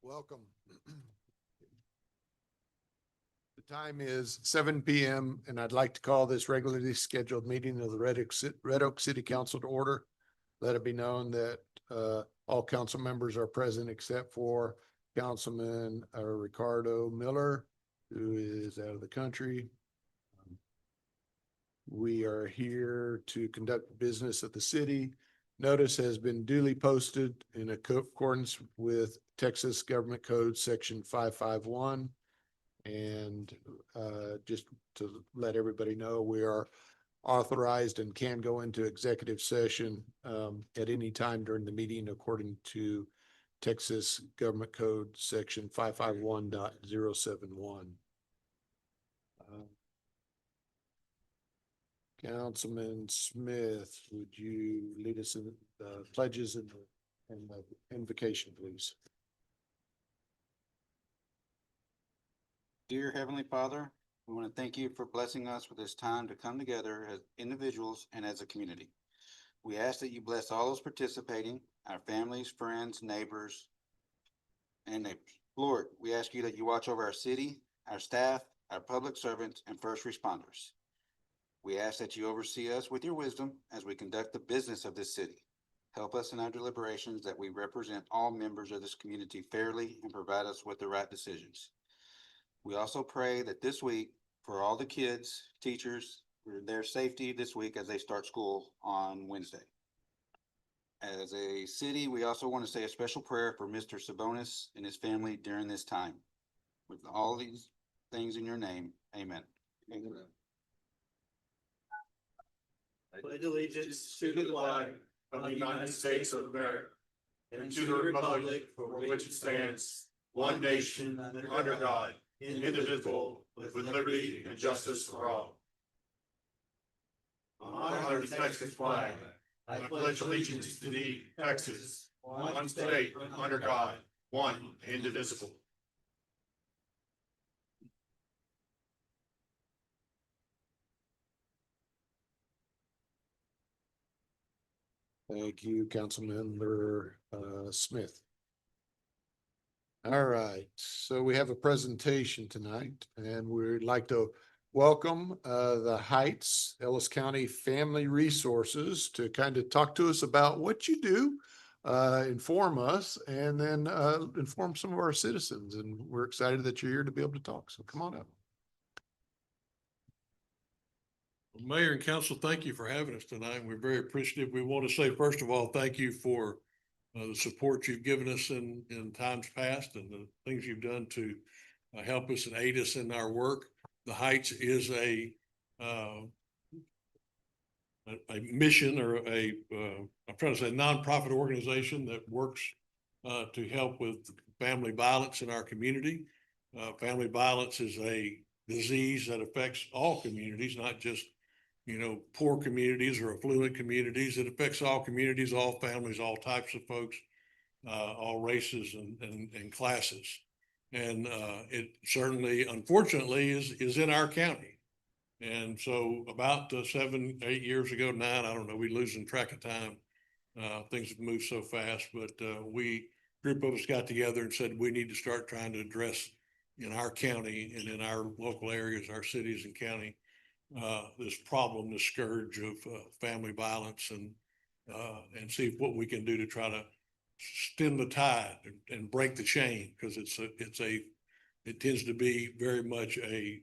Welcome. The time is 7 p.m. and I'd like to call this regularly scheduled meeting of the Red Oak City Council to order. Let it be known that all council members are present except for Councilman Ricardo Miller, who is out of the country. We are here to conduct business of the city. Notice has been duly posted in accordance with Texas Government Code Section 551. And just to let everybody know, we are authorized and can go into executive session at any time during the meeting according to Texas Government Code Section 551.071. Councilman Smith, would you lead us in the pledges and the invocation, please? Dear Heavenly Father, we want to thank you for blessing us with this time to come together as individuals and as a community. We ask that you bless all those participating, our families, friends, neighbors, and neighbors. Lord, we ask you that you watch over our city, our staff, our public servants, and first responders. We ask that you oversee us with your wisdom as we conduct the business of this city. Help us in our deliberations that we represent all members of this community fairly and provide us with the right decisions. We also pray that this week, for all the kids, teachers, for their safety this week as they start school on Wednesday. As a city, we also want to say a special prayer for Mr. Sabonis and his family during this time. With all these things in your name, amen. Amen. I pledge allegiance to the flag of the United States of America and to the republic for which it stands, one nation under God, indivisible, with liberty and justice for all. Honor the Texas flag. I pledge allegiance to thee, Texas, one state under God, one indivisible. Thank you, Councilmember Smith. All right, so we have a presentation tonight and we'd like to welcome the Heights, Ellis County Family Resources to kind of talk to us about what you do, inform us, and then inform some of our citizens. And we're excited that you're here to be able to talk. So come on up. Mayor and council, thank you for having us tonight. We're very appreciative. We want to say, first of all, thank you for the support you've given us in times past and the things you've done to help us and aid us in our work. The Heights is a mission or I'm trying to say nonprofit organization that works to help with family violence in our community. Family violence is a disease that affects all communities, not just poor communities or affluent communities. It affects all communities, all families, all types of folks, all races and classes. And it certainly, unfortunately, is in our county. And so about 7, 8 years ago, 9, I don't know, we're losing track of time. Things have moved so fast, but a group of us got together and said, we need to start trying to address in our county and in our local areas, our cities and county, this problem, this scourge of family violence, and see what we can do to try to stem the tide and break the chain, because it tends to be very much a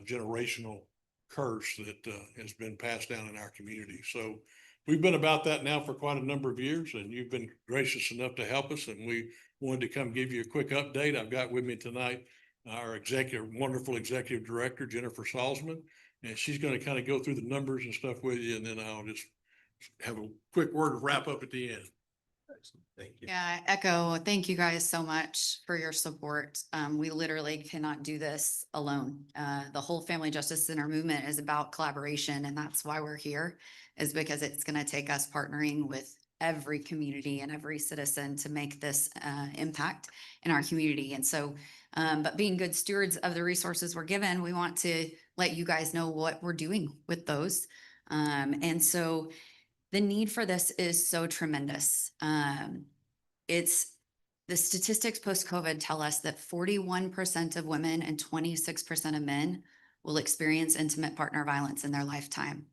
generational curse that has been passed down in our community. So we've been about that now for quite a number of years, and you've been gracious enough to help us, and we wanted to come give you a quick update. I've got with me tonight our wonderful executive director, Jennifer Salzman. And she's going to kind of go through the numbers and stuff with you, and then I'll just have a quick word to wrap up at the end. Excellent. Thank you. Yeah, echo. Thank you guys so much for your support. We literally cannot do this alone. The whole Family Justice Center movement is about collaboration, and that's why we're here, is because it's going to take us partnering with every community and every citizen to make this impact in our community. And so, but being good stewards of the resources we're given, we want to let you guys know what we're doing with those. And so the need for this is so tremendous. It's the statistics post-COVID tell us that 41% of women and 26% of men will experience intimate partner violence in their lifetime.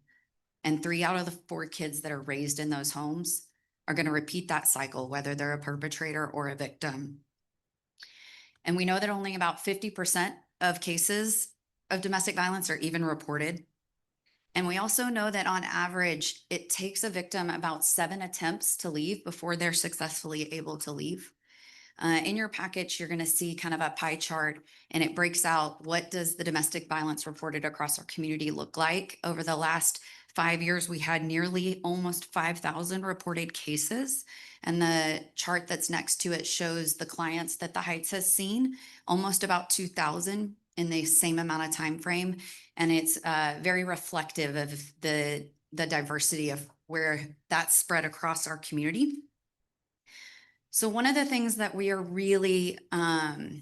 And 3 out of the 4 kids that are raised in those homes are going to repeat that cycle, whether they're a perpetrator or a victim. And we know that only about 50% of cases of domestic violence are even reported. And we also know that on average, it takes a victim about 7 attempts to leave before they're successfully able to leave. In your package, you're going to see kind of a pie chart, and it breaks out what does the domestic violence reported across our community look like. Over the last 5 years, we had nearly almost 5,000 reported cases. And the chart that's next to it shows the clients that the Heights has seen, almost about 2,000 in the same amount of time frame. And it's very reflective of the diversity of where that's spread across our community. So one of the things that we are really highlighting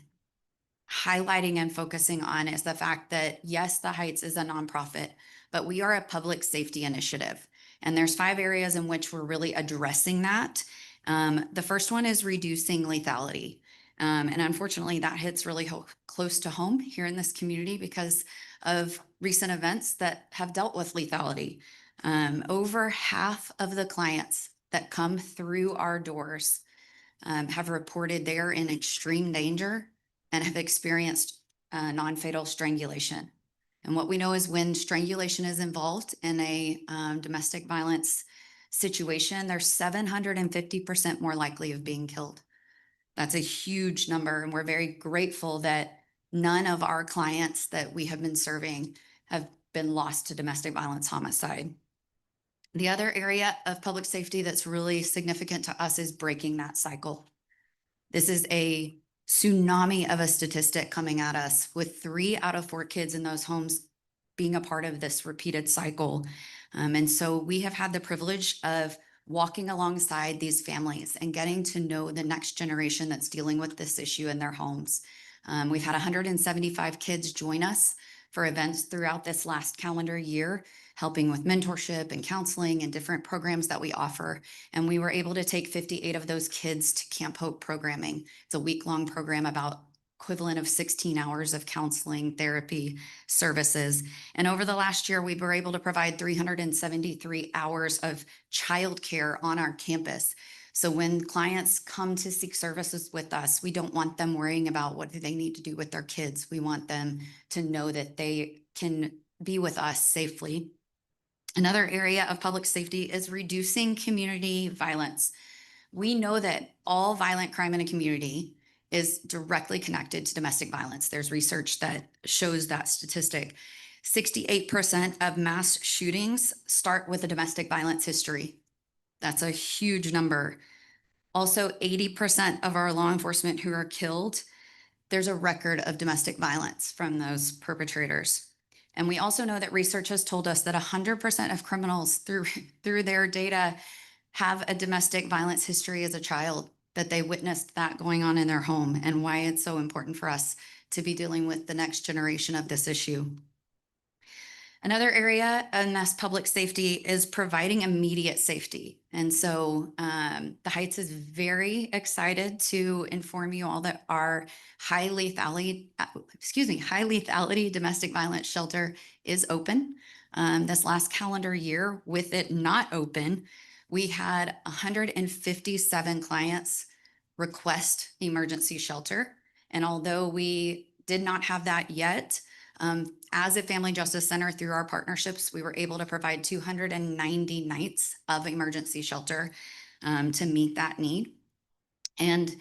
and focusing on is the fact that, yes, the Heights is a nonprofit, but we are a public safety initiative. And there's 5 areas in which we're really addressing that. The first one is reducing lethality. And unfortunately, that hits really close to home here in this community because of recent events that have dealt with lethality. Over half of the clients that come through our doors have reported they are in extreme danger and have experienced non-fatal strangulation. And what we know is when strangulation is involved in a domestic violence situation, they're 750% more likely of being killed. That's a huge number, and we're very grateful that none of our clients that we have been serving have been lost to domestic violence homicide. The other area of public safety that's really significant to us is breaking that cycle. This is a tsunami of a statistic coming at us, with 3 out of 4 kids in those homes being a part of this repeated cycle. And so we have had the privilege of walking alongside these families and getting to know the next generation that's dealing with this issue in their homes. We've had 175 kids join us for events throughout this last calendar year, helping with mentorship and counseling and different programs that we offer. And we were able to take 58 of those kids to Camp Hope programming. It's a week-long program about equivalent of 16 hours of counseling, therapy, services. And over the last year, we were able to provide 373 hours of childcare on our campus. So when clients come to seek services with us, we don't want them worrying about what do they need to do with their kids. We want them to know that they can be with us safely. Another area of public safety is reducing community violence. We know that all violent crime in a community is directly connected to domestic violence. There's research that shows that statistic. 68% of mass shootings start with a domestic violence history. That's a huge number. Also, 80% of our law enforcement who are killed, there's a record of domestic violence from those perpetrators. And we also know that research has told us that 100% of criminals through their data have a domestic violence history as a child, that they witnessed that going on in their home, and why it's so important for us to be dealing with the next generation of this issue. Another area in this public safety is providing immediate safety. And so the Heights is very excited to inform you all that our high lethality domestic violence shelter is open. This last calendar year, with it not open, we had 157 clients request emergency shelter. And although we did not have that yet, as a Family Justice Center, through our partnerships, we were able to provide 290 nights of emergency shelter to meet that need. And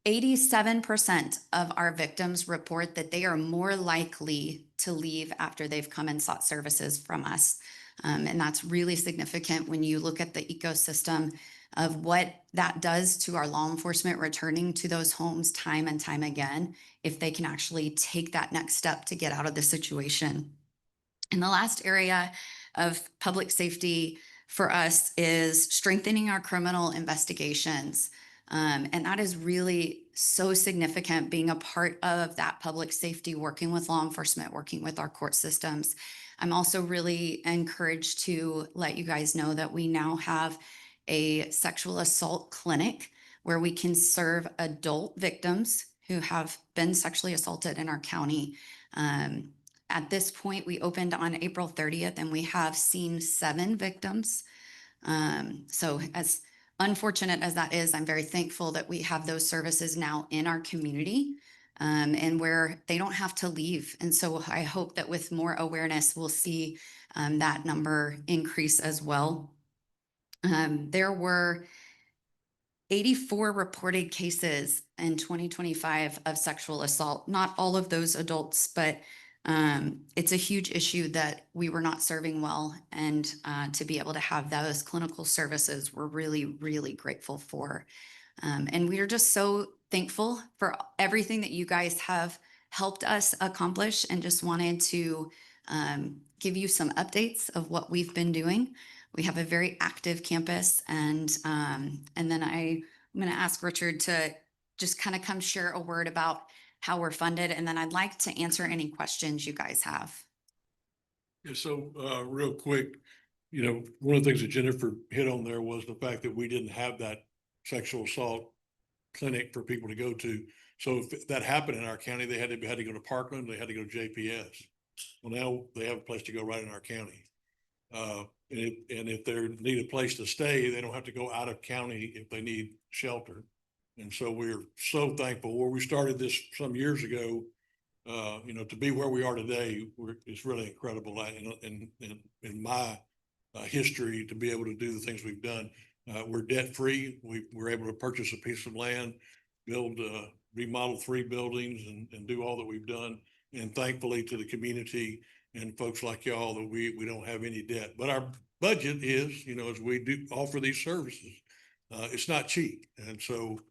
87% of our victims report that they are more likely to leave after they've come and sought services from us. And that's really significant when you look at the ecosystem of what that does to our law enforcement returning to those homes time and time again, if they can actually take that next step to get out of the situation. And the last area of public safety for us is strengthening our criminal investigations. And that is really so significant, being a part of that public safety, working with law enforcement, working with our court systems. I'm also really encouraged to let you guys know that we now have a sexual assault clinic where we can serve adult victims who have been sexually assaulted in our county. At this point, we opened on April 30th and we have seen 7 victims. So as unfortunate as that is, I'm very thankful that we have those services now in our community, and where they don't have to leave. And so I hope that with more awareness, we'll see that number increase as well. There were 84 reported cases in 2025 of sexual assault. Not all of those adults, but it's a huge issue that we were not serving well. And to be able to have those clinical services, we're really, really grateful for. And we are just so thankful for everything that you guys have helped us accomplish, and just wanted to give you some updates of what we've been doing. We have a very active campus, and then I'm going to ask Richard to just kind of come share a word about how we're funded, and then I'd like to answer any questions you guys have. Yeah, so real quick, one of the things that Jennifer hit on there was the fact that we didn't have that sexual assault clinic for people to go to. So if that happened in our county, they had to go to Parkland, they had to go to JPS. Well, now they have a place to go right in our county. And if they need a place to stay, they don't have to go out of county if they need shelter. And so we're so thankful. Where we started this some years ago, to be where we are today, it's really incredible. In my history, to be able to do the things we've done, we're debt free. We're able to purchase a piece of land, build, remodel 3 buildings, and do all that we've done. And thankfully to the community and folks like y'all, that we don't have any debt. But our budget is, as we do offer these services, it's not cheap. And so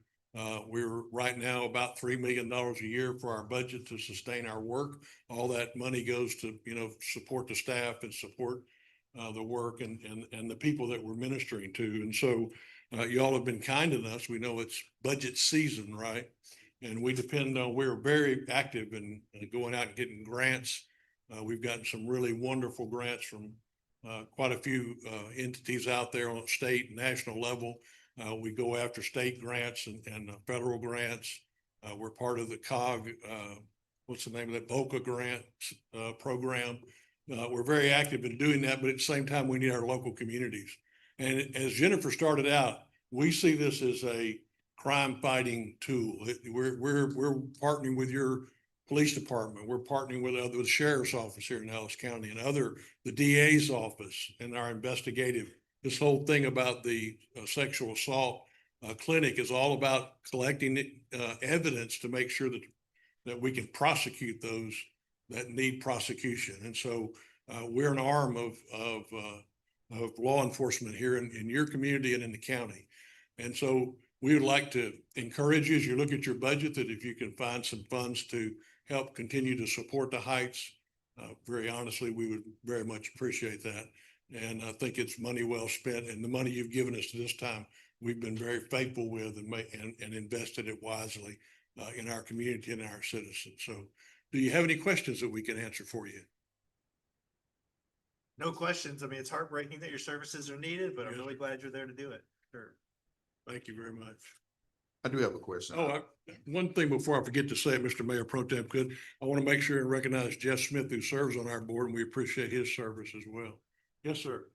we're right now about $3 million a year for our budget to sustain our work. All that money goes to, support the staff and support the work and the people that we're ministering to. And so y'all have been kind to us. We know it's budget season, right? And we depend on, we're very active in going out and getting grants. We've gotten some really wonderful grants from quite a few entities out there on state and national level. We go after state grants and federal grants. We're part of the COG, what's the name of that, VOCA grant program. We're very active in doing that, but at the same time, we need our local communities. And as Jennifer started out, we see this as a crime fighting tool. We're partnering with your police department. We're partnering with the sheriff's office here in Ellis County and the DA's office and our investigative. This whole thing about the sexual assault clinic is all about collecting evidence to make sure that we can prosecute those that need prosecution. And so we're an arm of law enforcement here in your community and in the county. And so we would like to encourage you, as you look at your budget, that if you can find some funds to help continue to support the Heights, very honestly, we would very much appreciate that. And I think it's money well spent, and the money you've given us this time, we've been very faithful with and invested it wisely in our community and our citizens. So do you have any questions that we can answer for you? No questions. I mean, it's heartbreaking that your services are needed, but I'm Yes. really glad you're there to do it. Sure. Thank you very much. I do have a question. One thing before I forget to say it, Mr. Mayor Pro Tem, I want to make sure and recognize Jeff Smith, who serves on our board, and we appreciate his service as well. Yes, sir.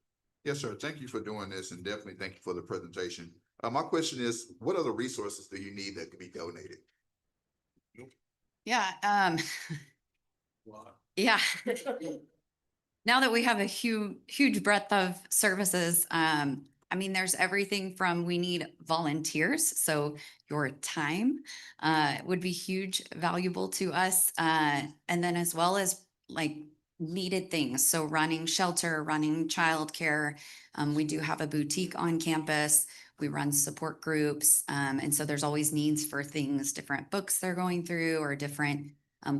Yes, sir. Thank you for doing this, and definitely thank you for the presentation. My question is, what other resources do you need that can be donated? Yeah. Wow. Yeah. Now that we have a huge breadth of services, there's everything from, we need volunteers. So your time would be huge, valuable to us. And then as well as like needed things. So running shelter, running childcare. We do have a boutique on campus. We run support groups. And so there's always needs for things, different books they're going through or different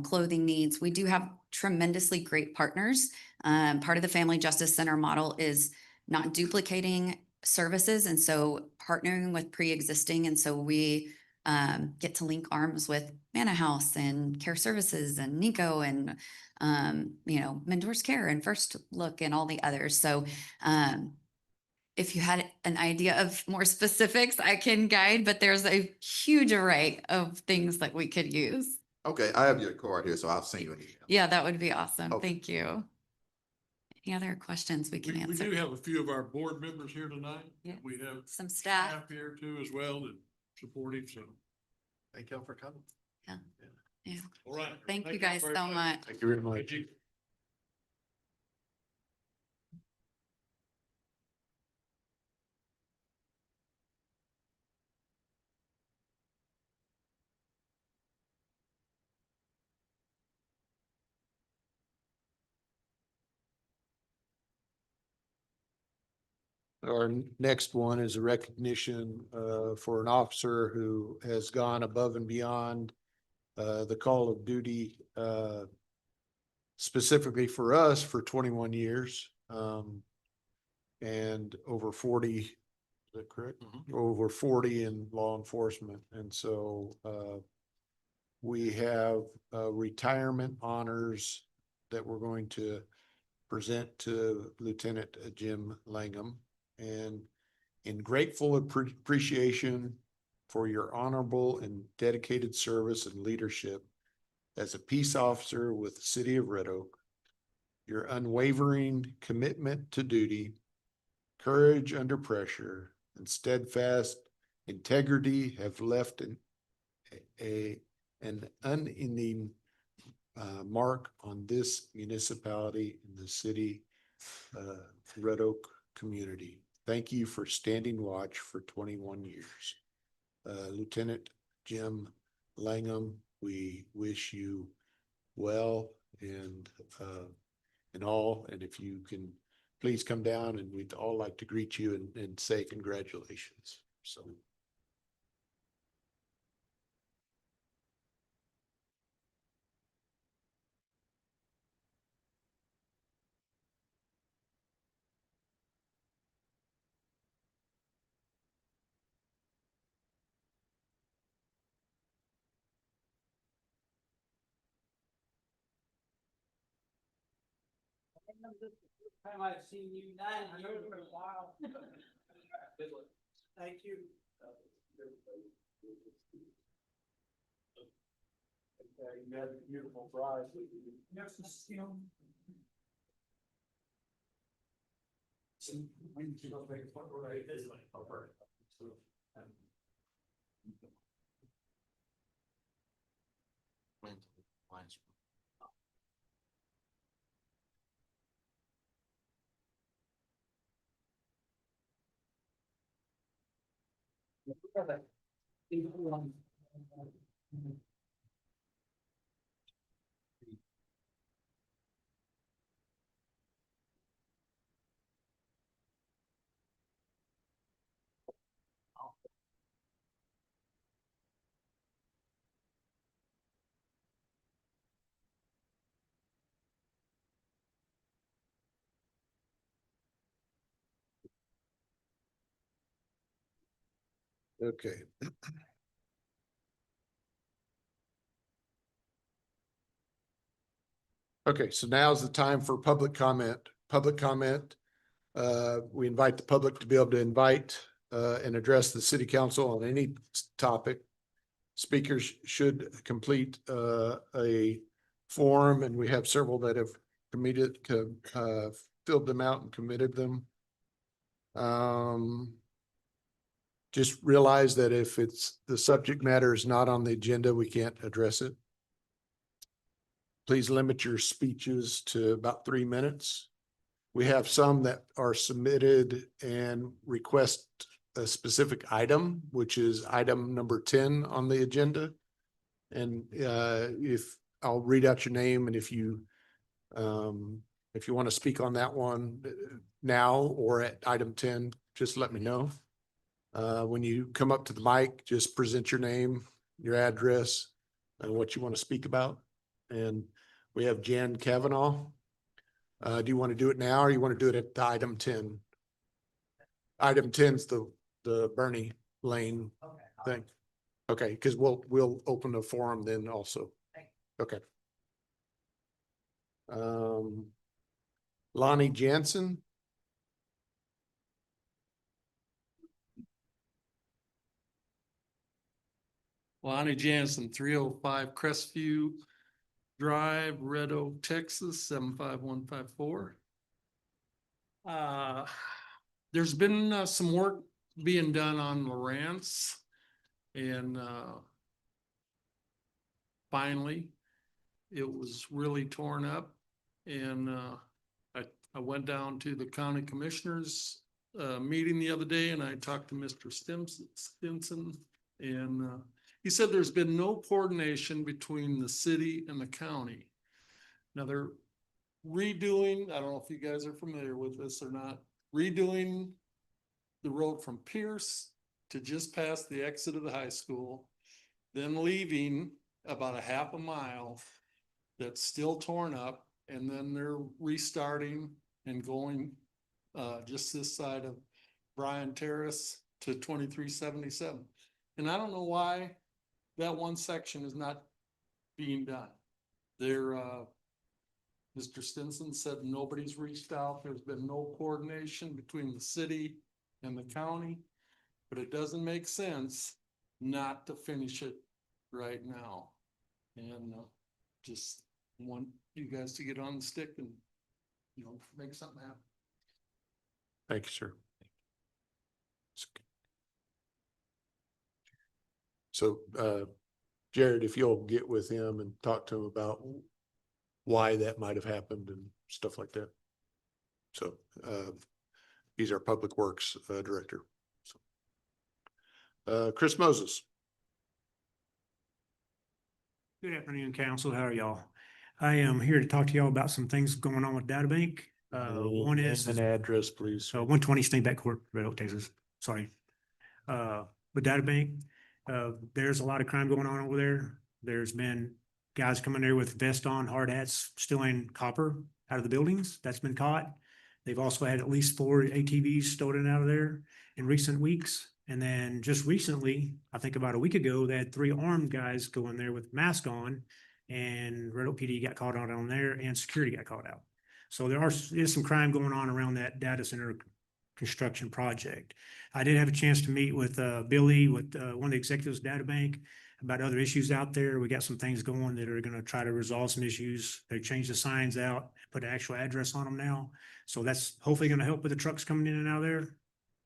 clothing needs. We do have tremendously great partners. Part of the Family Justice Center model is not duplicating services. And so partnering with pre-existing. And so we get to link arms with Manna House and Care Services and NICO and, Mentors Care and First Look and all the others. So if you had an idea of more specifics, I can guide, but there's a huge array of things that we could use. Okay, I have your card here, so I'll send you an email. Yeah, that would be awesome. Okay. Thank you. Any other questions we can We do answer? have a few of our board members here tonight. Yeah. We have Some staff. staff here too as well that support each, so. Thank y'all for coming. Yeah. All right. Thank you y'all guys very so much. Thank you very much. Thank you. Our next one is a recognition for an officer who has gone above and beyond the call of duty specifically for us for 21 years and over 40, is that correct? Over 40 in law enforcement. And so we have retirement honors that we're going to present to Lieutenant Jim Langham. And in grateful appreciation for your honorable and dedicated service and leadership as a peace officer with the city of Red Oak, your unwavering commitment to duty, courage under pressure, and steadfast integrity have left an unending mark on this municipality and the city, Red Oak community. Thank you for standing watch for 21 years. Lieutenant Jim Langham, we wish you well and all, and if you can please come down, and we'd all like to greet you and say congratulations. So. Time I've seen you 9 years in a while. Thank you. You have a beautiful bride. Yes, still. Okay. Okay, so now's the time for public comment. Public comment. We invite the public to be able to invite and address the city council on any topic. Speakers should complete a form, and we have several that have filled them out and committed them. Just realize that if the subject matter is not on the agenda, we can't address it. Please limit your speeches to about 3 minutes. We have some that are submitted and request a specific item, which is item number 10 on the agenda. And if I'll read out your name, and if you want to speak on that one now or at item 10, just let me know. When you come up to the mic, just present your name, your address, and what you want to speak about. And we have Jan Kavanaugh. Do you want to do it now, or you want to do it at the item 10? Item 10 is the Bernie Lane thing. Okay, because we'll open the forum then also. Okay. Lonnie Jansen. Lonnie Jansen, 305 Crestview Drive, Red Oak, Texas, 75154. There's been some work being done on Lawrence and finally it was really torn up and I went down to the county commissioners meeting the other day and I talked to Mr. Stinson and he said there's been no coordination between the city and the county. Now they're redoing, I don't know if you guys are familiar with this or not, redoing the road from Pierce to just past the exit of the high school, then leaving about a half a mile that's still torn up, and then they're restarting and going just this side of Bryan Terrace to 2377. And I don't know why that one section is not being done. They're Mr. Stinson said nobody's reached out. There's been no coordination between the city and the county, but it doesn't make sense not to finish it right now. And just want you guys to get on the stick and, you know, make something happen. Thank you, sir. So, Jared, if you'll get with him and talk to him about why that might have happened and stuff like that. So, he's our Public Works Director. So, Chris Moses. Good afternoon, council. How are y'all? I am here to talk to y'all about some things going on with DataBank. One is An address, please. 120 Steenbeck Court, Red Oak, Texas. Sorry. With DataBank, there's a lot of crime going on over there. There's been guys coming there with vests on, hard hats, stealing copper out of the buildings. That's been caught. They've also had at least 4 ATVs stolen out of there in recent weeks. And then just recently, I think about a week ago, they had 3 armed guys go in there with masks on, and Red Oak PD got caught out on there and security got caught out. So there's some crime going on around that data center construction project. I did have a chance to meet with Billy, with one of the executives of DataBank, about other issues out there. We got some things going that are going to try to resolve some issues. They changed the signs out, put an actual address on them now. So that's hopefully going to help with the trucks coming in and out of there.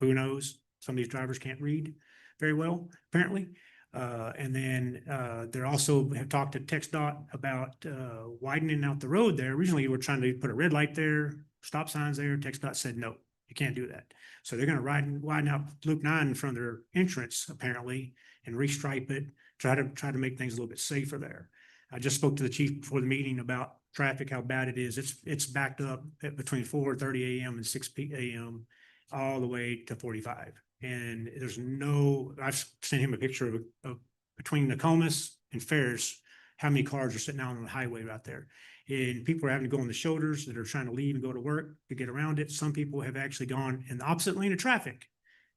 Who knows? Some of these drivers can't read very well, apparently. And then they're also have talked to TxDOT about widening out the road there. Originally, we were trying to put a red light there, stop signs there. TxDOT said, no, you can't do that. So they're going to widen out Loop 9 in front of their entrance, apparently, and restripe it, try to make things a little bit safer there. I just spoke to the chief before the meeting about traffic, how bad it is. It's backed up at between 4:30 a.m. and 6 a.m. all the way to 45. And there's I've sent him a picture of between Nokomis and Ferris, how many cars are sitting out on the highway right there. And people are having to go on the shoulders that are trying to leave and go to work to get around it. Some people have actually gone in the opposite lane of traffic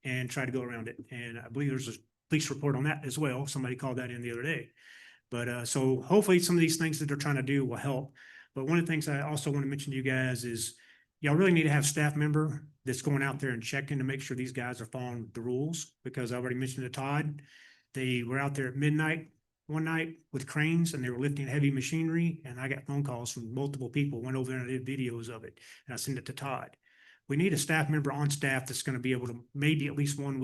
and tried to go around it. And I believe there's a police report on that as well. Somebody called that in the other day. But so hopefully some of these things that they're trying to do will help. But one of the things I also want to mention to you guys is y'all really need to have a staff member that's going out there and checking to make sure these guys are following the rules, because I already mentioned to Todd, they were out there at midnight one night with cranes and they were lifting heavy machinery, and I got phone calls from multiple people, went over there and did videos of it, and I sent it to Todd. We need a staff member on staff that's going to be able to maybe at least one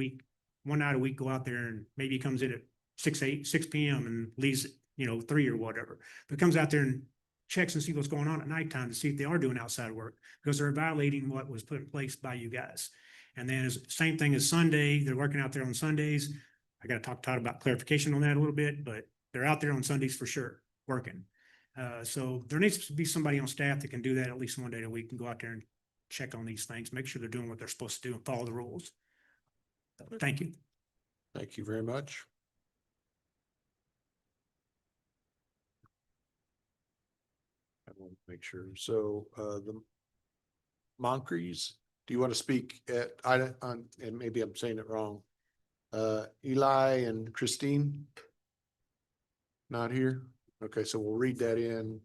night a week, go out there and maybe comes in at 6 p.m. and leaves at 3 or whatever, but comes out there and checks and see what's going on at nighttime to see if they are doing outside work, because they're violating what was put in place by you guys. And then same thing as Sunday, they're working out there on Sundays. I got to talk to Todd about clarification on that a little bit, but they're out there on Sundays for sure, working. So there needs to be somebody on staff that can do that at least one day a week and go out there and check on these things, make sure they're doing what they're supposed to do and follow the rules. Thank you. Thank you very much. I want to make sure. So, the Moncries, do you want to speak and maybe I'm saying it wrong. Eli and Christine? Not here? Okay, so we'll read that in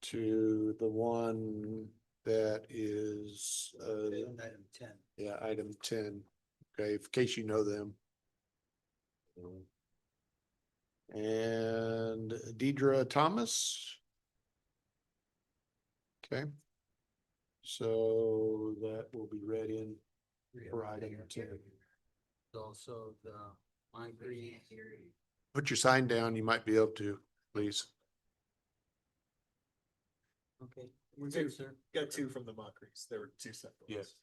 to the one that is, Item 10. item 10. Okay, in case you know them. and Deidre Thomas. Okay. So that will be read in for item 10. Also the Moncrief. Put your sign down. You might be able to, please. Okay, we're good, sir. Got two from the Moncriefs. There were two separate. Yes.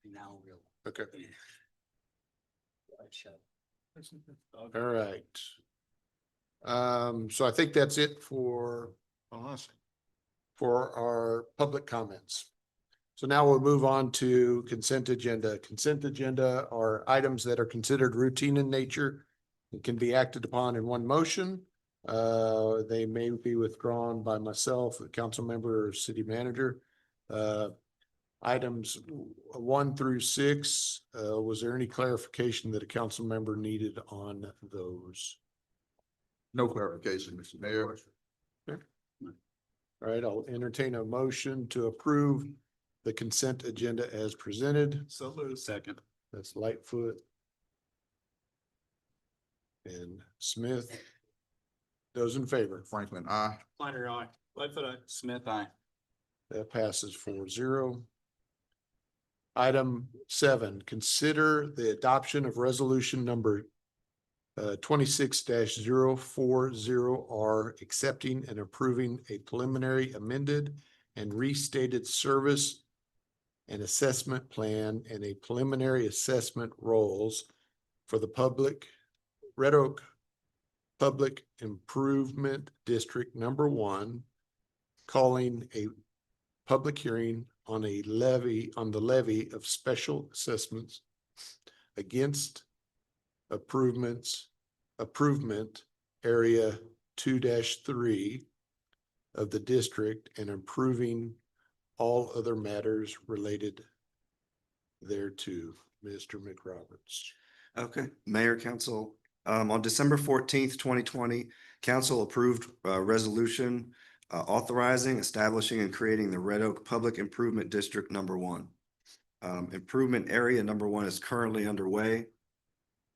Now real. Okay. Shut. All right. So I think that's it for our public comments. So now we'll move on to consent agenda. Consent agenda are items that are considered routine in nature. It can be acted upon in one motion. They may be withdrawn by myself, the council member or city manager. Items 1 through 6, was there any clarification that a council member needed on those? No clarification, Mr. Mayor. All right, I'll entertain a motion to approve the consent agenda as presented. So moved. Second. That's Lightfoot and Smith. Those in favor? Franklin, I. Flannery, aye. Lightfoot, aye. Smith, aye. That passes 4-0. Item 7, consider the adoption of resolution number 26-040R, accepting and approving a preliminary amended and restated service and assessment plan and a preliminary assessment roles for the Red Oak Public Improvement District Number 1, calling a public hearing on the levy of special assessments against improvement area 2-3 of the district and improving all other matters related thereto. Mr. McRoberts. Okay, Mayor, Council, on December 14th, 2020, Council approved a resolution authorizing, establishing, and creating the Red Oak Public Improvement District Number 1. Improvement Area Number 1 is currently underway.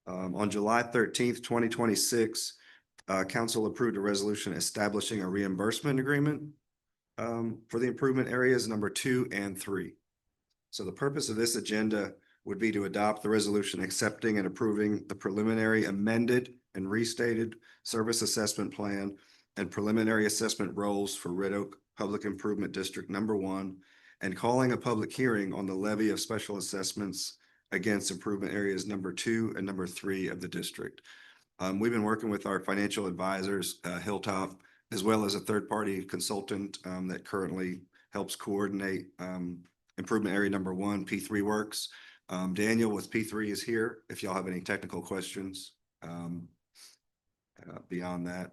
On July 13th, 2026, Council approved a resolution establishing a reimbursement agreement for the improvement areas number 2 and 3. So the purpose of this agenda would be to adopt the resolution accepting and approving the preliminary amended and restated service assessment plan and preliminary assessment roles for Red Oak Public Improvement District Number 1 and calling a public hearing on the levy of special assessments against improvement areas number 2 and number 3 of the district. We've been working with our financial advisors, Hilltop, as well as a third-party consultant that currently helps coordinate improvement area number 1, P3 Works. Daniel with P3 is here if y'all have any technical questions. Beyond that,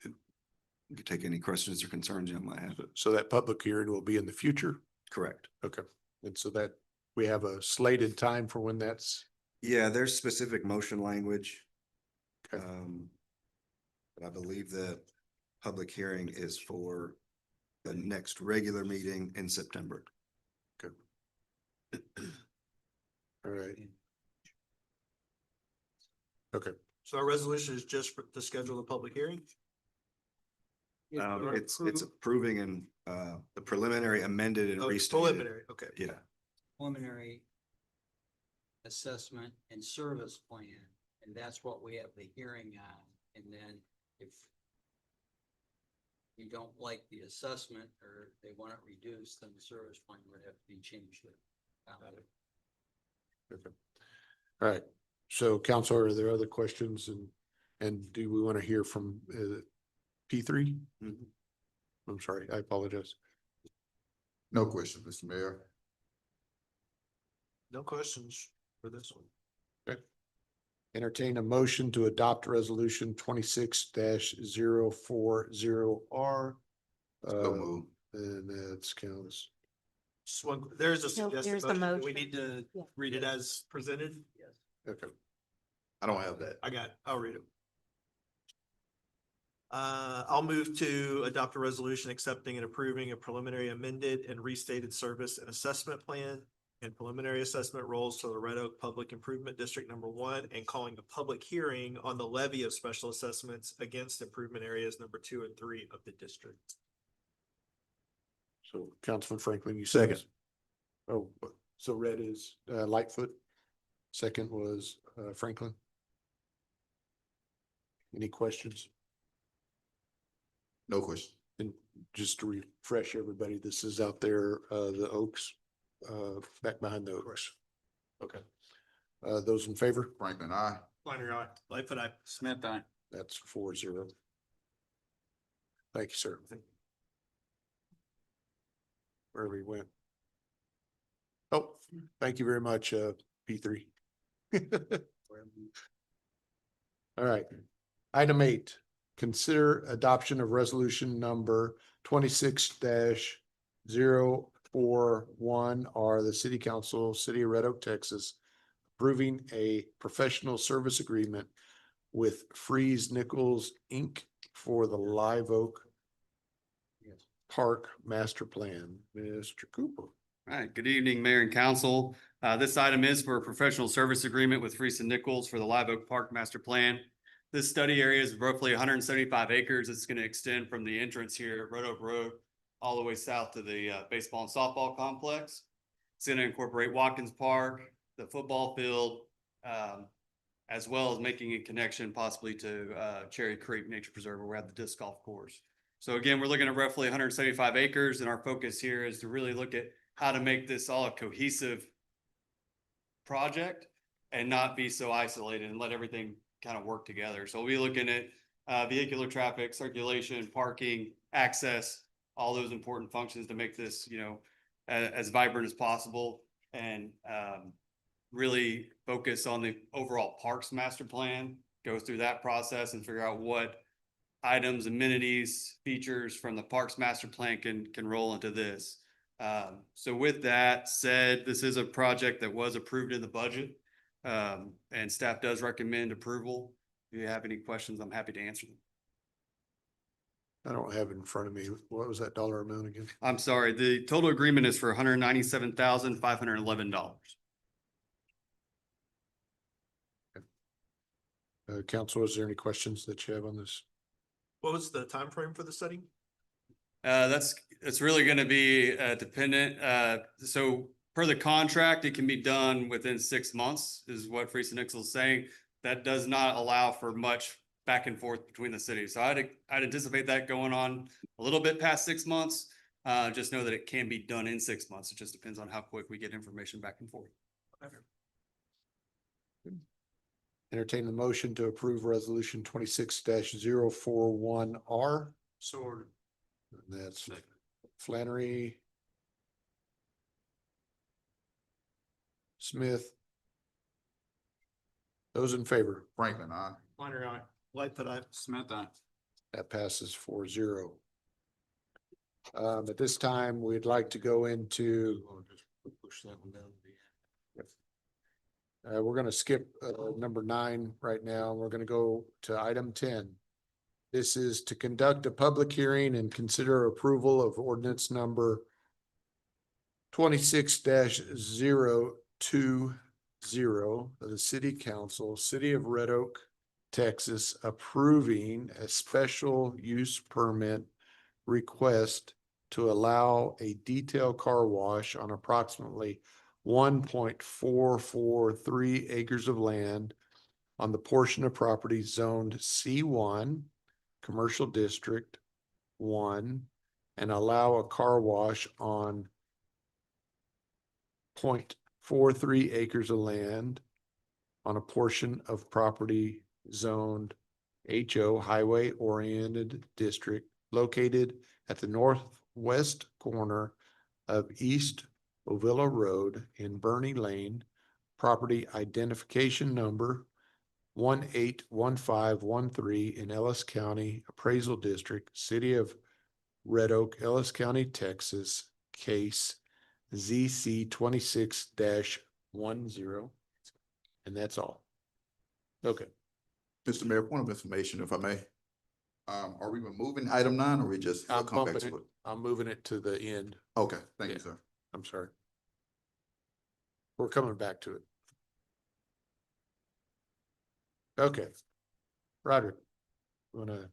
you can take any questions or concerns you might have. So that public hearing will be in the future? Correct. Okay. And so that we have a slated time for when that's, Yeah, there's specific motion language. Okay. But I believe the public hearing is for the next regular meeting in September. all right. Okay. So our resolution is just to schedule the public hearing? It's approving and the preliminary amended and Oh, restated. preliminary, okay. Yeah, Preliminary assessment and service plan, and that's what we have the hearing on. And then if you don't like the assessment or they want it reduced, then the service plan would have to be changed. Okay. All right. So council, are there other questions and do we want to hear from P3? Mhm. I'm sorry, I apologize. No question, Mr. Mayor. No questions for this one. Entertain a motion to adopt resolution 26-040R. So moved. And that's counts. Just one, there's a No, suggested there's the motion. Do we motion. need to Yeah. read it as presented? Yes. Okay. I don't have that. I got it. I'll read it. I'll move to adopt a resolution accepting and approving a preliminary amended and restated service and assessment plan and preliminary assessment rolls to the Red Oak Public Improvement District Number 1 and calling a public hearing on the levy of special assessments against improvement areas number 2 and 3 of the district. So Councilman Franklin, you second. Oh, so red is Lightfoot. Second was Franklin. Any questions? No question. And just to refresh everybody, this is out there, the Oaks, back behind the Oaks. Okay. Those in favor? Franklin, I. Flannery, aye. Lightfoot, aye. Smith, aye. That's 4-0. Thank you, sir. Wherever he went. Oh, thank you very much, P3. All right. Item 8, consider adoption of resolution number 26-041 R, the City Council, City of Red Oak, Texas, approving a professional service agreement with Freeze Nichols, Inc. for the Live Oak Park Master Plan. Mr. Cooper. All right, good evening, Mayor and Council. This item is for a professional service agreement with Freese and Nichols for the Live Oak Park Master Plan. This study area is roughly 175 acres. It's going to extend from the entrance here at Red Oak Road all the way south to the baseball and softball complex. It's going to incorporate Watkins Park, the football field, as well as making a connection possibly to Cherry Creek Nature Preserve where we have the disc golf course. So again, we're looking at roughly 175 acres, and our focus here is to really look at how to make this all a cohesive project and not be so isolated and let everything kind of work together. So we'll be looking at vehicular traffic, circulation, parking, access, all those important functions to make this, you know, as vibrant as possible, and really focus on the overall parks master plan, go through that process and figure out what items, amenities, features from the parks master plan can roll into this. So with that said, this is a project that was approved in the budget, and staff does recommend approval. If you have any questions, I'm happy to answer them. I don't have it in front of me. What was that dollar amount again? I'm sorry, the total agreement is for $197,511. Council, is there any questions that you have on this? What was the time frame for the study? It's really going to be dependent. So per the contract, it can be done within 6 months is what Freese and Nichols is saying. That does not allow for much back and forth between the cities. So I'd anticipate that going on a little bit past 6 months. Just know that it can be done in 6 months. It just depends on how quick we get information back and forth. Entertain the motion to approve resolution 26-041 R. So That's Flannery. Smith. Those in favor? Franklin, I. Flannery, aye. Lightfoot, aye. Smith, aye. That passes 4-0. At this time, we'd like to go into. Push that one down. We're gonna skip number 9 right now. We're gonna go to item 10. This is to conduct a public hearing and consider approval of ordinance number 26-020 of the City Council, City of Red Oak, Texas, approving a special use permit request to allow a detail car wash on approximately 1.443 acres of land on the portion of property zoned C1, Commercial District 1, and allow a car wash on 0.43 acres of land on a portion of property zoned HO, Highway Oriented District, located at the northwest corner of East Ovilla Road in Bernie Lane, property identification number 181513 in Ellis County Appraisal District, City of Red Oak, Ellis County, Texas, case ZC 26-10. And that's all. Okay. Mr. Mayor, point of information, if I may. Are we removing item 9 or we just? I'm come back bumping to it. I'm moving it to the end. Okay, thank you, Yeah. sir. I'm sorry. We're coming back to it. Okay. Roderick, wanna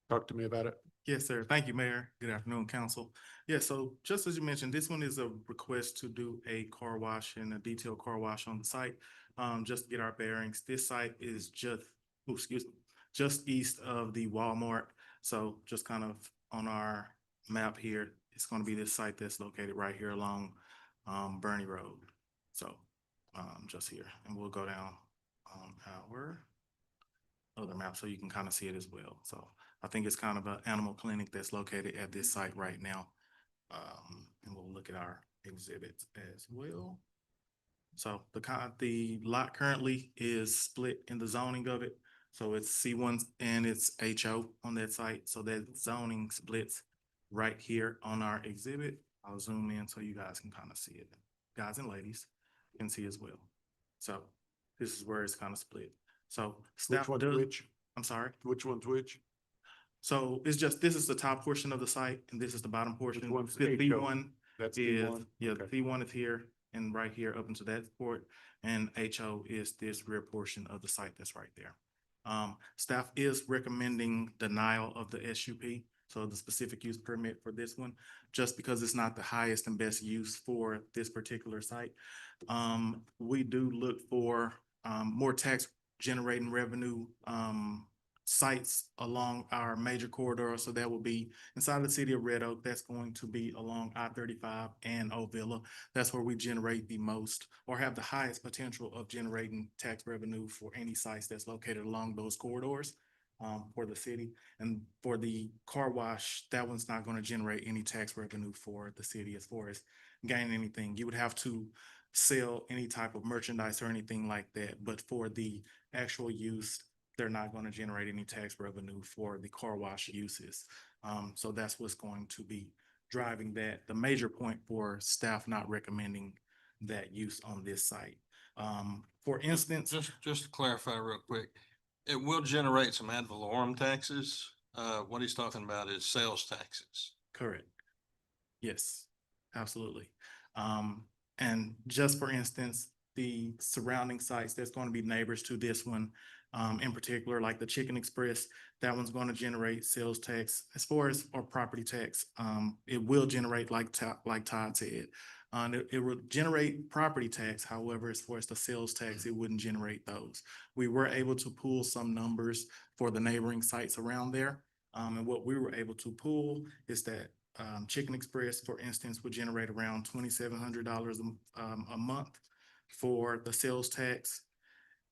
talk to me about it? Yes, sir. Thank you, Mayor. Good afternoon, council. Yeah, so just as you mentioned, this one is a request to do a car wash and a detailed car wash on the site. Just to get our bearings. This site is just east of the Walmart. So just kind of on our map here, it's gonna be this site that's located right here along Bernie Road. So just here, and we'll go down our other map so you can kind of see it as well. So I think it's kind of an animal clinic that's located at this site right now. And we'll look at our exhibits as well. So the lot currently is split in the zoning of it. So it's C1 and it's HO on that site. So that zoning splits right here on our exhibit. I'll zoom in so you guys can kind of see it. Guys and ladies can see as well. So this is where it's kind of split. So Which staff one's does, which? I'm sorry. Which one's which? So it's just, this is the top portion of the site and this is the bottom portion. one's The HO? B1 That's is, D1? yeah, Okay. B1 is here and right here up into that port. And HO is this rear portion of the site that's right there. Staff is recommending denial of the SUP, so the specific use permit for this one, just because it's not the highest and best use for this particular site. We do look for more tax generating revenue sites along our major corridor. So that will be inside the city of Red Oak. That's going to be along I-35 and Ovilla. That's where we generate the most or have the highest potential of generating tax revenue for any sites that's located along those corridors for the city. And for the car wash, that one's not going to generate any tax revenue for the city as far as gaining anything. You would have to sell any type of merchandise or anything like that. But for the actual use, they're not going to generate any tax revenue for the car wash uses. So that's what's going to be driving that. The major point for staff not recommending that use on this site. For instance, Just to clarify real quick, it will generate some ad valorem taxes. What he's talking about is sales taxes. correct. Yes, absolutely. And just for instance, the surrounding sites, there's going to be neighbors to this one. In particular, like the Chicken Express, that one's going to generate sales tax as far as or property tax. It will generate like Todd said. It will generate property tax. However, as far as the sales tax, it wouldn't generate those. We were able to pull some numbers for the neighboring sites around there. And what we were able to pull is that Chicken Express, for instance, would generate around $2,700 a month for the sales tax.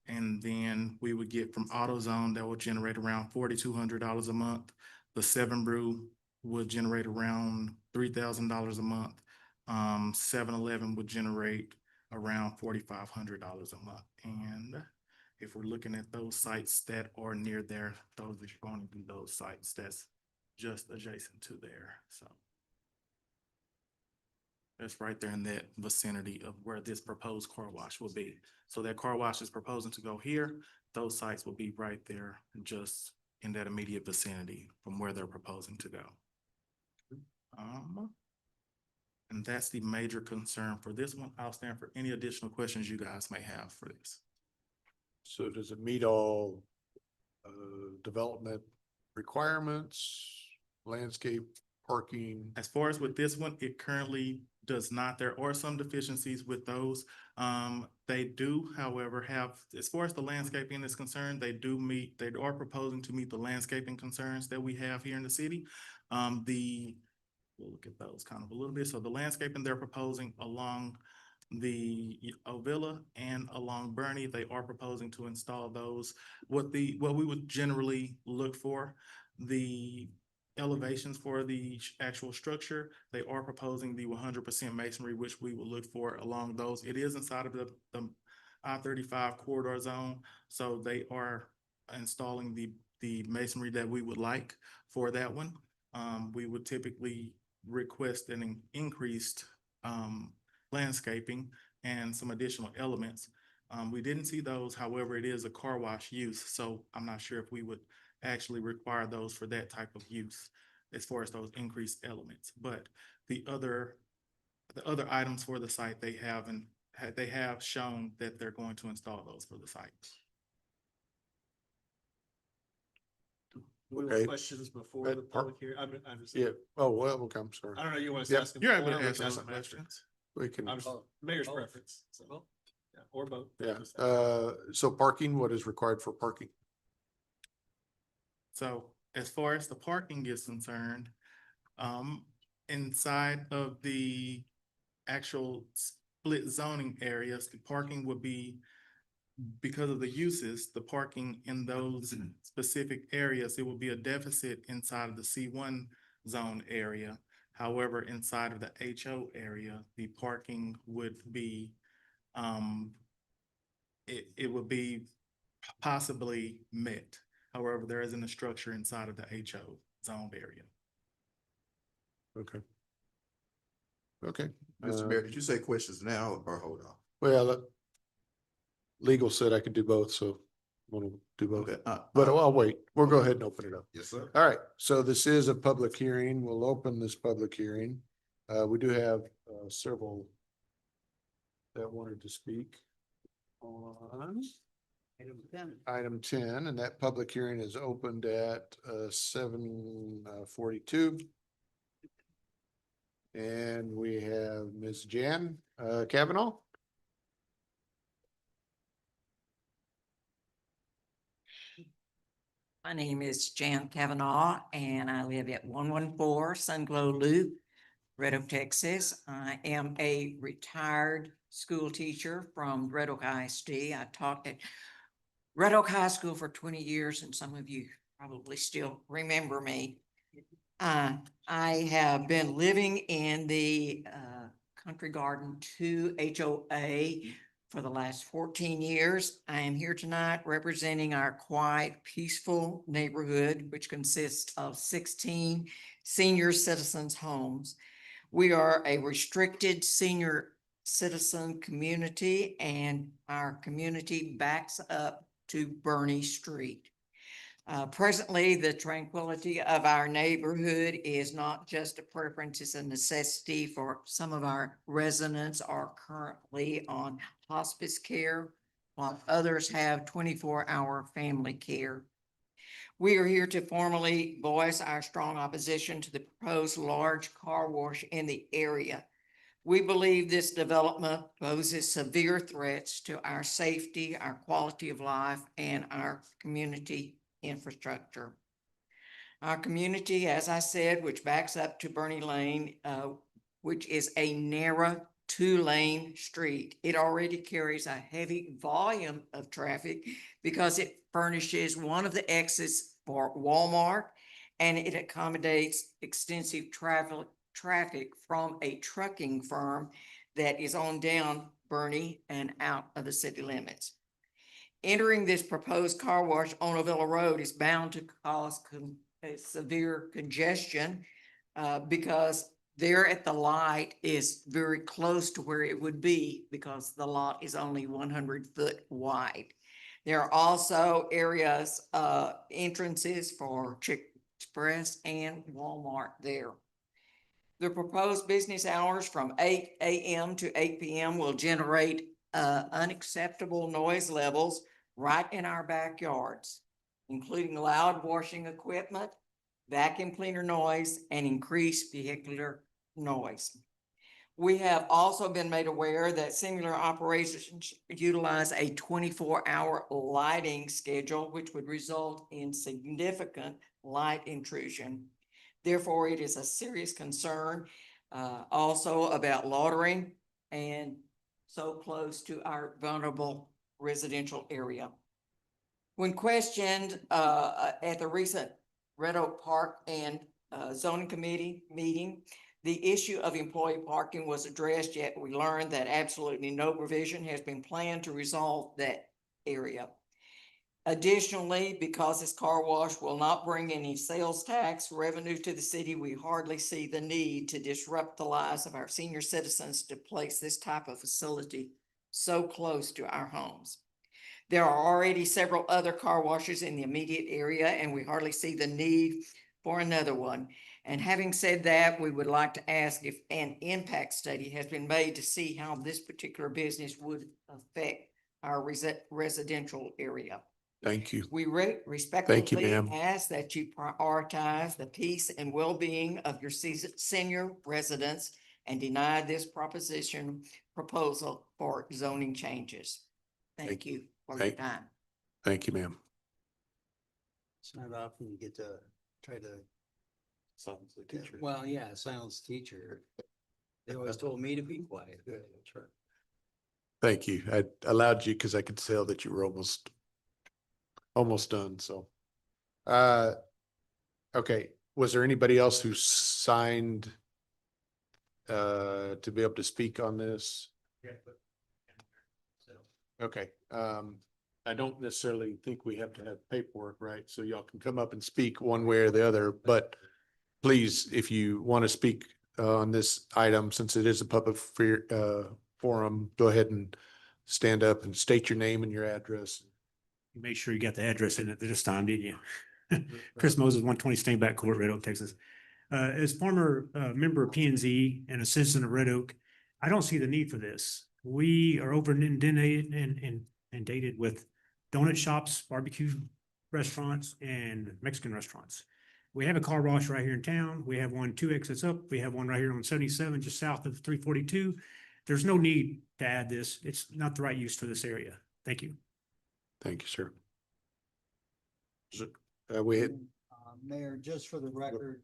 And then we would get from AutoZone that would generate around $4,200 a month. The 7 Brew would generate around $3,000 a month. 7-Eleven would generate around $4,500 a month. And if we're looking at those sites that are near there, those are going to be those sites that's just adjacent to there. So that's right there in that vicinity of where this proposed car wash will be. So that car wash is proposing to go here. Those sites will be right there, just in that immediate vicinity from where they're proposing to go. And that's the major concern for this one. I'll stand for any additional questions you guys may have for this. So does it meet all development requirements, landscape, parking? As far as with this one, it currently does not. There are some deficiencies with those. They do, however, have, as far as the landscaping is concerned, they are proposing to meet the landscaping concerns that we have here in the city. We'll look at those kind of a little bit. So the landscaping they're proposing along the Ovilla and along Bernie, they are proposing to install those. What we would generally look for, the elevations for the actual structure, they are proposing the 100% masonry, which we will look for along those. It is inside of the I-35 corridor zone, so they are installing the masonry that we would like for that one. We would typically request an increased landscaping and some additional elements. We didn't see those, however, it is a car wash use, so I'm not sure if we would actually require those for that type of use as far as those increased elements. But the other items for the site, they have they have shown that they're going to install those for the site. Okay. Questions before the public hearing? I'm just. Yeah, oh, well, okay, I'm sorry. I don't know, you want Yep. ask them? You're able to before or ask doesn't some matter? questions. We can, Mayor's preference, so, yeah, or both. yeah, so parking, what is required for parking? So as far as the parking is concerned, inside of the actual split zoning areas, the parking would be, because of the uses, the parking in those specific areas, it will be a deficit inside of the C1 zone area. However, inside of the HO area, the parking would be, it would be possibly met. However, there isn't a structure inside of the HO zoned area. Okay. Okay. Mr. Mayor, did you say questions now or hold on? Well, legal said I could do both, so want to do both. Okay, But I'll wait. We'll go ahead and open it up. yes, sir. All right, so this is a public hearing. We'll open this public hearing. We do have several that wanted to speak on item 10, and that public hearing is opened at 7:42. And we have Ms. Jan Kavanaugh. My name is Jan Kavanaugh and I live at 114 Sunglow Loop, Red Oak, Texas. I am a retired school teacher from Red Oak ISD. I taught at Red Oak High School for 20 years and some of you probably still remember me. I have been living in the Country Garden 2 HOA for the last 14 years. I am here tonight representing our quiet, peaceful neighborhood, which consists of 16 senior citizens' homes. We are a restricted senior citizen community, and our community backs up to Bernie Street. Presently, the tranquility of our neighborhood is not just a preference, it's a necessity for some of our residents are currently on hospice care, while others have 24-hour family care. We are here to formally voice our strong opposition to the proposed large car wash in the area. We believe this development poses severe threats to our safety, our quality of life, and our community infrastructure. Our community, as I said, which backs up to Bernie Lane, which is a narrow 2-lane street. It already carries a heavy volume of traffic because it furnishes one of the exits for Walmart, and it accommodates extensive traffic from a trucking firm that is on down Bernie and out of the city limits. Entering this proposed car wash on Avila Road is bound to cause a severe congestion because there at the light is very close to where it would be because the lot is only 100 foot wide. There are also areas, entrances for Chick-Express and Walmart there. The proposed business hours from 8 a.m. to 8 p.m. will generate unacceptable noise levels right in our backyards, including loud washing equipment, vacuum cleaner noise, and increased vehicular noise. We have also been made aware that similar operations utilize a 24-hour lighting schedule, which would result in significant light intrusion. Therefore, it is a serious concern also about loitering and so close to our vulnerable residential area. When questioned at the recent Red Oak Park and zoning committee meeting, the issue of employee parking was addressed, yet we learned that absolutely no provision has been planned to resolve that area. Additionally, because this car wash will not bring any sales tax revenue to the city, we hardly see the need to disrupt the lives of our senior citizens to place this type of facility so close to our homes. There are already several other car washes in the immediate area, and we hardly see the need for another one. And having said that, we would like to ask if an impact study has been made to see how this particular business would affect our residential area. Thank you. We respectfully ma'am. ask that you prioritize the peace and well-being of your senior residents and deny this proposal for zoning changes. Thank you for your Thank- time. Thank you, ma'am. It's not often you get to try to, Sounds like a teacher. well, yeah, silence teacher. They always told me to be quiet. Yeah, that's right. Thank you. I allowed you because I could tell that you were almost done, so. Okay, was there anybody else who signed to be able to speak on this? Okay, I don't necessarily think we have to have paperwork, right? So y'all can come up and speak one way or the other, but please, if you want to speak on this item, since it is a public forum, go ahead and stand up and state your name and your address. You made sure you got the address in it this time, didn't you? Chris Moses, 120 Stainback Court, Red Oak, Texas. As former member of P and Z and a citizen of Red Oak, I don't see the need for this. We are over inundated and dated with donut shops, barbecue restaurants, and Mexican restaurants. We have a car wash right here in town. We have one 2 exits up. We have one right here on 77, just south of 342. There's no need to add this. It's not the right use for this area. Thank you. Thank you, sir. We had. Mayor, just for the record,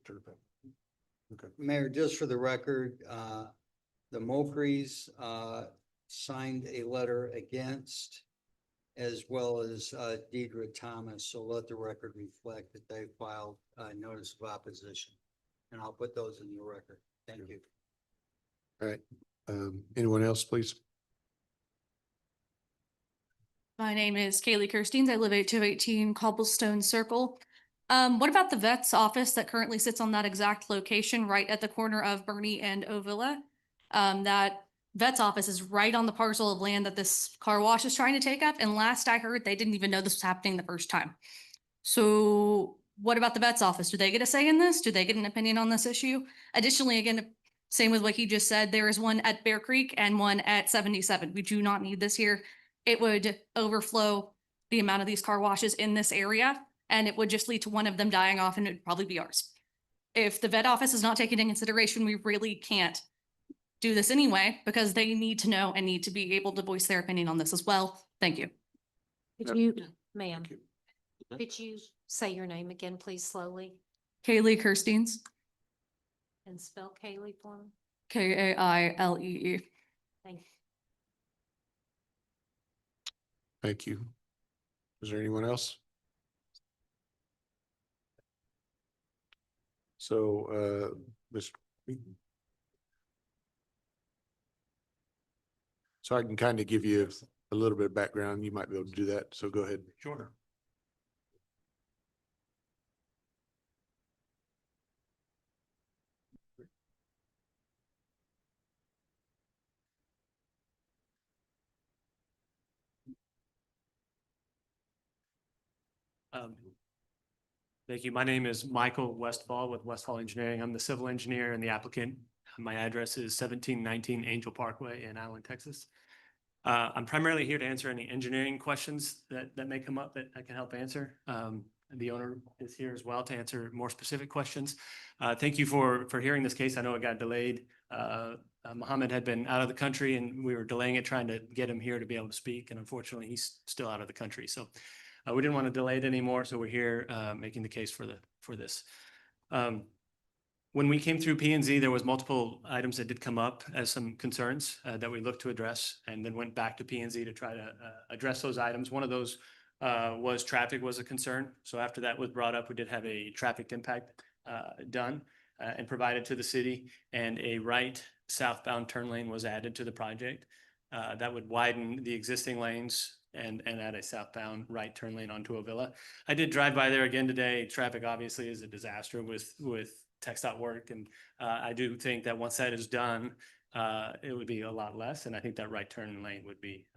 Okay. Mayor, just for the record, the Mokries, signed a letter against, as well as, Deidre Thomas. So let the record reflect that they filed a notice of opposition. And I'll put those in the record. Thank you. All right, anyone else, please? My name is Kaylee Kirsteins. I live at 218 Cobblestone Circle. What about the vet's office that currently sits on that exact location right at the corner of Bernie and Ovilla? That vet's office is right on the parcel of land that this car wash is trying to take up. And last I heard, they didn't even know this was happening the first time. So what about the vet's office? Do they get a say in this? Do they get an opinion on this issue? Additionally, again, same with what he just said, there is one at Bear Creek and one at 77. We do not need this here. It would overflow the amount of these car washes in this area, and it would just lead to one of them dying off, and it'd probably be ours. If the vet office is not taken into consideration, we really can't do this anyway, because they need to know and need to be able to voice their opinion on this as well. Thank you. Could you, ma'am, could you say your name again, please, slowly, Kaylee Kirsteins, and spell Kaylee for me? Kailee. Thank you. Thank you. Is there anyone else? So, Mr. So I can kind of give you a little bit of background. You might be able to do that. So go ahead. Sure. Thank you. My name is Michael Westfall with Westfall Engineering. I'm the civil engineer and the applicant. My address is 1719 Angel Parkway in Allen, Texas. I'm primarily here to answer any engineering questions that may come up that I can help answer. The owner is here as well to answer more specific questions. Thank you for hearing this case. I know it got delayed. Mohammed had been out of the country and we were delaying it, trying to get him here to be able to speak. And unfortunately, he's still out of the country. So we didn't want to delay it anymore. So we're here making the case for this. When we came through P and Z, there was multiple items that did come up as some concerns that we looked to address, and then went back to P and Z to try to address those items. One of those was traffic was a concern. So after that was brought up, we did have a traffic impact done and provided to the city, and a right southbound turn lane was added to the project. That would widen the existing lanes and add a southbound right turn lane onto Ovilla. I did drive by there again today. Traffic obviously is a disaster with TxDOT work. And I do think that once that is done, it would be a lot less. And I think that right turn lane would be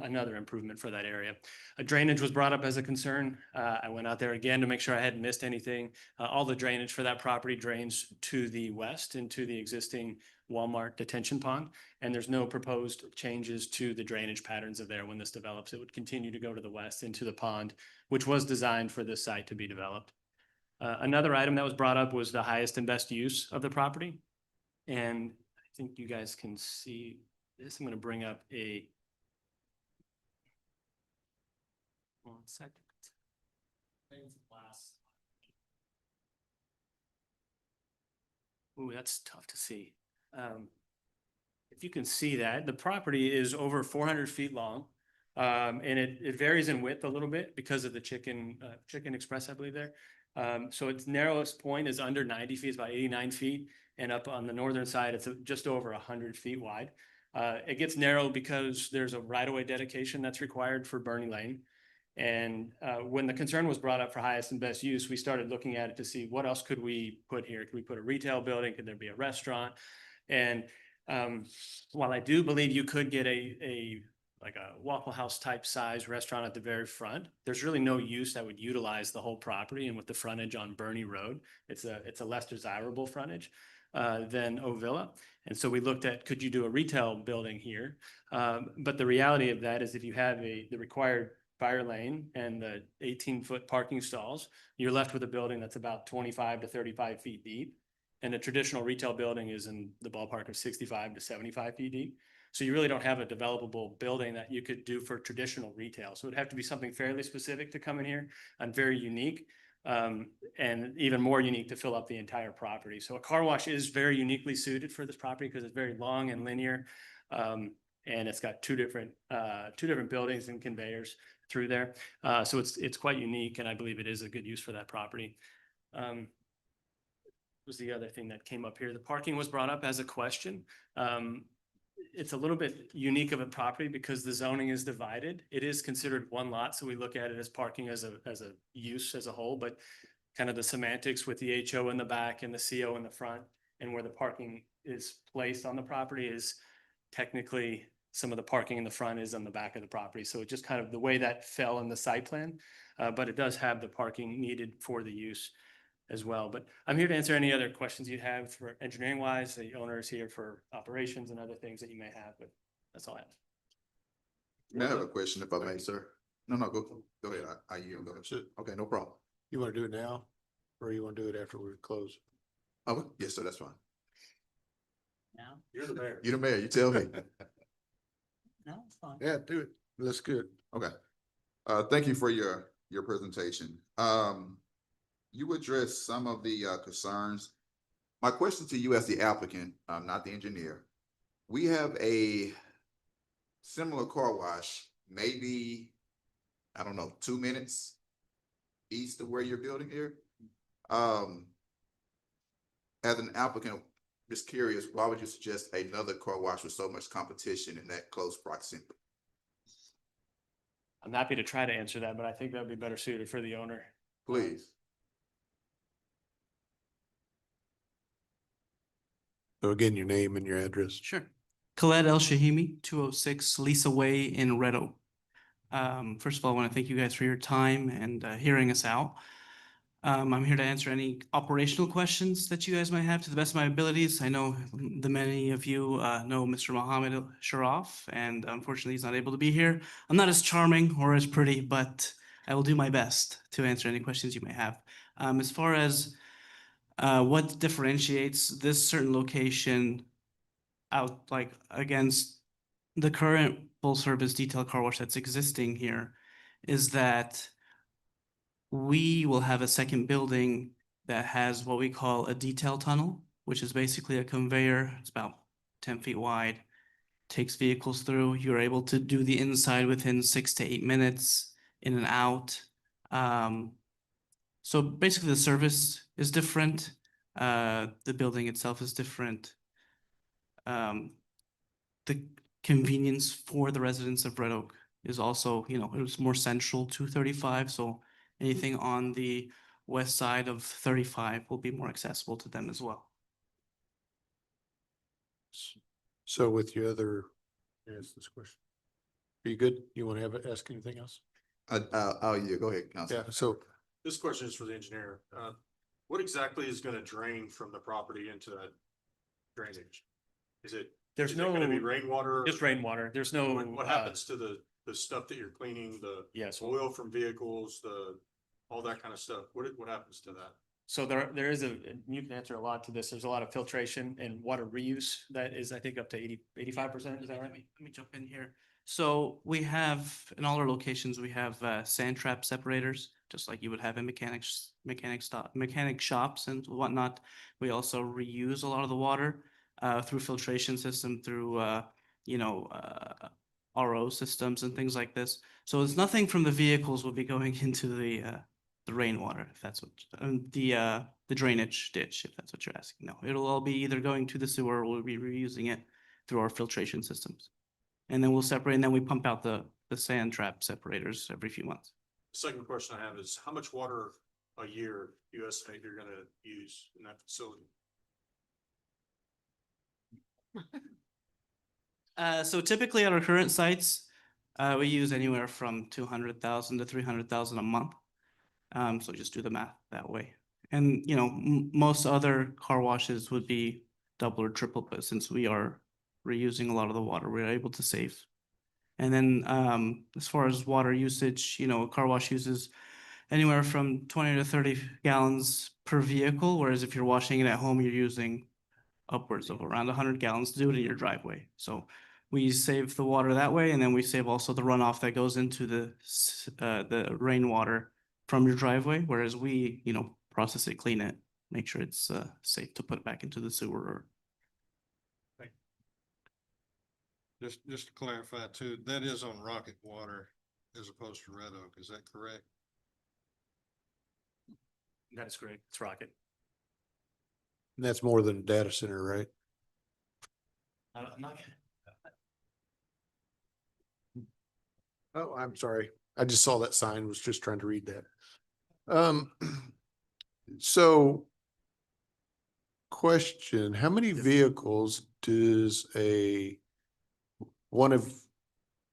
another improvement for that area. Drainage was brought up as a concern. I went out there again to make sure I hadn't missed anything. All the drainage for that property drains to the west into the existing Walmart detention pond. And there's no proposed changes to the drainage patterns of there when this develops. It would continue to go to the west into the pond, which was designed for this site to be developed. Another item that was brought up was the highest and best use of the property. And I think you guys can see this. I'm going to bring up one second. Ooh, that's tough to see. If you can see that, the property is over 400 feet long. And it varies in width a little bit because of the Chicken Express, I believe there. So its narrowest point is under 90 feet, it's about 89 feet. And up on the northern side, it's just over 100 feet wide. It gets narrow because there's a right-of-way dedication that's required for Bernie Lane. And when the concern was brought up for highest and best use, we started looking at it to see what else could we put here? Could we put a retail building? Could there be a restaurant? And while I do believe you could get like a Waffle House type size restaurant at the very front, there's really no use that would utilize the whole property. And with the frontage on Bernie Road, it's a less desirable frontage than Ovilla. And so we looked at, could you do a retail building here? But the reality of that is if you have the required fire lane and the 18-foot parking stalls, you're left with a building that's about 25 to 35 feet deep. And a traditional retail building is in the ballpark of 65 to 75 feet deep. So you really don't have a developable building that you could do for traditional retail. So it'd have to be something fairly specific to come in here and very unique. And even more unique to fill up the entire property. So a car wash is very uniquely suited for this property because it's very long and linear. And it's got two different buildings and conveyors through there. So it's quite unique, and I believe it is a good use for that property. Was the other thing that came up here. The parking was brought up as a question. It's a little bit unique of a property because the zoning is divided. It is considered one lot, so we look at it as parking as a use as a whole, but kind of the semantics with the HO in the back and the CO in the front and where the parking is placed on the property is technically some of the parking in the front is on the back of the property. So it just kind of the way that fell in the site plan, but it does have the parking needed for the use as well. But I'm here to answer any other questions you have for engineering wise. The owner is here for operations and other things that you may have, but that's all I have. May I have a question if I may, sir? No, go ahead. I yield. Go ahead. Sure. Okay, no problem. You want to do it now or you want to do it after we close? Oh, yes, sir, that's fine. No, You're the mayor. You're the mayor, you tell me. no, it's fine. Yeah, do it. That's good. Okay. Thank you for your presentation. You addressed some of the concerns. My question to you as the applicant, not the engineer. We have a similar car wash, maybe, I don't know, 2 minutes east of where you're building here. As an applicant, just curious, why would you suggest another car wash with so much competition in that close proximity? I'm happy to try to answer that, but I think that would be better suited for the owner. Please. So again, your name and your address. Sure. Khaled El Shahimi, 206 Lisa Way in Red Oak. First of all, I want to thank you guys for your time and hearing us out. I'm here to answer any operational questions that you guys might have to the best of my abilities. I know the many of you know Mr. Mohammed Sharaf, and unfortunately he's not able to be here. I'm not as charming or as pretty, but I will do my best to answer any questions you may have. As far as what differentiates this certain location out like against the current full service detail car wash that's existing here is that we will have a second building that has what we call a detail tunnel, which is basically a conveyor. It's about 10 feet wide, takes vehicles through. You're able to do the inside within 6 to 8 minutes, in and out. So basically the service is different. The building itself is different. The convenience for the residents of Red Oak is also, it was more central to 35. So anything on the west side of 35 will be more accessible to them as well. So with your other, ask this question. Are you good? You want to ask anything else? Oh, yeah, go ahead, Council. Yeah, so This question is for the engineer. What exactly is gonna drain from the property into that drainage? Is it, There's is it gonna be no, rainwater? just rainwater. There's no. What happens to the stuff that you're cleaning, the Yes. oil from vehicles, all that kind of stuff? What happens to that? So there is you can answer a lot to this. There's a lot of filtration and water reuse that is, I think, up to 85%. Is that right? Let me jump in here. So we have, in all our locations, we have sand trap separators, just like you would have in mechanic shops and whatnot. We also reuse a lot of the water through filtration system, through RO systems and things like this. So it's nothing from the vehicles will be going into the rainwater, if that's what, the drainage ditch, if that's what you're asking. No, it'll all be either going to the sewer or we'll be reusing it through our filtration systems. And then we'll separate, and then we pump out the sand trap separators every few months. Second question I have is how much water a year you estimate you're gonna use in that facility? So typically at our current sites, we use anywhere from 200,000 to 300,000 a month. So just do the math that way. And, most other car washes would be double or triple, but since we are reusing a lot of the water, we're able to save. And then, as far as water usage, a car wash uses anywhere from 20 to 30 gallons per vehicle, whereas if you're washing it at home, you're using upwards of around 100 gallons to do it in your driveway. So we save the water that way, and then we save also the runoff that goes into the rainwater from your driveway, whereas we, process it, clean it, make sure it's safe to put back into the sewer. Just to clarify too, that is on Rocket Water as opposed to Red Oak, is that correct? That is correct. It's Rocket. and that's more than a data center, right? I'm not. Oh, I'm sorry. I just saw that sign, was just trying to read that. So question, how many vehicles does one of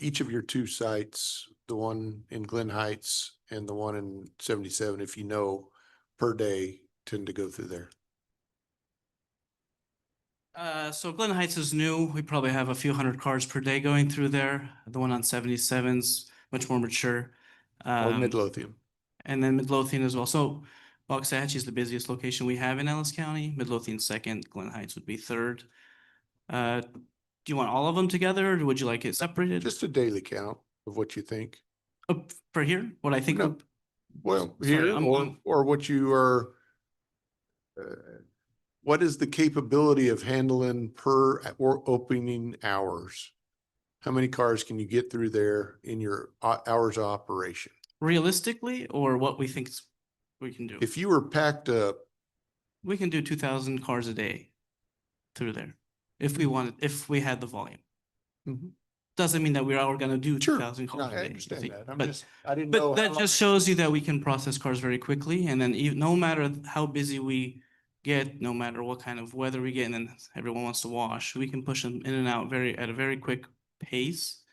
each of your two sites, the one in Glen Heights and the one in 77, if you know, per day tend to go through there? So Glen Heights is new. We probably have a few hundred cars per day going through there. The one on 77's much more mature. Or Midlothian? And then Midlothian as well. So Waxahachie is the busiest location we have in Ellis County. Midlothian second, Glen Heights would be third. Do you want all of them together, or would you like it separated? Just a daily count of what you think. For here, what I think. No. Well, Sorry, here, I'm- or what you are, what is the capability of handling per or opening hours? How many cars can you get through there in your hours of operation? Realistically, or what we think we can do? If you were packed up, We can do 2,000 cars a day through there. If we wanted, if we had the volume. Mhm. Doesn't mean that we are gonna do Sure. 2,000 cars a I day. understand see, that. but- I didn't know. But how that long- just shows you that we can process cars very quickly, and then no matter how busy we get, no matter what kind of weather we get, and then everyone wants to wash, we can push them in and out at a very quick pace,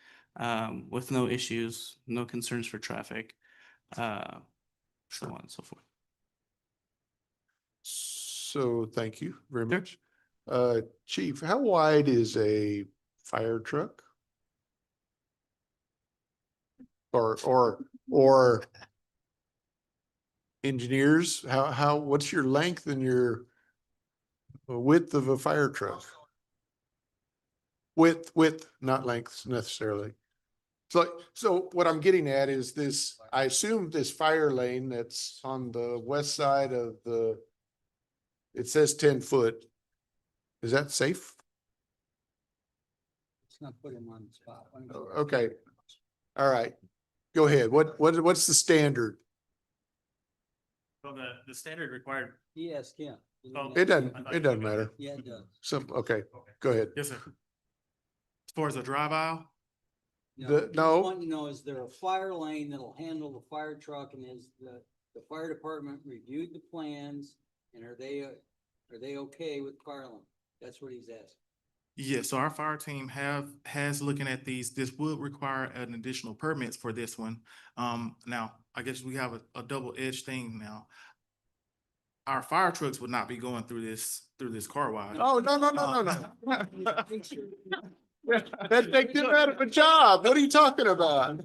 with no issues, no concerns for traffic, so on and so forth. So thank you very much. Chief, how wide is a fire truck? Or engineers, what's your length and your width of a fire truck? Width, not length necessarily. So what I'm getting at is this, I assume this fire lane that's on the west side of it says 10 foot. Is that safe? Let's not put him on the spot. Let me go. Okay. All right. Go ahead. What's the standard? Well, the standard required. Yes, Ken. Oh, It doesn't matter. Yeah, it does. Okay, go ahead. Yes, sir. As far as the drive aisle, No. Want to know, is there a fire lane that'll handle the fire truck, and is the fire department reviewed the plans, and are they okay with fire lane? That's what he's asking. Yes, so our fire team has looking at these. This would require an additional permits for this one. Now, I guess we have a double-edged thing now. Our fire trucks would not be going through this car wash. Oh, no, no, no, no, no. That take them out of a job. What are you talking about?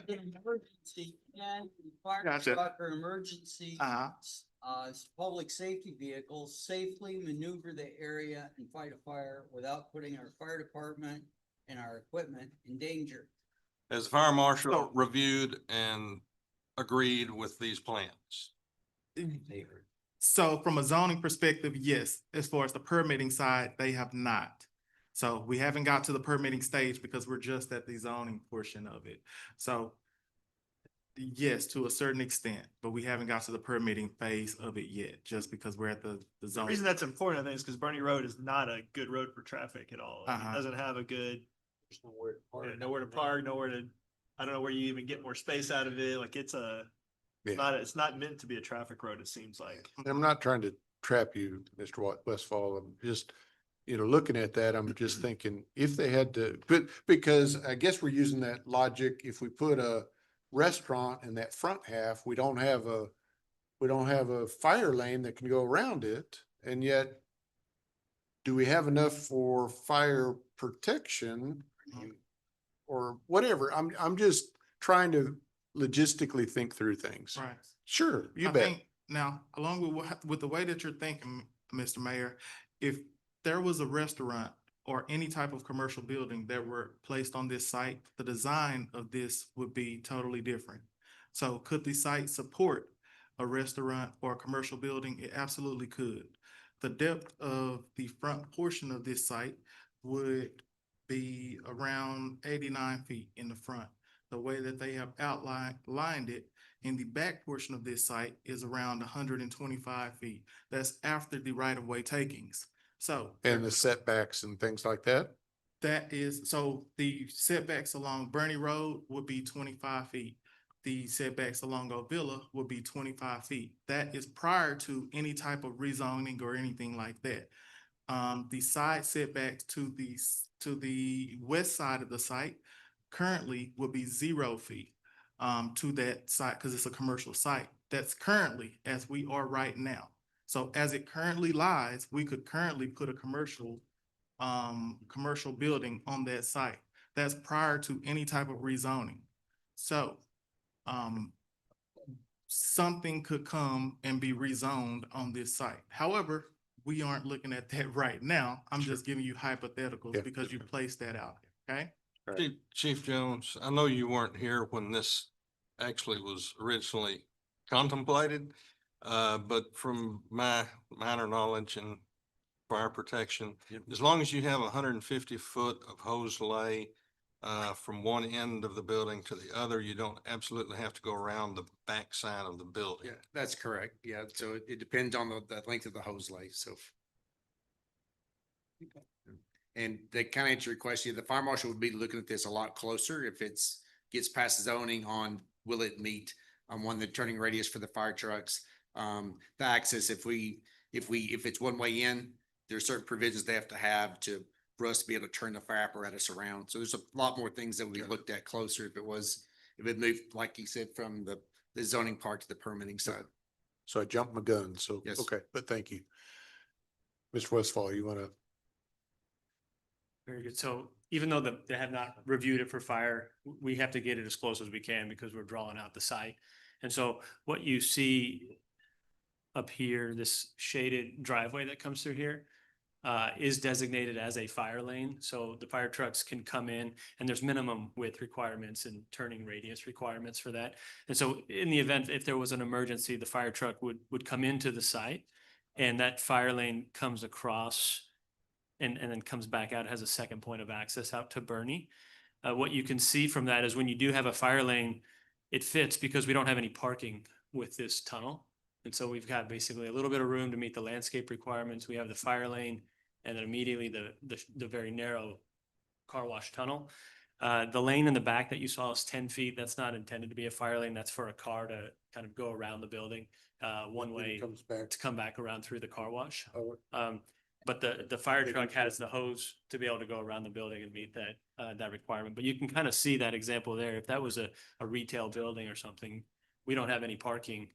Emergency and fire Gotcha. truck or emergency. Uh-huh. Public safety vehicles safely maneuver the area and fight a fire without putting our fire department and our equipment in danger. As the fire marshal reviewed and agreed with these plans. So from a zoning perspective, yes, as far as the permitting side, they have not. So we haven't got to the permitting stage because we're just at the zoning portion of it. So yes, to a certain extent, but we haven't got to the permitting phase of it yet, just because we're at the The zone. reason that's important, I think, is because Bernie Road is not a good road for traffic at all. Like, Uh-huh. It doesn't have a good, nowhere to park, nowhere to, I don't know where you even get more space out of it. Like it's Yeah. it's not meant to be a traffic road, it seems like. I'm not trying to trap you, Mr. Westfall. I'm just, looking at that, I'm just thinking if they had to, but because I guess we're using that logic, if we put a restaurant in that front half, we don't have a fire lane that can go around it. And yet, do we have enough for fire protection or whatever? I'm just trying to logistically think through things. Right. Sure, you I bet. think now, along with the way that you're thinking, Mr. Mayor, if there was a restaurant or any type of commercial building that were placed on this site, the design of this would be totally different. So could the site support a restaurant or a commercial building? It absolutely could. The depth of the front portion of this site would be around 89 feet in the front. The way that they have lined it in the back portion of this site is around 125 feet. That's after the right-of-way takings. So. And the setbacks and things like that? That is, so the setbacks along Bernie Road would be 25 feet. The setbacks along Ovilla would be 25 feet. That is prior to any type of rezoning or anything like that. The side setbacks to the west side of the site currently would be 0 feet to that site, because it's a commercial site. That's currently as we are right now. So as it currently lies, we could currently put a commercial building on that site. That's prior to any type of rezoning. So something could come and be rezoned on this site. However, we aren't looking at that right now. I'm just giving you hypotheticals Yeah. because you placed that out, okay? Chief Jones, I know you weren't here when this actually was originally contemplated. But from my minor knowledge in fire protection, as long as you have 150 foot of hose lay from one end of the building to the other, you don't absolutely have to go around the back side of the building. Yeah, that's correct. Yeah, so it depends on the length of the hose lay, so. And they kind of answer your question, the fire marshal would be looking at this a lot closer if gets past zoning on, will it meet on the turning radius for the fire trucks? The access, if it's one way in, there's certain provisions they have to have for us to be able to turn the fire apparatus around. So there's a lot more things that we looked at closer if it moved, like you said, from the zoning part to the permitting side. So I jumped my gun, so, Yes. okay, but thank you. Mr. Westfall, you wanna? Very good. So even though they have not reviewed it for fire, we have to get it as close as we can because we're drawing out the site. And so what you see up here, this shaded driveway that comes through here, is designated as a fire lane. So the fire trucks can come in and there's minimum width requirements and turning radius requirements for that. And so in the event, if there was an emergency, the fire truck would come into the site and that fire lane comes across and then comes back out, has a second point of access out to Bernie. What you can see from that is when you do have a fire lane, it fits because we don't have any parking with this tunnel. And so we've got basically a little bit of room to meet the landscape requirements. We have the fire lane and then immediately the very narrow car wash tunnel. The lane in the back that you saw is 10 feet. That's not intended to be a fire lane. That's for a car to kind of go around the building one way Comes back. to come back around through the car wash. Oh. But the fire truck has the hose to be able to go around the building and meet that requirement. But you can kind of see that example there. If that was a retail building or something, we don't have any parking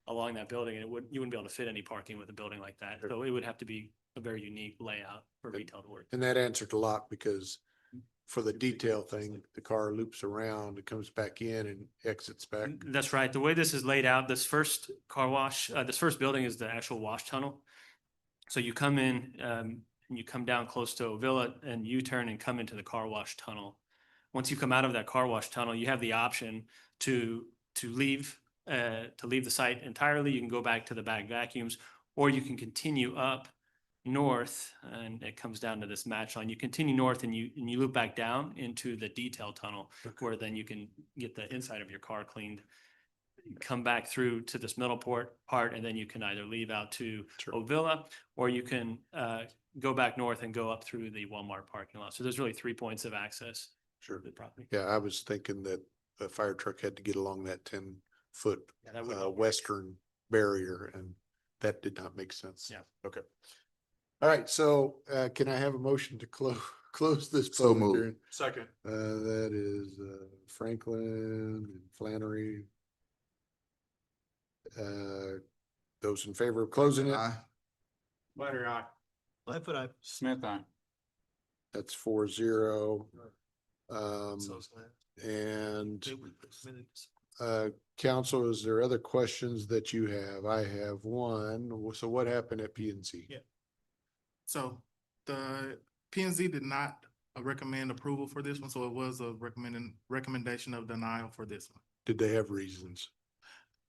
along that building, and you wouldn't be able to fit any parking with a building like that. So it would have to be a very unique layout for retail to work. And that answered a lot because for the detail thing, the car loops around, it comes back in and exits back. That's right. The way this is laid out, this first car wash, this first building is the actual wash tunnel. So you come in, and you come down close to Ovilla and U-turn and come into the car wash tunnel. Once you come out of that car wash tunnel, you have the option to leave the site entirely. You can go back to the back vacuums, or you can continue up north, and it comes down to this match line. You continue north and you loop back down into the detail tunnel, where then you can get the inside of your car cleaned. You come back through to this middle part, and then you can either leave out to Ovilla, or you can go back north and go up through the Walmart parking lot. So there's really 3 points of access. Sure. To the property. Yeah, I was thinking that a fire truck had to get along that 10-foot Yeah, that would help. western barrier, and that did not make sense. Yeah. Okay. All right, so can I have a motion to close this? So public moved. hearing? Second. That is Franklin and Flannery. Those in favor of closing it? Aye. Flannery, aye. Lightfoot, aye. Smith, aye. That's 4-0. And council, is there other questions that you have? I have one. So what happened at PNC? Yeah. So the P and Z did not recommend approval for this one, so it was a recommendation of denial for this one. Did they have reasons?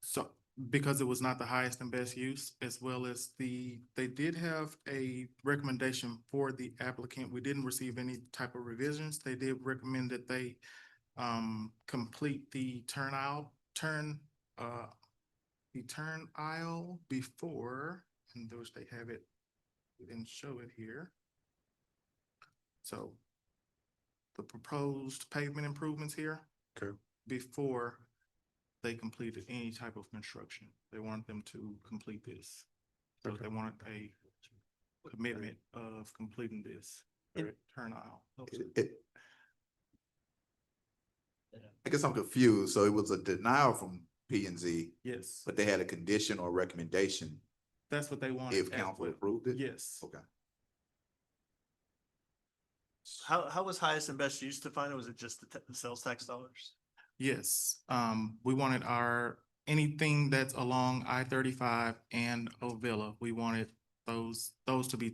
So because it was not the highest and best use, as well as they did have a recommendation for the applicant. We didn't receive any type of revisions. They did recommend that they complete the turn aisle before, and those they have it, we didn't show it here. So the proposed pavement improvements here. Okay. Before they completed any type of construction. They wanted them to complete this. So they wanted a commitment of completing this turn aisle. I guess I'm confused. So it was a denial from P and Z, Yes, but they had a condition or recommendation that's what they wanted. if council approved it? Yes. Okay. How was highest and best use defined? Or was it just the sales tax dollars? Yes, we wanted anything that's along I-35 and Ovilla, we wanted those to be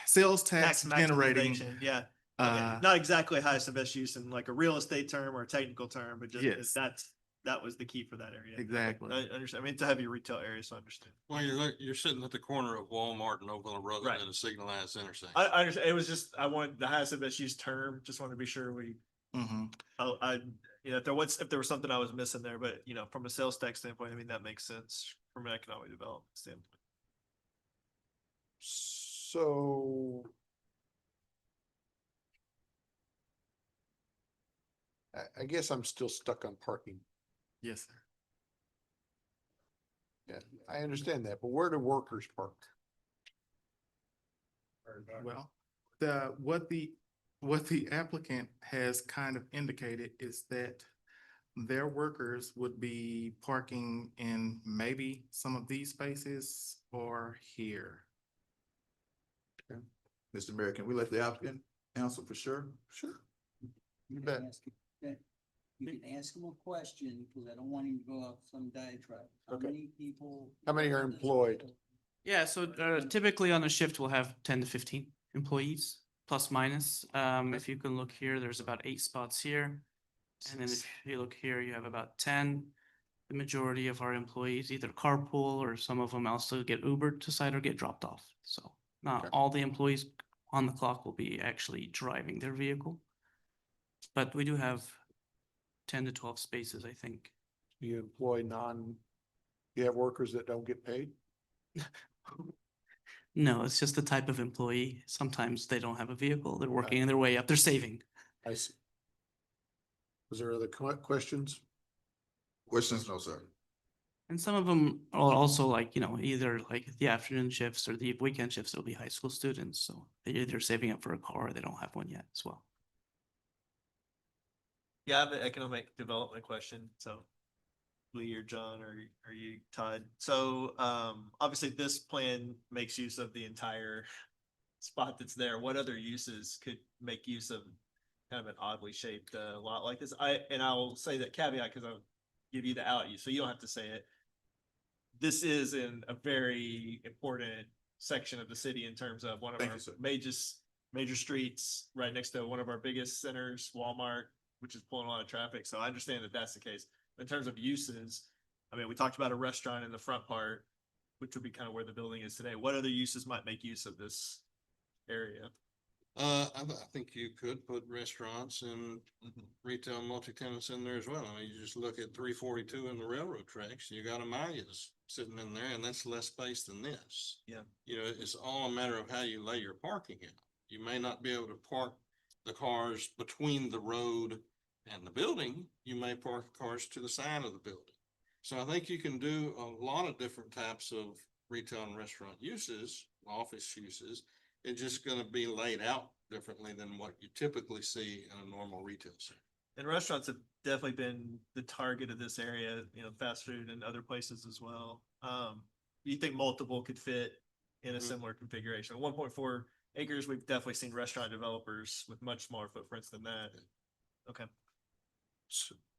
sales tax generating. maximization, yeah. Okay, not exactly highest and best use in like a real estate term or a technical term, but just Yes. that was the key for that area. Exactly. I understand. I mean, it's a heavy retail area, so I understand. Well, you're sitting at the corner of Walmart and Oakland Road Right. in a signalized intersection. I understand. It was just, I wanted the highest and best use term, just wanted to be sure we, Mhm. if there was something I was missing there, but from a sales tax standpoint, I mean, that makes sense from an economic development standpoint. So I guess I'm still stuck on parking. Yes, sir. Yeah, I understand that, but where do workers park? Well, what the applicant has kind of indicated is that their workers would be parking in maybe some of these spaces or here. Mr. Mayor, can we let the applicant answer for sure? Sure. You bet. You can ask him a question, because I don't want him to go up some diatribe. How Okay. many people? How many are employed? Yeah, so typically on a shift, we'll have 10 to 15 employees, plus minus. If you can look here, there's about 8 spots here. And then if you look here, you have about 10. The majority of our employees either carpool, or some of them also get Ubered to site or get dropped off. So not Okay. all the employees on the clock will be actually driving their vehicle. But we do have 10 to 12 spaces, I think. You employ you have workers that don't get paid? No, it's just the type of employee. Sometimes they don't have a vehicle. They're working their way up. They're saving. I see. Was there other questions? Questions? No, sir. And some of them are also like, either like the afternoon shifts or the weekend shifts, it'll be high school students. So they're saving up for a car, or they don't have one yet as well. Yeah, I have an economic development question, so Lee or John or you, Todd. So, obviously this plan makes use of the entire spot that's there. What other uses could make use of kind of an oddly shaped, lot like this? I'll say that caveat because I'll give you the out, so you don't have to say it. This is in a very important section of the city in terms of one of Thank our you, sir. major streets, right next to one of our biggest centers, Walmart, which is pulling a lot of traffic. So I understand that that's the case. In terms of uses, I mean, we talked about a restaurant in the front part, which would be kind of where the building is today. What other uses might make use of this area? I think you could put restaurants and retail multi-tenants in there as well. I mean, you just look at 342 and the railroad tracks, you got Amalia's sitting in there, and that's less space than this. Yeah. It's all a matter of how you lay your parking out. You may not be able to park the cars between the road and the building. You may park cars to the side of the building. So I think you can do a lot of different types of retail and restaurant uses, office uses. It's just gonna be laid out differently than what you typically see in a normal retail center. And restaurants have definitely been the target of this area, fast food and other places as well. You think multiple could fit in a similar configuration? 1.4 acres, we've definitely seen restaurant developers with much smaller footprints than that. Okay.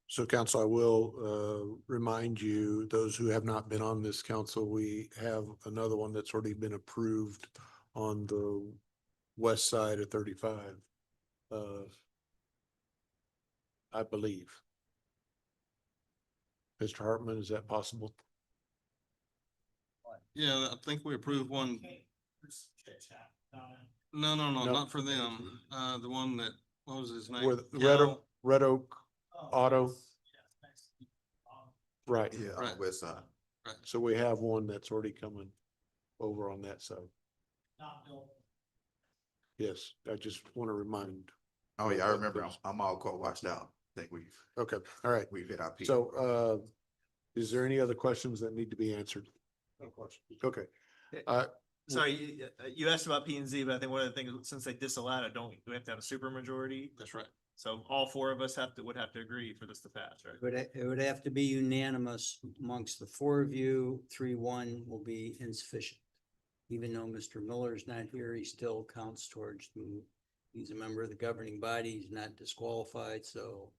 So council, I will remind you, those who have not been on this council, we have another one that's already been approved on the west side of 35. I believe. Mr. Hartman, is that possible? Yeah, I think we approved one. No, not for them. The one that, what was his name? With Cal- Red Oak Auto. Right. Yeah, on the west side. So we have one that's already coming over on that side. Yes, I just want to remind. Oh, yeah, I remember. I'm all caught, watched out. I think Okay, all right. we've hit our peak. So, is there any other questions that need to be answered? No question. Okay. Sorry, you asked about P and Z, but I think one of the things, since they disallowed it, we have to have a super majority? That's right. So all four of us would have to agree for this to pass, right? But it would have to be unanimous amongst the four of you. 3-1 will be insufficient. Even though Mr. Miller's not here, he still counts towards he's a member of the governing body. He's not disqualified, so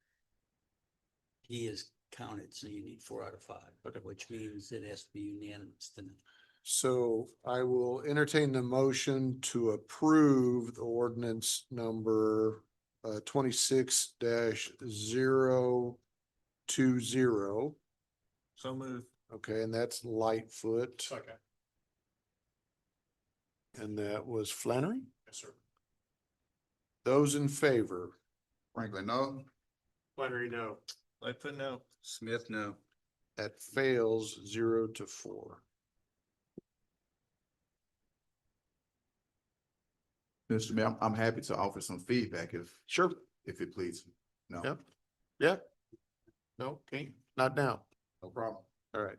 he is counted. So you need 4 out of 5, which means it has to be unanimous tonight. So I will entertain the motion to approve the ordinance number 26-020. So move. Okay, and that's Lightfoot. Okay. And that was Flannery. Yes, sir. Those in favor? Franklin, no. Flannery, no. Lightfoot, no. Smith, no. That fails 0-4. Mr. Mayor, I'm happy to offer some feedback Sure. if it pleases. No, Yep. Yeah. No, okay, not now. no problem. All right.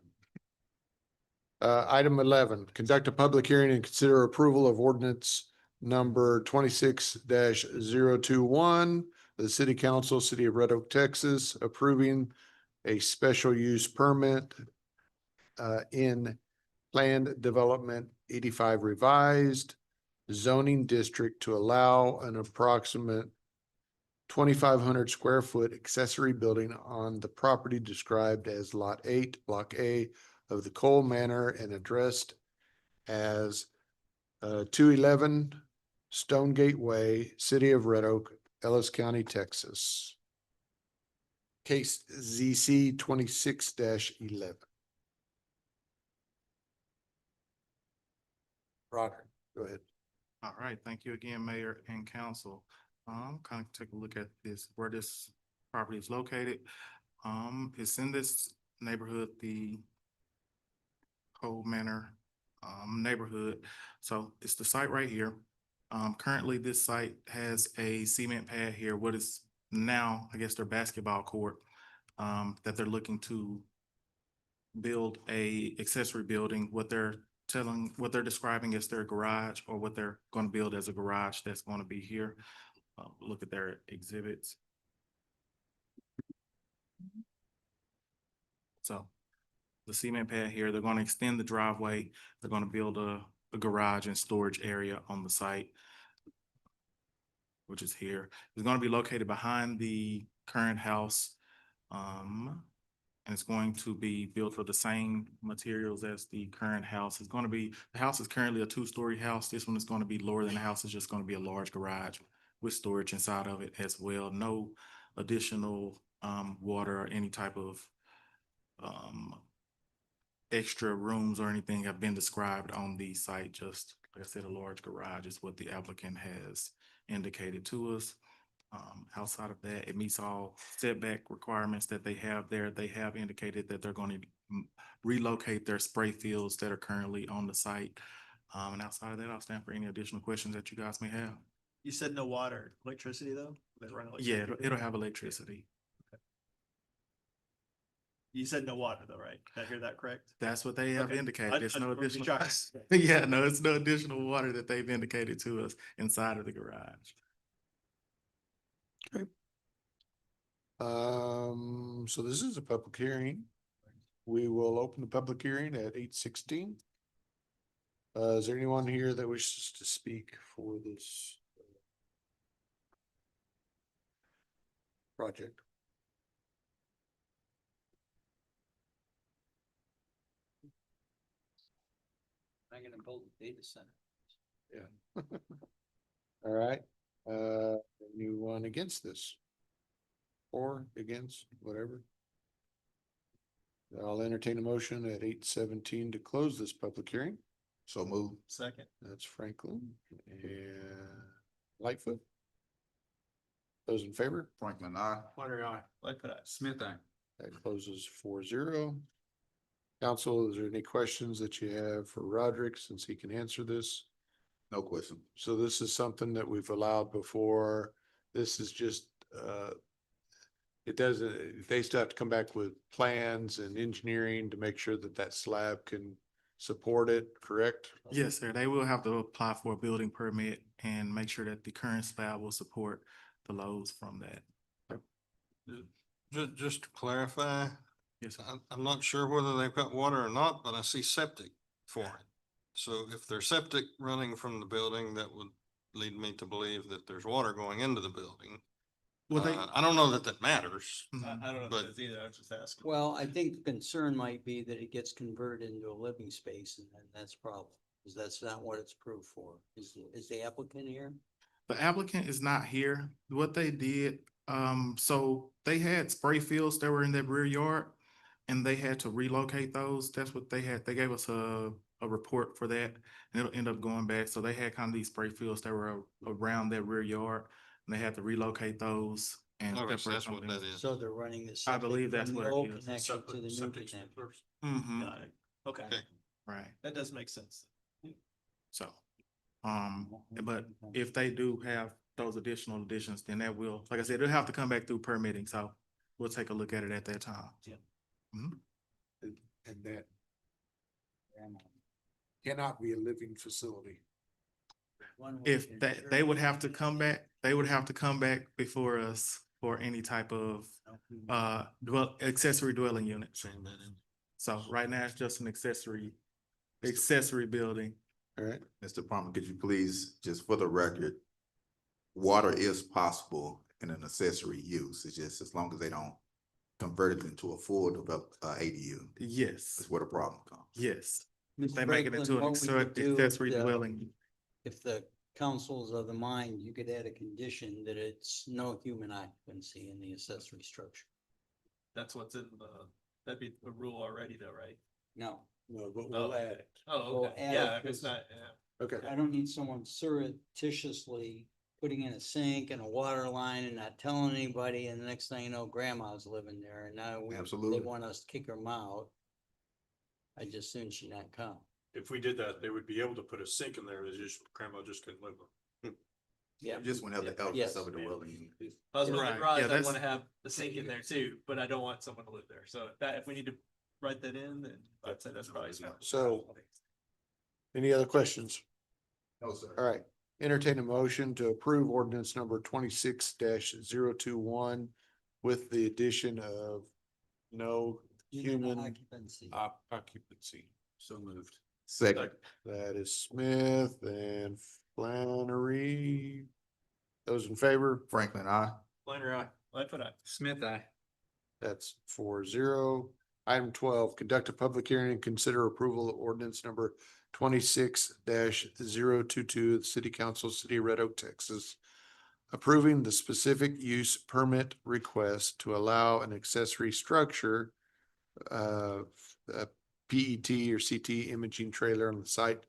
Item 11, conduct a public hearing and consider approval of ordinance number 26-021. The city council, city of Red Oak, Texas, approving a special use permit in planned development 85 revised zoning district to allow an approximate 2,500 square foot accessory building on the property described as Lot 8, Block A of the Cole Manor and addressed as 211 Stonegate Way, City of Red Oak, Ellis County, Texas. Case ZC 26-11. Roger, go ahead. All right, thank you again, Mayor and Council. Kind of take a look at where this property is located. It's in this neighborhood, the Cole Manor neighborhood. So it's the site right here. Currently, this site has a cement pad here, what is now, I guess, their basketball court that they're looking to build a accessory building, what they're describing as their garage, or what they're gonna build as a garage that's gonna be here. Look at their exhibits. So the cement pad here, they're gonna extend the driveway, they're gonna build a garage and storage area on the site, which is here. It's gonna be located behind the current house. And it's going to be built with the same materials as the current house. It's gonna be, the house is currently a two-story house. This one is gonna be lower than the house. It's just gonna be a large garage with storage inside of it as well. No additional water or any type of extra rooms or anything have been described on the site. Just, like I said, a large garage is what the applicant has indicated to us. Outside of that, it meets all setback requirements that they have there. They have indicated that they're going to relocate their spray fields that are currently on the site. And outside of that, I'll stand for any additional questions that you guys may have. You said no water, electricity though? They run Yeah, electricity? it'll have electricity. You said no water though, right? Did I hear that correct? That's what they have Okay. indicated. I- There's I no just wanted to additional. be sure. Yeah, no, it's no additional water that they've indicated to us inside of the garage. So this is a public hearing. We will open the public hearing at 8:16. Is there anyone here that wishes to speak for this project? I'm gonna build a data center. Yeah. All right, anyone against this? Or against, whatever? I'll entertain a motion at 8:17 to close this public hearing. So move. Second. That's Franklin and Lightfoot. Those in favor? Franklin, I. Water eye. Lightfoot eye. Smith, I. That closes 4-0. Council, is there any questions that you have for Roderick since he can answer this? No question. So this is something that we've allowed before. This is just, it doesn't, they still have to come back with plans and engineering to make sure that that slab can support it, correct? Yes, sir. They will have to apply for a building permit and make sure that the current slab will support the loads from that. Just to clarify, Yes, sir. I'm not sure whether they've got water or not, but I see septic for it. So if there's septic running from the building, that would lead me to believe that there's water going into the building. Well, they, I don't know that that matters. Mhm. I don't know But- if it is either, I was just asking. Well, I think the concern might be that it gets converted into a living space and then that's a problem. Because that's not what it's approved for. Is the applicant here? The applicant is not here. What they did, so they had spray fields that were in their rear yard and they had to relocate those. That's what they had. They gave us a report for that and it'll end up going back. So they had kind of these spray fields that were around their rear yard and they had to relocate those and. Okay, so separate that's what something. that is. So they're running this. I believe that's what it is. Connection to the new connection. Mhm. Got it. Okay, Okay. Right. that does make sense. So, but if they do have those additional additions, then that will, like I said, it'll have to come back through permitting, so we'll take a look at it at that time. Yeah. Mhm. And that cannot be a living facility. If that, they would have to come back, they would have to come back before us for any type of, accessory dwelling unit. Saying that in. So right now, it's just an accessory building. All right, Mr. Palmer, could you please, just for the record, water is possible in an accessory use. It's just as long as they don't convert it into a full developed ADU. Yes, That's where the problem comes. yes. Mr. They make it Franklin, into an what we could do, accessory dwelling. If the council's of the mind, you could add a condition that it's no human occupancy in the accessory structure. That's what's in the, that'd be a rule already though, right? No, no, but we'll add it. Oh, We'll okay, add yeah, it if it's 'cause- not, yeah. Okay, I don't need someone surreptitiously putting in a sink and a water line and not telling anybody, and the next thing you know, grandma's living there, and now they Absolutely. want us to kick her out. I just soon she not come. If we did that, they would be able to put a sink in there, grandma just couldn't live there. Yeah. Just whenever the Yes. elements of the dwelling. If I was building Right, a garage, yeah, I'd that's- wanna have the sink in there too, but I don't want someone to live there, so that, if we need to write that in, then I'd say that's probably smart. So any other questions? No, sir. All right, entertain a motion to approve ordinance number 26-021 with the addition of no human Occupancy. occupancy. So moved. Second. That is Smith and Flannery. Those in favor? Franklin, I. Planner, Lightfoot, Smith, I. That's 4-0. Item 12, conduct a public hearing and consider approval of ordinance number 26-022, the City Council, City of Red Oak, Texas, approving the specific use permit request to allow an accessory structure, a PET or CT imaging trailer on the site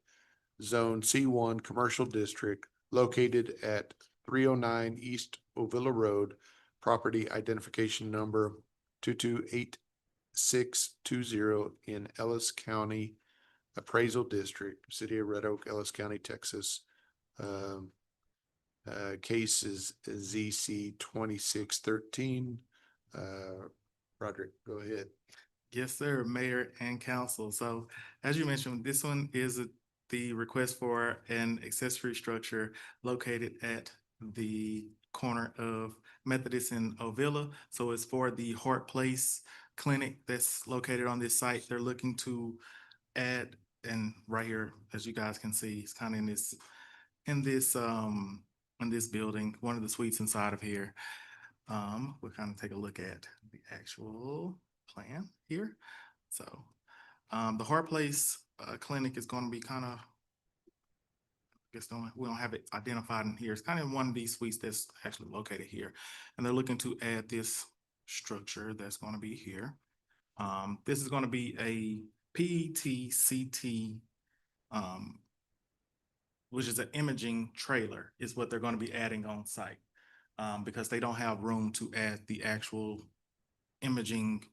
zone C1 Commercial District located at 309 East Ovilla Road, property identification number 228-620 in Ellis County Appraisal District, City of Red Oak, Ellis County, Texas. Case is ZC 2613. Roderick, go ahead. Yes, sir, Mayor and Council. So as you mentioned, this one is the request for an accessory structure located at the corner of Methodist and Ovilla. So it's for the Hart Place Clinic that's located on this site. They're looking to add, and right here, as you guys can see, it's kind of in this building, one of the suites inside of here. We'll kind of take a look at the actual plan here. So the Hart Place Clinic is going to be kind of, we don't have it identified in here. It's kind of one of these suites that's actually located here. And they're looking to add this structure that's going to be here. This is going to be a PET-CT, which is an imaging trailer, is what they're going to be adding on site. Because they don't have room to add the actual imaging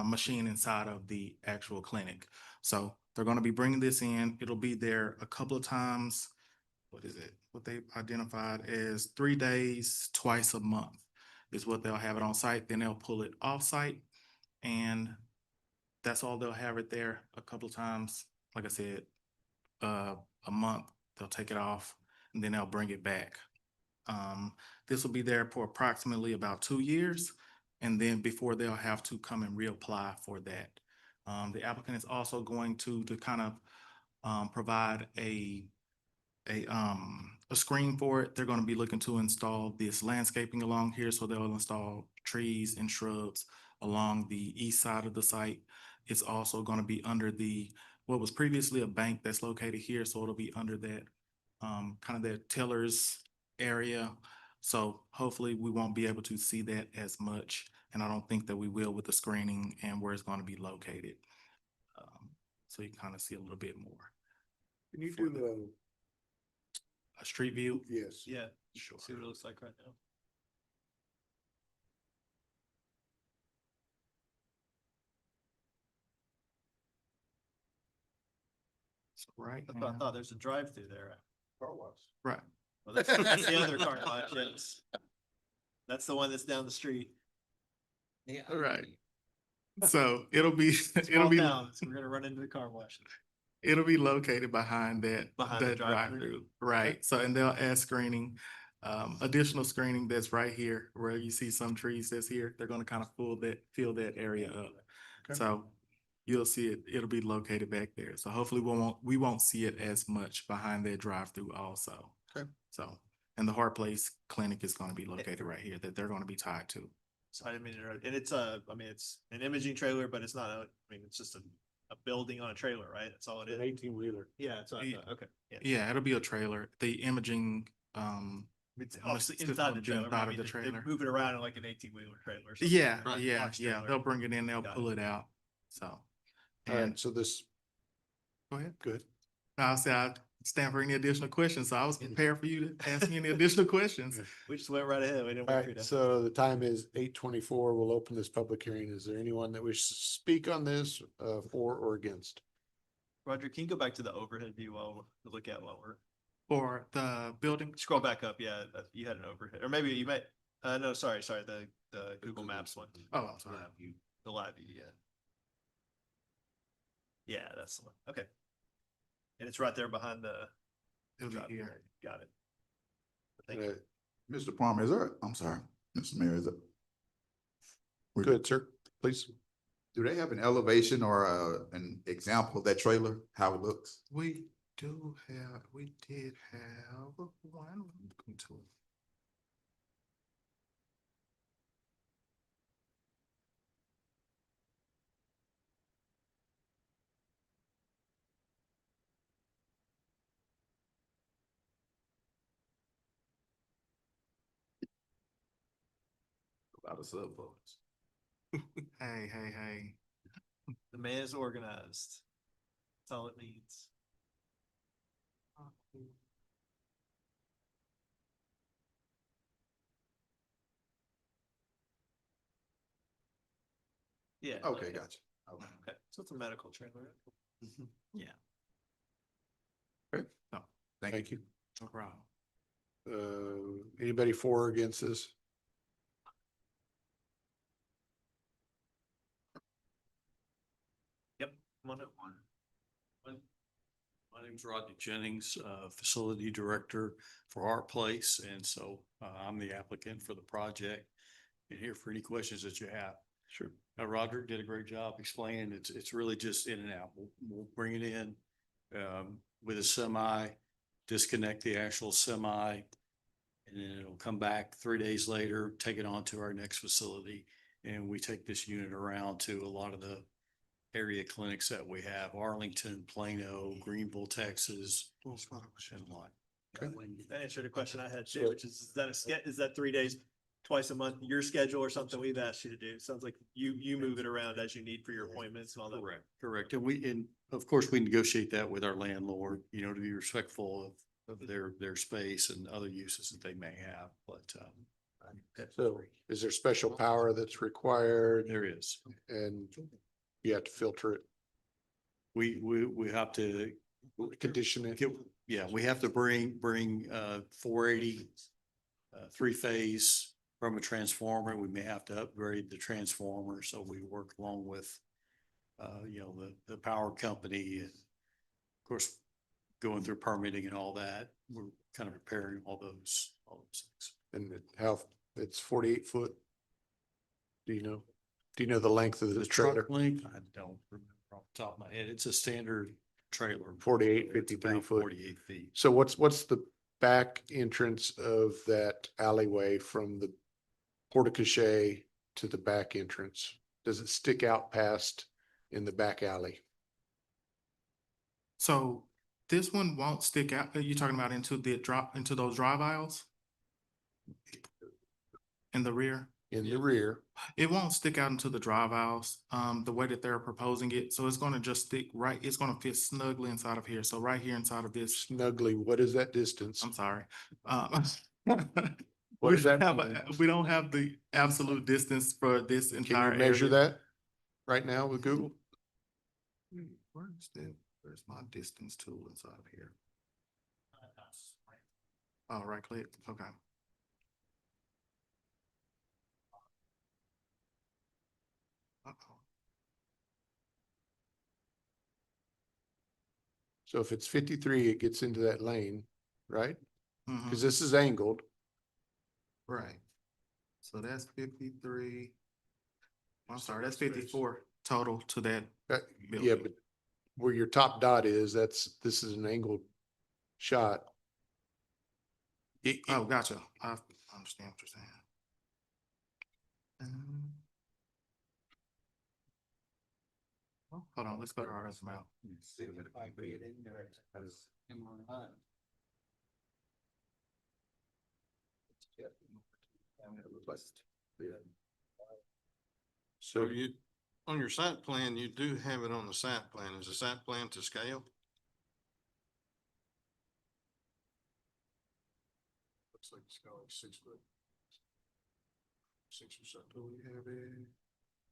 machine inside of the actual clinic. So they're going to be bringing this in. It'll be there a couple of times. What is it? What they identified as 3 days, twice a month is what they'll have it on site. Then they'll pull it off site, and that's all they'll have it there a couple of times. Like I said, a month, they'll take it off and then they'll bring it back. This will be there for approximately about 2 years, and then before they'll have to come and reapply for that. The applicant is also going to kind of provide a screen for it. They're going to be looking to install this landscaping along here, so they'll install trees and shrubs along the east side of the site. It's also going to be under what was previously a bank that's located here, so it'll be under that kind of that teller's area. So hopefully we won't be able to see that as much, and I don't think that we will with the screening and where it's going to be located. So you kind of see a little bit more. Can you do a street view? Yes. Yeah, Sure. see what it looks like right now. So right That's what I now, thought, there's a drive-through there. right. Well, that's the other car wash, yes. That's the one that's down the street. Yeah. All right. So it'll be Small town, so we're gonna run into the car wash. it'll be located behind that Behind the drive-through? drive-through, right? So, and they'll add screening, additional screening that's right here, where you see some trees that's here. They're gonna kind of fill that area up. Okay. So you'll see it, it'll be located back there. So hopefully we won't see it as much behind that drive-through also. Okay. So, and the Hart Place Clinic is gonna be located right here, that they're gonna be tied to. So I didn't mean to interrupt. And it's it's an imaging trailer, but it's not, it's just a building on a trailer, right? That's all it An is. 18-wheeler. Yeah, it's okay. Yeah. Yeah, it'll be a trailer. The imaging, It's I'm obviously just inside gonna the be trailer. inside of Maybe the they trailer. move it around in like an 18-wheeler trailer or something. yeah, Right, yeah, box yeah. trailer. They'll bring it in, they'll Got pull it out. So. All And right, so this, go ahead. good. I'll say I stand for any additional questions. So I was prepared for you to ask me any additional questions. We just went right ahead. We didn't All wait for you right, to. so the time is 8:24. We'll open this public hearing. Is there anyone that wishes to speak on this, for or against? Roger, can you go back to the overhead view while we look at what we're, For the building, scroll back up. Yeah, you had an overhead, or maybe you might, no, sorry, the Google Maps one. oh, I'm sorry. The live view, yeah. Yeah, that's the one. Okay. And it's right there behind the. It'll be drop. here. Got it. Thank you. Mr. Palmer, is there, I'm sorry, Mr. Mayor, is it? Good, sir, please. Do they have an elevation or an example of that trailer, how it looks? We did have one. Looking to it. A lot of subvotes. Hey. The man is organized. That's all it needs. Yeah. Okay, gotcha. Okay, so it's a medical trailer. Yeah. Thank you. No problem. Anybody for or against this? Yep. I'm on it. My name's Rodney Jennings, Facility Director for Our Place, and so I'm the applicant for the project. And here for any questions that you have. Sure. Roderick did a great job explaining. It's really just in and out. We'll bring it in with a semi, disconnect the actual semi, and then it'll come back 3 days later, take it on to our next facility, and we take this unit around to a lot of the area clinics that we have: Arlington, Plano, Greenville, Texas, and what. That answered a question I had too, which is is that 3 days, twice a month, your schedule or something we've asked you to do? Sounds like you move it around as you need for your appointments and all that. Correct. And of course, we negotiate that with our landlord, to be respectful of their space and other uses that they may have, but, So is there special power that's required there is. and you have to filter it, We have to condition it? we have to bring 480 3-phase from a transformer. We may have to upgrade the transformer, so we work along with the power company, and of course, going through permitting and all that. We're kind of preparing all those things. And how, it's 48 foot? Do you know the length of the trailer? Truck length, I don't remember off the top of my head. It's a standard trailer. 48, It's 53 about foot. 48 feet. So what's the back entrance of that alleyway from the porta cachet to the back entrance? Does it stick out past in the back alley? So this one won't stick out. Are you talking about into those drive aisles? In the rear? In the rear, It won't stick out into the drive aisles, the way that they're proposing it. So it's gonna just stick right, it's gonna fit snugly inside of here. So right here inside of this, snugly, what is that distance? I'm sorry. What does that have mean? we don't have the absolute distance for this entire Can you measure area. that right now with Google? Where's my distance tool inside of here? Oh, right click, okay. Uh-oh. So if it's 53, it gets into that lane, right? Mhm. Because this is angled. Right. So that's 53. I'm sorry, that's 54 total to that. Yeah, building. but where your top dot is, this is an angled shot. Oh, gotcha. I understand what you're saying. Oh, hold on, let's go to our resume. So you, on your site plan, you do have it on the site plan. Is the site plan to scale? Looks like it's got like 6 foot. 6 or 7. Do we have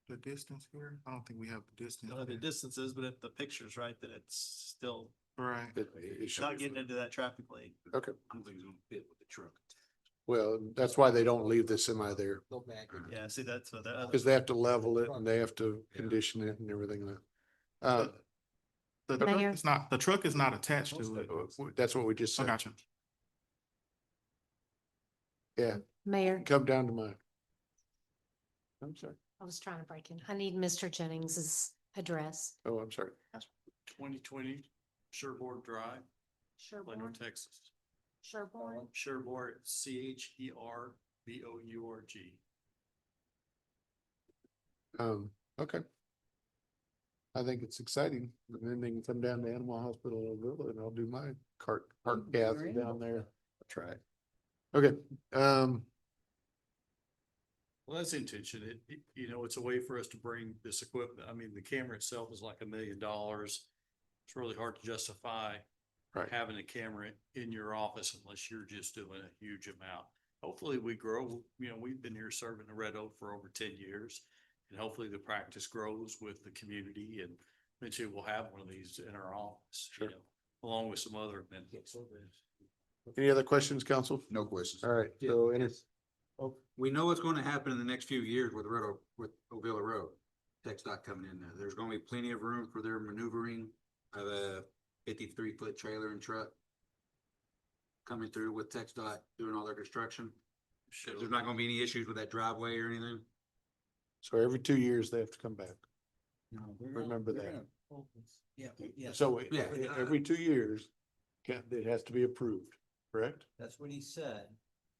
the distance here? I don't think we have the distance. Don't have the here. distances, but if the picture's right, then it's still Right. not getting into that traffic lane. Okay, I don't think it's gonna fit with the truck. well, that's why they don't leave the semi there, Yeah, see, that's what that. because they have to level it and they have to condition it and everything. The truck Mayor? is not, the truck is not attached to it. That's what we just I said. got you. Yeah, Mayor, come down to mine. I'm sorry. I was trying to break in. I need Mr. Jennings's address. Oh, I'm sorry. 2020 Sherbourne Drive, Plano, Sherborne, Texas. Sherborne. Sherbourne, Cherbourg. Okay. I think it's exciting. And then they can come down to Animal Hospital in Villa and I'll do my park path down there. Try it. Okay, Well, that's intention. You know, it's a way for us to bring this equipment. I mean, the camera itself is like $1 million. It's really hard to justify Right. having a camera in your office unless you're just doing a huge amount. Hopefully we grow, you know, we've been here serving the Red Oak for over 10 years. And hopefully the practice grows with the community and eventually we'll have one of these in our office, you know, along with some other amenities. any other questions, council? No questions. All right, so We know what's going to happen in the next few years with Red Oak, with Ovilla Road. TxDOT coming in there. There's going to be plenty of room for their maneuvering of a 53-foot trailer and truck coming through with TxDOT doing all their construction. There's not going to be any issues with that driveway or anything. so every 2 years they have to come back. Remember that. Yeah, yeah. So Yeah. every 2 years, it has to be approved, correct? That's what he said,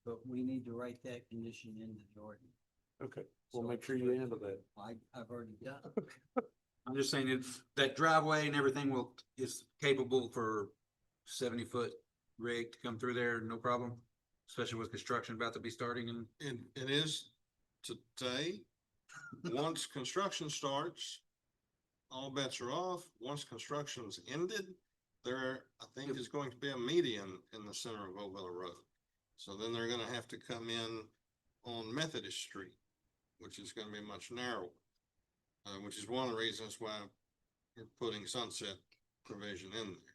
but we need to write that condition into Jordan. Okay, we'll make sure you handle that. I've already done. I'm just saying it's that driveway and everything is capable for 70-foot rig to come through there, no problem. Especially with construction about to be starting and It is today. Once construction starts, all bets are off. Once construction's ended, there, I think, is going to be a median in the center of Ovilla Road. So then they're gonna have to come in on Methodist Street, which is gonna be much narrower. Which is one of the reasons why we're putting sunset provision in there.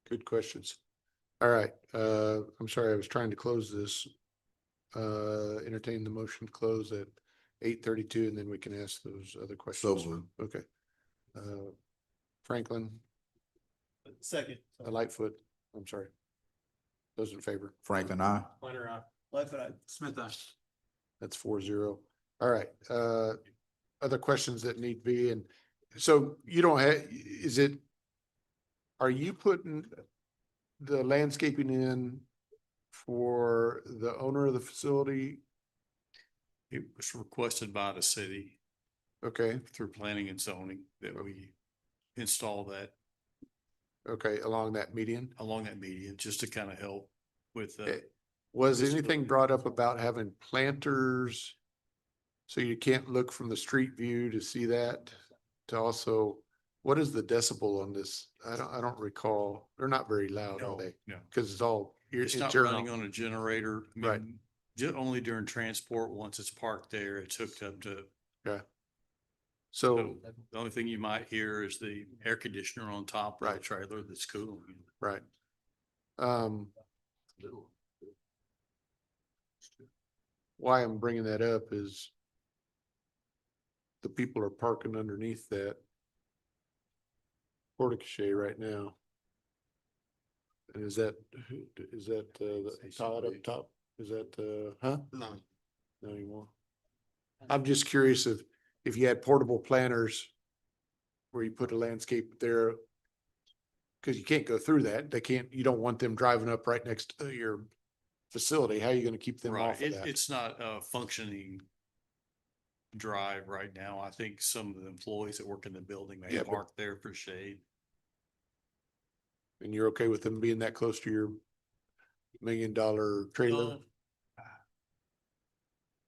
Good questions. All right, I'm sorry, I was trying to close this. Entertain the motion to close at 8:32 and then we can ask those other questions. moved. Okay. Franklin, Second. Lightfoot, I'm sorry. Those in favor? Franklin, I. Planner, Lightfoot, Smith, That's 4-0. All right, other questions that need be, and so you don't have, are you putting the landscaping in for the owner of the facility? It was requested by the city Okay, through planning and zoning that we install that okay, along that median. median, just to kind of help with Was anything brought up about having planters? So you can't look from the street view to see that? To also, what is the decibel on this? I don't recall. They're not very loud, are they? No. Cause it's all. It's not internal. running on a generator. I Right. mean, only during transport, once it's parked there, it's hooked up to. Okay. So So, the only thing you might hear is the air conditioner on top of the Right. trailer that's cooling. right. Why I'm bringing that up is the people are parking underneath that portico right now. And is that the Todd up top? Is that, huh? No. No anymore. I'm just curious if you had portable planters where you put a landscape there. Cause you can't go through that. You don't want them driving up right next to your facility. How are you gonna keep them Right, off of that? it's not a functioning drive right now. I think some of the employees that work in the building may Yeah, but- park there for shade. And you're okay with them being that close to your $1 million trailer?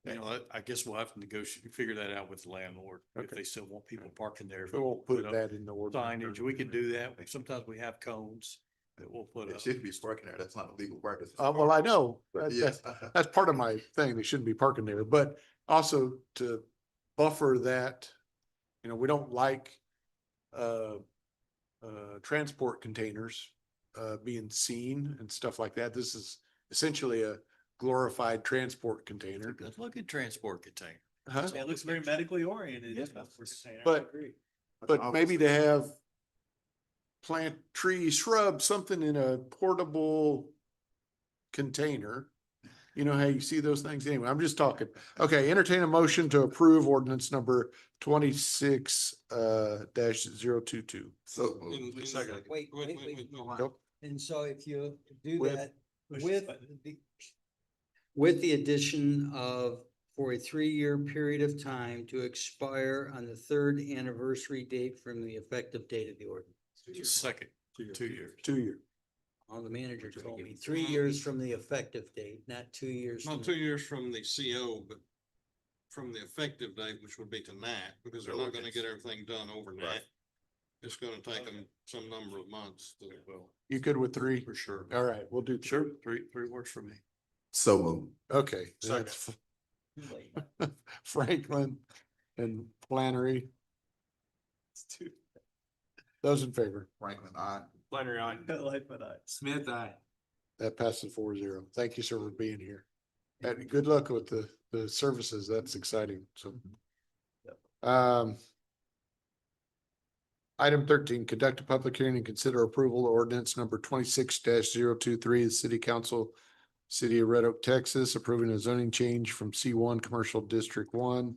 You know, I guess we'll have to negotiate, figure that out with the landlord, if Okay. they still want people parking there. We won't put up that in the ordinance. Signage, we can do that. Sometimes we have cones that we'll put It up. should be parking there. That's not a legal practice. Well, I know, Yes. that's part of my thing. They shouldn't be parking there, but also to buffer that, we don't like transport containers being seen and stuff like that. This is essentially a glorified transport container. Good looking transport container. Huh? It looks very medically oriented. Yeah. We're saying, I But- agree. But maybe to have plant trees, shrubs, something in a portable container. You know how you see those things? Anyway, I'm just talking. Okay, entertain a motion to approve ordinance number 26 dash 022. So, Wait. Nope. And so if you do With- that with the addition of for a 3-year period of time to expire on the 3rd anniversary date from the effective date of the ordinance. Second, 2 years. 2 year. All the manager told me 3 years from the effective date, not 2 years. Not from 2 years from the CO, but from the effective date, which would be tonight, because they're not gonna get everything done overnight. It's gonna take them some number of months to, well, You good with 3? For sure. All right, we'll do. Sure, three works for me. so move. Okay. that's Franklin and Flannery. Those in favor? Franklin, I. Flannery, I. Lightfoot, I. Smith, I. That passes 4-0. Thank you, sir, for being here. And good luck with the services. That's exciting. So. Item 13, conduct a public hearing and consider approval of ordinance number 26-023, the city council, city of Red Oak, Texas, approving a zoning change from C1 Commercial District 1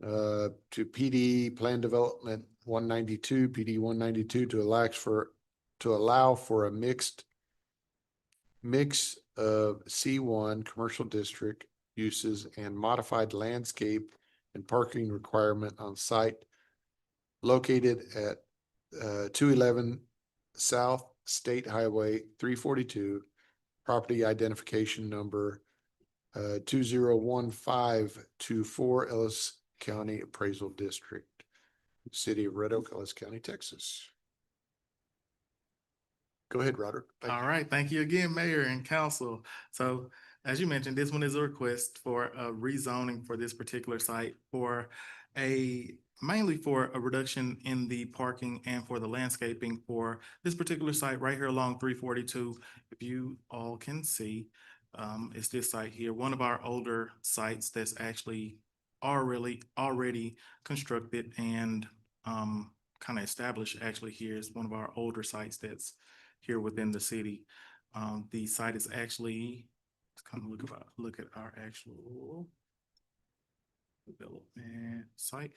to PD Plan Development 192, PD 192 to allow for a mix of C1 Commercial District uses and modified landscape and parking requirement on site located at 211 South State Highway 342, property identification number 201524 Ellis County Appraisal District, City of Red Oak, Ellis County, Texas. Go ahead, Roderick. Thank you. All right, thank you again, Mayor and Council. So as you mentioned, this one is a request for a rezoning for this particular site mainly for a reduction in the parking and for the landscaping for this particular site right here along 342. If you all can see, it's this site here, one of our older sites that's actually already constructed and kind of established actually here is one of our older sites that's here within the city. The site is actually, let's kind of look at our actual development site.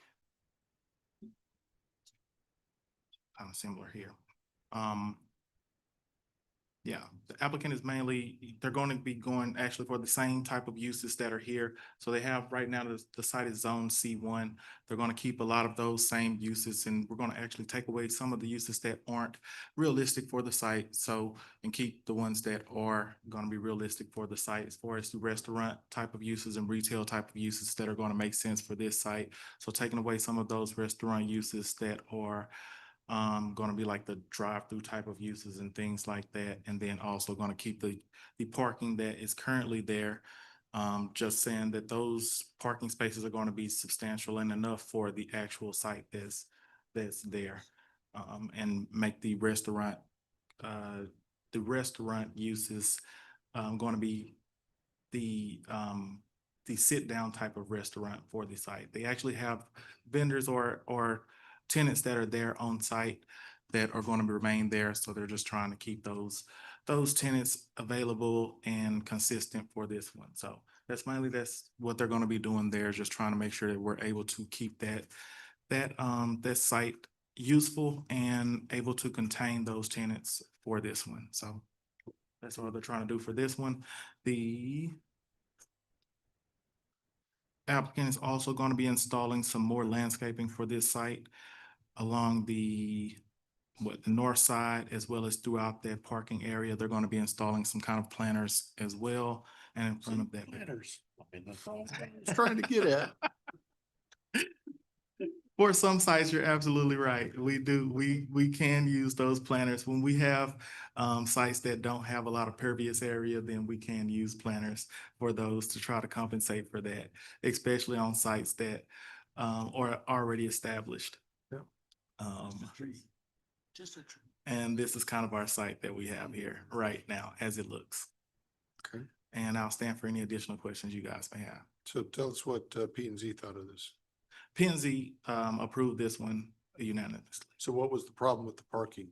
Kind of similar here. Yeah, the applicant is they're going to be going actually for the same type of uses that are here. So they have right now, the site is zone C1. They're going to keep a lot of those same uses and we're going to actually take away some of the uses that aren't realistic for the site. So, and keep the ones that are going to be realistic for the site as far as the restaurant type of uses and retail type of uses that are going to make sense for this site. So taking away some of those restaurant uses that are going to be like the drive-through type of uses and things like that. And then also going to keep the parking that is currently there. Just saying that those parking spaces are going to be substantial and enough for the actual site that's there. And make the restaurant uses going to be the sit-down type of restaurant for the site. They actually have vendors or tenants that are there on site that are going to remain there. So they're just trying to keep those tenants available and consistent for this one. So that's what they're going to be doing there, just trying to make sure that we're able to keep that site useful and able to contain those tenants for this one. So that's what they're trying to do for this one. The applicant is also going to be installing some more landscaping for this site along the north side, as well as throughout that parking area. They're going to be installing some kind of planters as well. And in front of that. Planters. Trying to get at. For some sites, you're absolutely right. We can use those planters. When we have sites that don't have a lot of pervious area, then we can use planters for those to try to compensate for that, especially on sites that are already established. And this is kind of our site that we have here right now as it looks. Okay. And I'll stand for any additional questions you guys may have. So tell us what P and Z thought of this. P and Z approved this one unanimously. So what was the problem with the parking?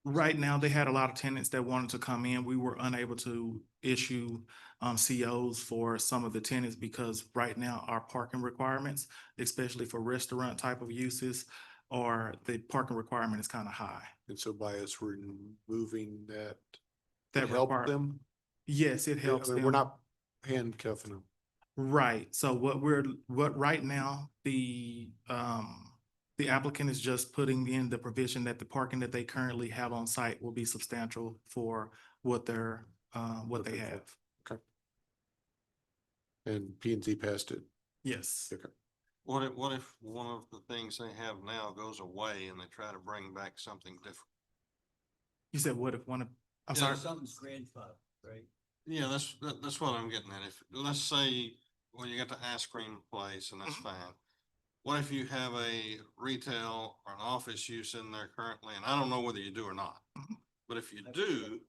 Right now, they had a lot of tenants that wanted to come in. We were unable to issue COs for some of the tenants because right now our parking requirements, especially for restaurant type of uses, or the parking requirement is kind of high. And so by us removing that, That help require- them? Yes, it helps I mean, them. we're not handcuffing them. Right, so what right now, the applicant is just putting in the provision that the parking that they currently have on site will be substantial for what they're, what they Looking for. have. Okay. And P and Z passed it. Yes. Okay. What if one of the things they have now goes away and they try to bring back something different? You said what if one of, I'm Yeah, sorry, Something's grandfather, right? Yeah, that's what I'm getting at. If, let's say, well, you got the ice cream place and that's fine. What if you have a retail or an office use in there currently, and I don't know whether you do or not, but if you do,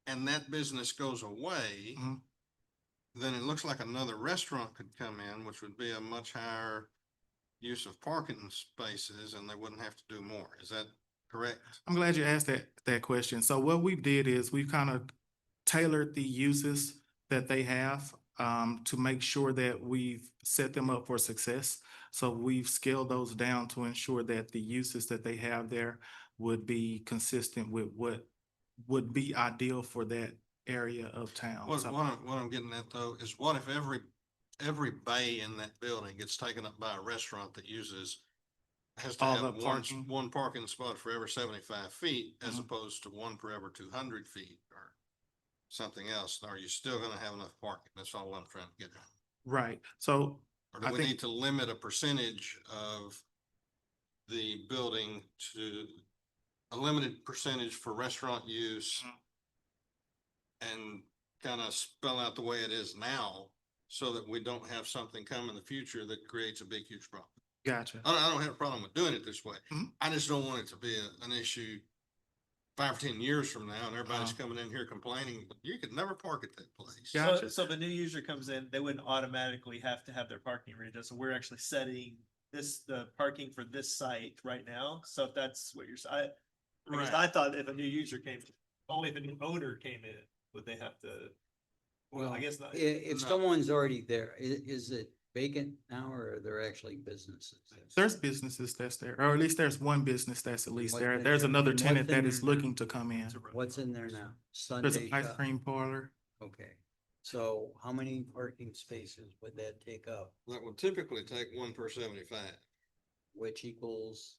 and that business goes away, Mhm. then it looks like another restaurant could come in, which would be a much higher use of parking spaces and they wouldn't have to do more. Is that correct? I'm glad you asked that question. So what we did is we've kind of tailored the uses that they have to make sure that we've set them up for success. So we've scaled those down to ensure that the uses that they have there would be consistent with what would be ideal for that area of town. What, So- what I'm getting at though, is what if every bay in that building gets taken up by a restaurant that has to All have the parking? one parking spot for every 75 feet as Mhm. opposed to one per every 200 feet or something else? Are you still gonna have enough parking? That's all I'm trying to get at. Right, so Or do I we think- need to limit a percentage of the building to a limited percentage for restaurant use? Mhm. And kind of spell out the way it is now so that we don't have something come in the future that creates a big, huge problem. Gotcha. I don't have a problem with doing it this way. Mhm. I just don't want it to be an issue 5 or 10 years from now and everybody's Uh-huh. coming in here complaining, but you could never park at that place. Gotcha. So if a new user comes in, they wouldn't automatically have to have their parking readjusted. So we're actually setting the parking for this site right now. So if that's what you're, because Right. I thought if a new user came, only if a new owner came in, would they have to? Well, I guess not. If No. someone's already there, is it vacant now or are there actually businesses? There's businesses that's there, or at least there's one business that's at least What's there. in There's there? another And tenant what's in that is there now? looking to come in. What's in there now? There's Sunday an ice shop? cream parlor. Okay, so how many parking spaces would that take up? That would typically take 1 per 75. Which equals,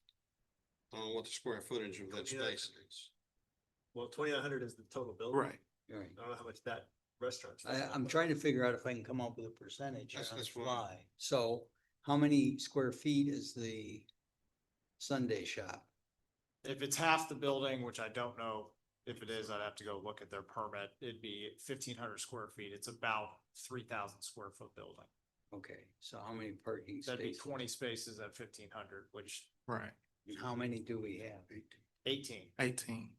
I don't know what the square footage of that Yeah. space is. Well, 2,900 is the total building. Right. right, I don't know how much that restaurant. I'm trying to figure out if I can come up with a percentage That's- on the that's fine. fly. So how many square feet is the Sunday shop? If it's half the building, which I don't know if it is, I'd have to go look at their permit. It'd be 1,500 square feet. It's about 3,000 square foot building. Okay, so how many parking That'd be spaces? 20 spaces at 1,500, which Right. And how many do we have? 18. 18.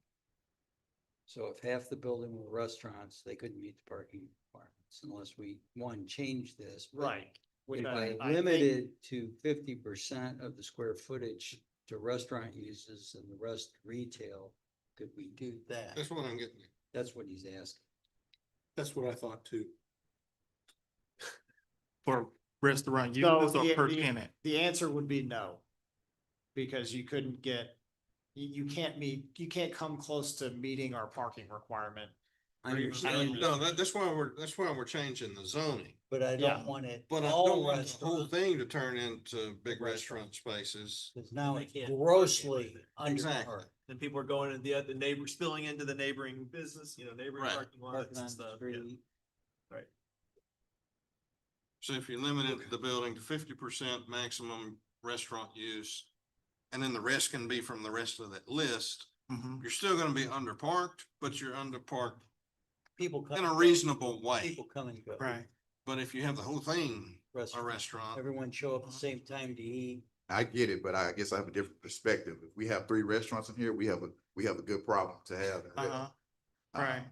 So if half the building were restaurants, they couldn't meet the parking requirements unless we, one, change this. but Right. With If that, I think- limited to 50% of the square footage to restaurant uses and the rest retail, could we do that? That's what I'm getting at. That's what he's asking. That's what I thought too. For restaurant So uses or the- per the- tenant? The answer would be no. Because you couldn't get, you can't meet, you can't come close to meeting our parking requirement. I understand, No, that's why we're changing the zoning. but I Yeah. don't want it But I all don't want the whole restaurants, thing to turn into big Restaurant. restaurant spaces. because now They it's can't grossly Exactly. under Then people are going into the neighbor, spilling into the neighboring business, neighboring Right. parking lots parking and on the stuff. Yeah. street. Right. So if you limited the building to 50% maximum restaurant use, and then the rest can be from the rest of that list, Mhm. you're still gonna be underparked, but you're underparked People come. in a and go. reasonable way. People come and go. Right. But if you have the whole thing a Restaurant. restaurant, Everyone show up at the same time to eat. I get it, but I guess I have a different perspective. If we have 3 restaurants in here, we have a good problem to have. Uh-huh. Right.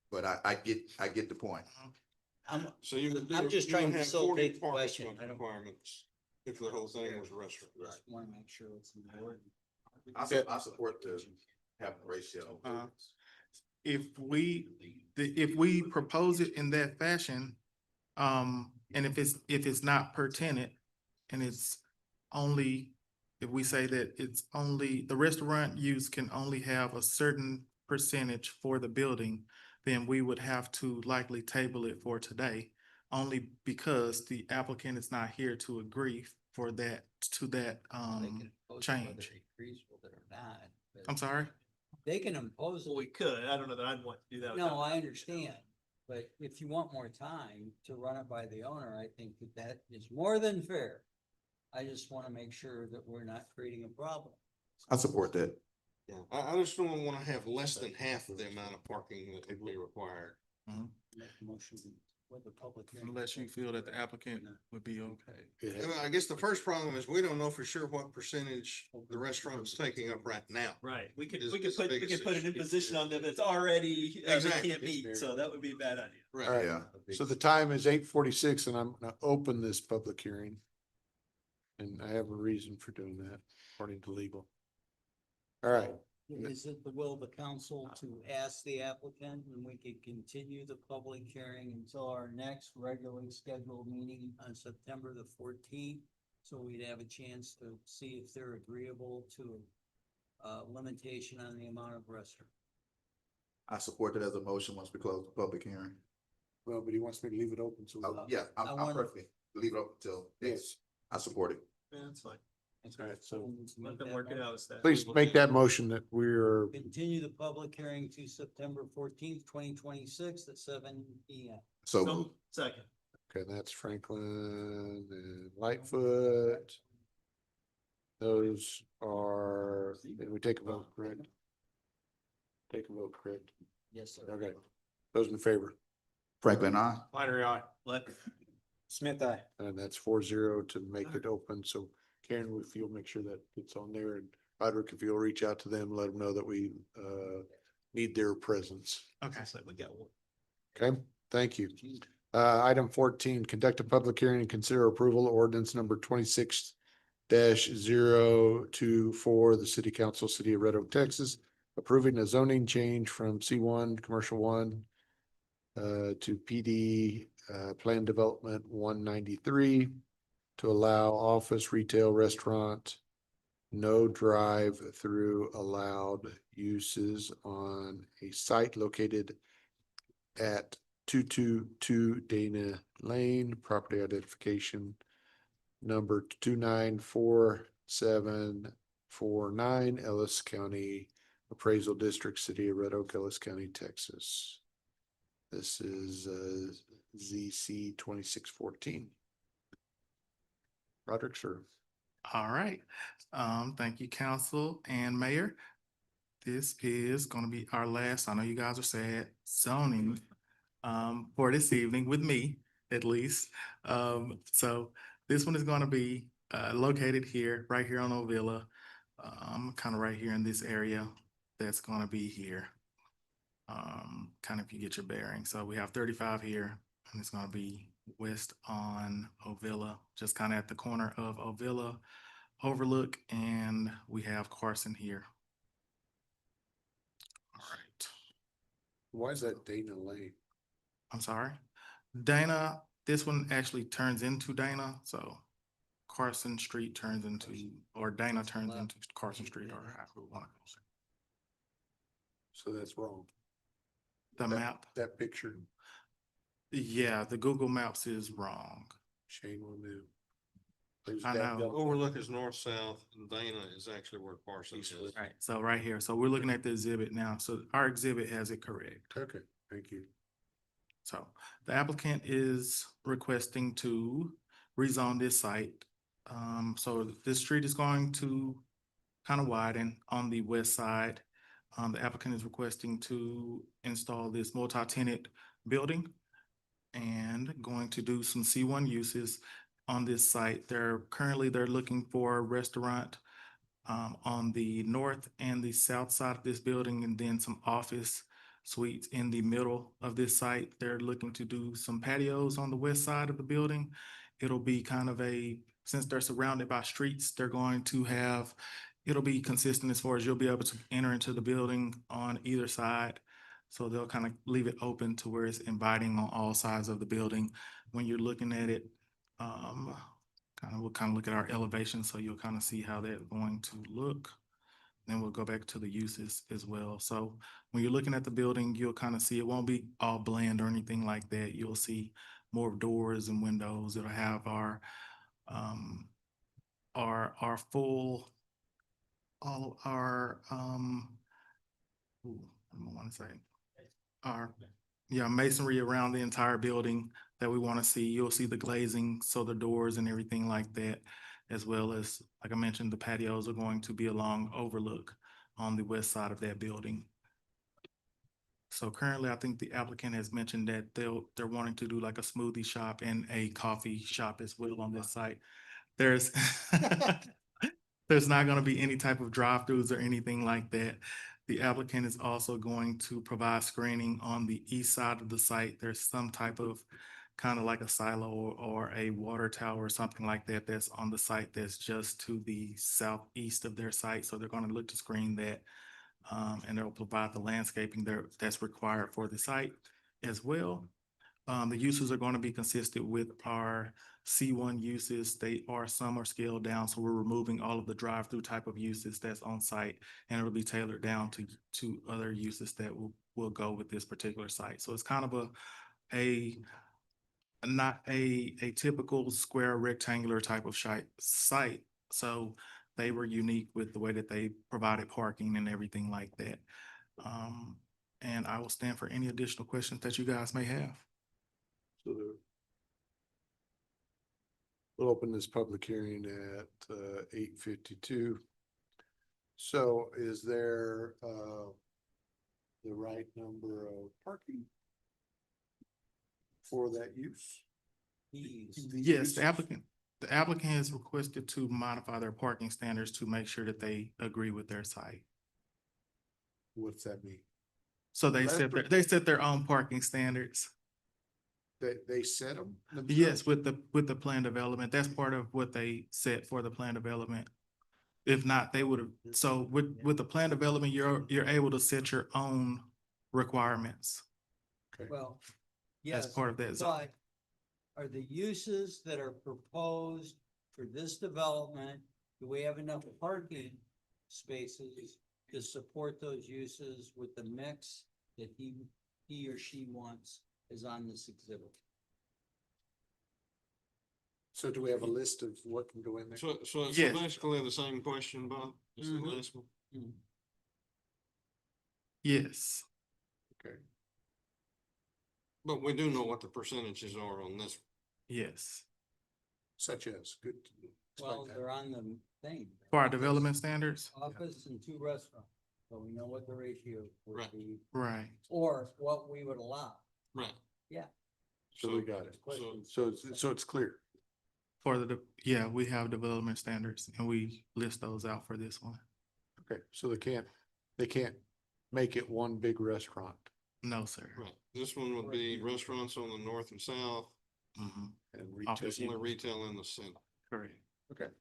But I get the point. So you would I'm just trying to have 40 facilitate the parking question. I don't- requirements if the whole thing was a restaurant. Want to make sure it's in the word. I support the having ratio. If we propose it in that fashion, and if it's not per tenant and it's only, if we say that it's only, the restaurant use can only have a certain percentage for the building, then we would have to likely table it for today, only because the applicant is not here to agree for that, to that, change. I'm sorry? They can impose. Well, we could. I don't know that I'd want to do that. No, I understand, but if you want more time to run it by the owner, I think that is more than fair. I just want to make sure that we're not creating a problem. I support that. Yeah, I just don't want to have less than half of the amount of parking that would be required. Make a motion with the public hearing. Unless you feel that the applicant would be okay. Well, I guess the first problem is we don't know for sure what percentage the restaurant's taking up right now. Right. We could, Is we could the put, we biggest could put an issue. imposition on them that's already, they Exactly. can't meet, so that would be a bad idea. Right. All right. Yeah. So the time is 8:46 and I'm gonna open this public hearing. And I have a reason for doing that, according to legal. All right, Is it the will of the council to ask the applicant and we can continue the public hearing until our next regularly scheduled meeting on September the 14th? So we'd have a chance to see if they're agreeable to limitation on the amount of restaurant. I support that as a motion once we close the public hearing. well, but he wants me to leave it open, so. Yeah, I I'm wanna- perfectly, leave it up until, Yes. I support it. Yeah, that's fine. All right, so Let them work it out as that. please make that motion that we're, Continue the public hearing to September 14th, 2026 at 7 P.M. So, So, second. okay, that's Franklin and Lightfoot. Those are, did we take a vote, correct? Take a vote, correct? Yes, sir. Okay, those in favor, Franklin, I. Flannery, aye. Let. Smith, aye. and that's 4-0 to make it open, so Karen, if you'll make sure that gets on there, and Roderick, if you'll reach out to them, let them know that we need their presence. Okay. So we got one. Okay, thank you. Item 14, conduct a public hearing and consider approval ordinance number 26-024, the city council, city of Red Oak, Texas, approving a zoning change from C1, commercial 1 to PD plan development 193 to allow office, retail, restaurant, no drive-through allowed uses on a site located at 222 Dana Lane, property identification number 294749, Ellis County Appraisal District, City of Red Oak, Ellis County, Texas. This is ZC 2614. Roderick, sir. All right. Thank you, council and mayor. This is gonna be our last, I know you guys are sad, zoning for this evening with me, at least. So this one is gonna be located here, right here on Ovilla. Kind of right here in this area that's gonna be here. Kind of if you get your bearing. So we have 35 here and it's gonna be west on Ovilla, just kind of at the corner of Ovilla Overlook, and we have Carson here. All right. Why is that Dana Lane? I'm sorry. Dana, this one actually turns into Dana, so Carson Street turns into, or Dana turns into Carson Street, or however we want to call it. So that's wrong. The map, That picture, yeah, the Google Maps is wrong. Shane will move. I know. Overlook is north-south, and Dana is actually where Parsons is. Right, so right here, so we're looking at the exhibit now, so our exhibit has it correct. Okay, thank you. So the applicant is requesting to rezone this site. So this street is going to kind of widen on the west side. The applicant is requesting to install this multi-tenant building and going to do some C1 uses on this site. They're looking for a restaurant on the north and the south side of this building, and then some office suites in the middle of this site. They're looking to do some patios on the west side of the building. It'll be kind of since they're surrounded by streets, they're going to have, it'll be consistent as far as you'll be able to enter into the building on either side. So they'll kind of leave it open to where it's inviting on all sides of the building. When you're looking at it, we'll kind of look at our elevation, so you'll kind of see how that's going to look. Then we'll go back to the uses as well. So when you're looking at the building, you'll kind of see it won't be all bland or anything like that. You'll see more doors and windows. It'll have our full, all of our, I want to say, masonry around the entire building that we want to see. You'll see the glazing, so the doors and everything like that, as well as, like I mentioned, the patios are going to be along overlook on the west side of that building. So currently, I think the applicant has mentioned that they're wanting to do like a smoothie shop and a coffee shop as well on this site. There's there's not going to be any type of drive-throughs or anything like that. The applicant is also going to provide screening on the east side of the site. There's some type of kind of like a silo or a water tower or something like that that's on the site that's just to the southeast of their site. So they're going to look to screen that, and they'll provide the landscaping there that's required for the site as well. The uses are going to be consistent with our C1 uses. Some are scaled down, so we're removing all of the drive-through type of uses that's on site, and it'll be tailored down to other uses that will go with this particular site. So it's kind of not a typical square rectangular type of site. So they were unique with the way that they provided parking and everything like that. And I will stand for any additional questions that you guys may have. So we'll open this public hearing at 8:52. So is there the right number of parking for that use? Yes, the applicant has requested to modify their parking standards to make sure that they agree with their site. What's that mean? So they set their own parking standards. They set them? Yes, with the plan development. That's part of what they set for the plan development. If not, they would have, so with the plan development, you're able to set your own requirements. Well, As yes, part of that zone. but are the uses that are proposed for this development, do we have enough parking spaces to support those uses with the mix that he or she wants is on this exhibit? So do we have a list of what can go in there? So it's Yes. basically the same question, Bob. It's the last one. Yes. Okay. But we do know what the percentages are on this. Yes. Such as, good. Well, they're on the thing. For our development standards? Office and 2 restaurants, so we know what the ratio would Right. be, Right. or what we would allow. Right. Yeah. So we got it. So it's clear. For we have development standards and we list those out for this one. Okay, so they can't make it one big restaurant. No, sir. Right. This one would be restaurants on the north and south, Mhm. And retail. Office. only retail in the center. Correct. Okay.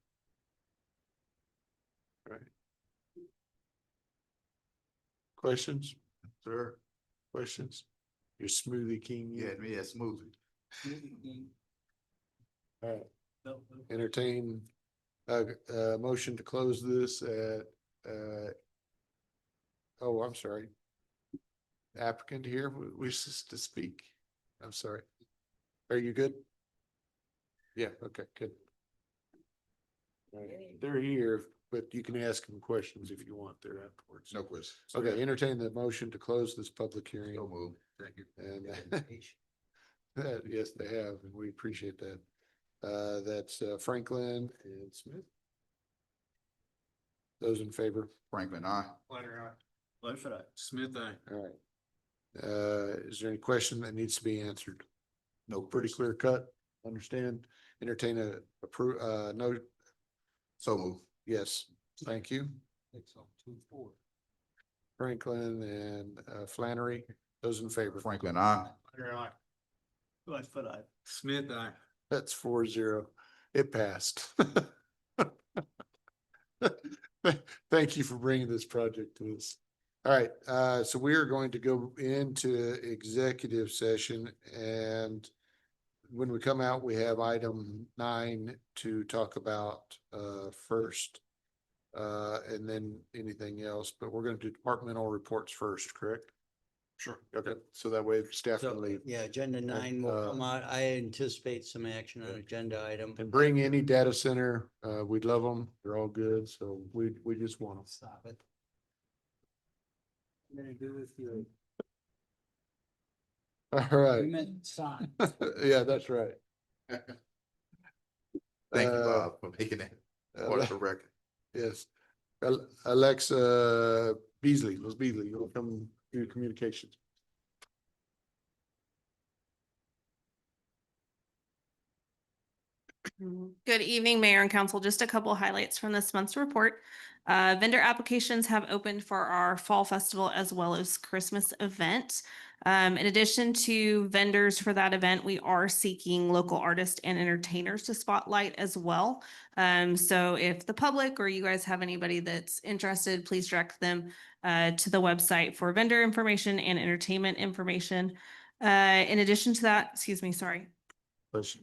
All right. Questions? Sir, questions? Your smoothie king? Yeah, smoothie. All right. Entertain a motion to close this at, oh, I'm sorry. Applicant here wishes to speak. I'm sorry. Are you good? Yeah, okay, good. All right, they're here, but you can ask them questions if you want there afterwards. No questions. Okay, entertain the motion to close this public hearing. So moved. Thank you. And yes, they have, and we appreciate that. That's Franklin and Smith. Those in favor? Franklin, aye. Smith, aye. All right. Is there any question that needs to be answered? No, Pretty clear cut, understand, entertain no, So moved. yes, thank you. 602-4. Franklin and Flannery. Those in favor? Franklin, I. Lightfoot, aye. Smith, aye. That's 4-0. It passed. Thank you for bringing this project to us. All right, so we are going to go into executive session, and when we come out, we have item 9 to talk about first. And then anything else, but we're gonna do departmental reports first, correct? Sure. Okay, so that way staff So, can leave. yeah, agenda 9 will come out. I anticipate some action on agenda item. And bring any data center, we'd love them, they're all good, so we just want them. Stop it. I'm gonna do with you. All right. We meant sign. Yeah, that's right. Thank you, Bob, for making that part of the record. Yes. Alexa Beasley, Ms. Beasley, you'll come do communications. Good evening, Mayor and Council. Just a couple highlights from this month's report. Vendor applications have opened for our Fall Festival as well as Christmas event. In addition to vendors for that event, we are seeking local artists and entertainers to spotlight as well. So if the public or you guys have anybody that's interested, please direct them to the website for vendor information and entertainment information. In addition to that, excuse me, sorry. Listen.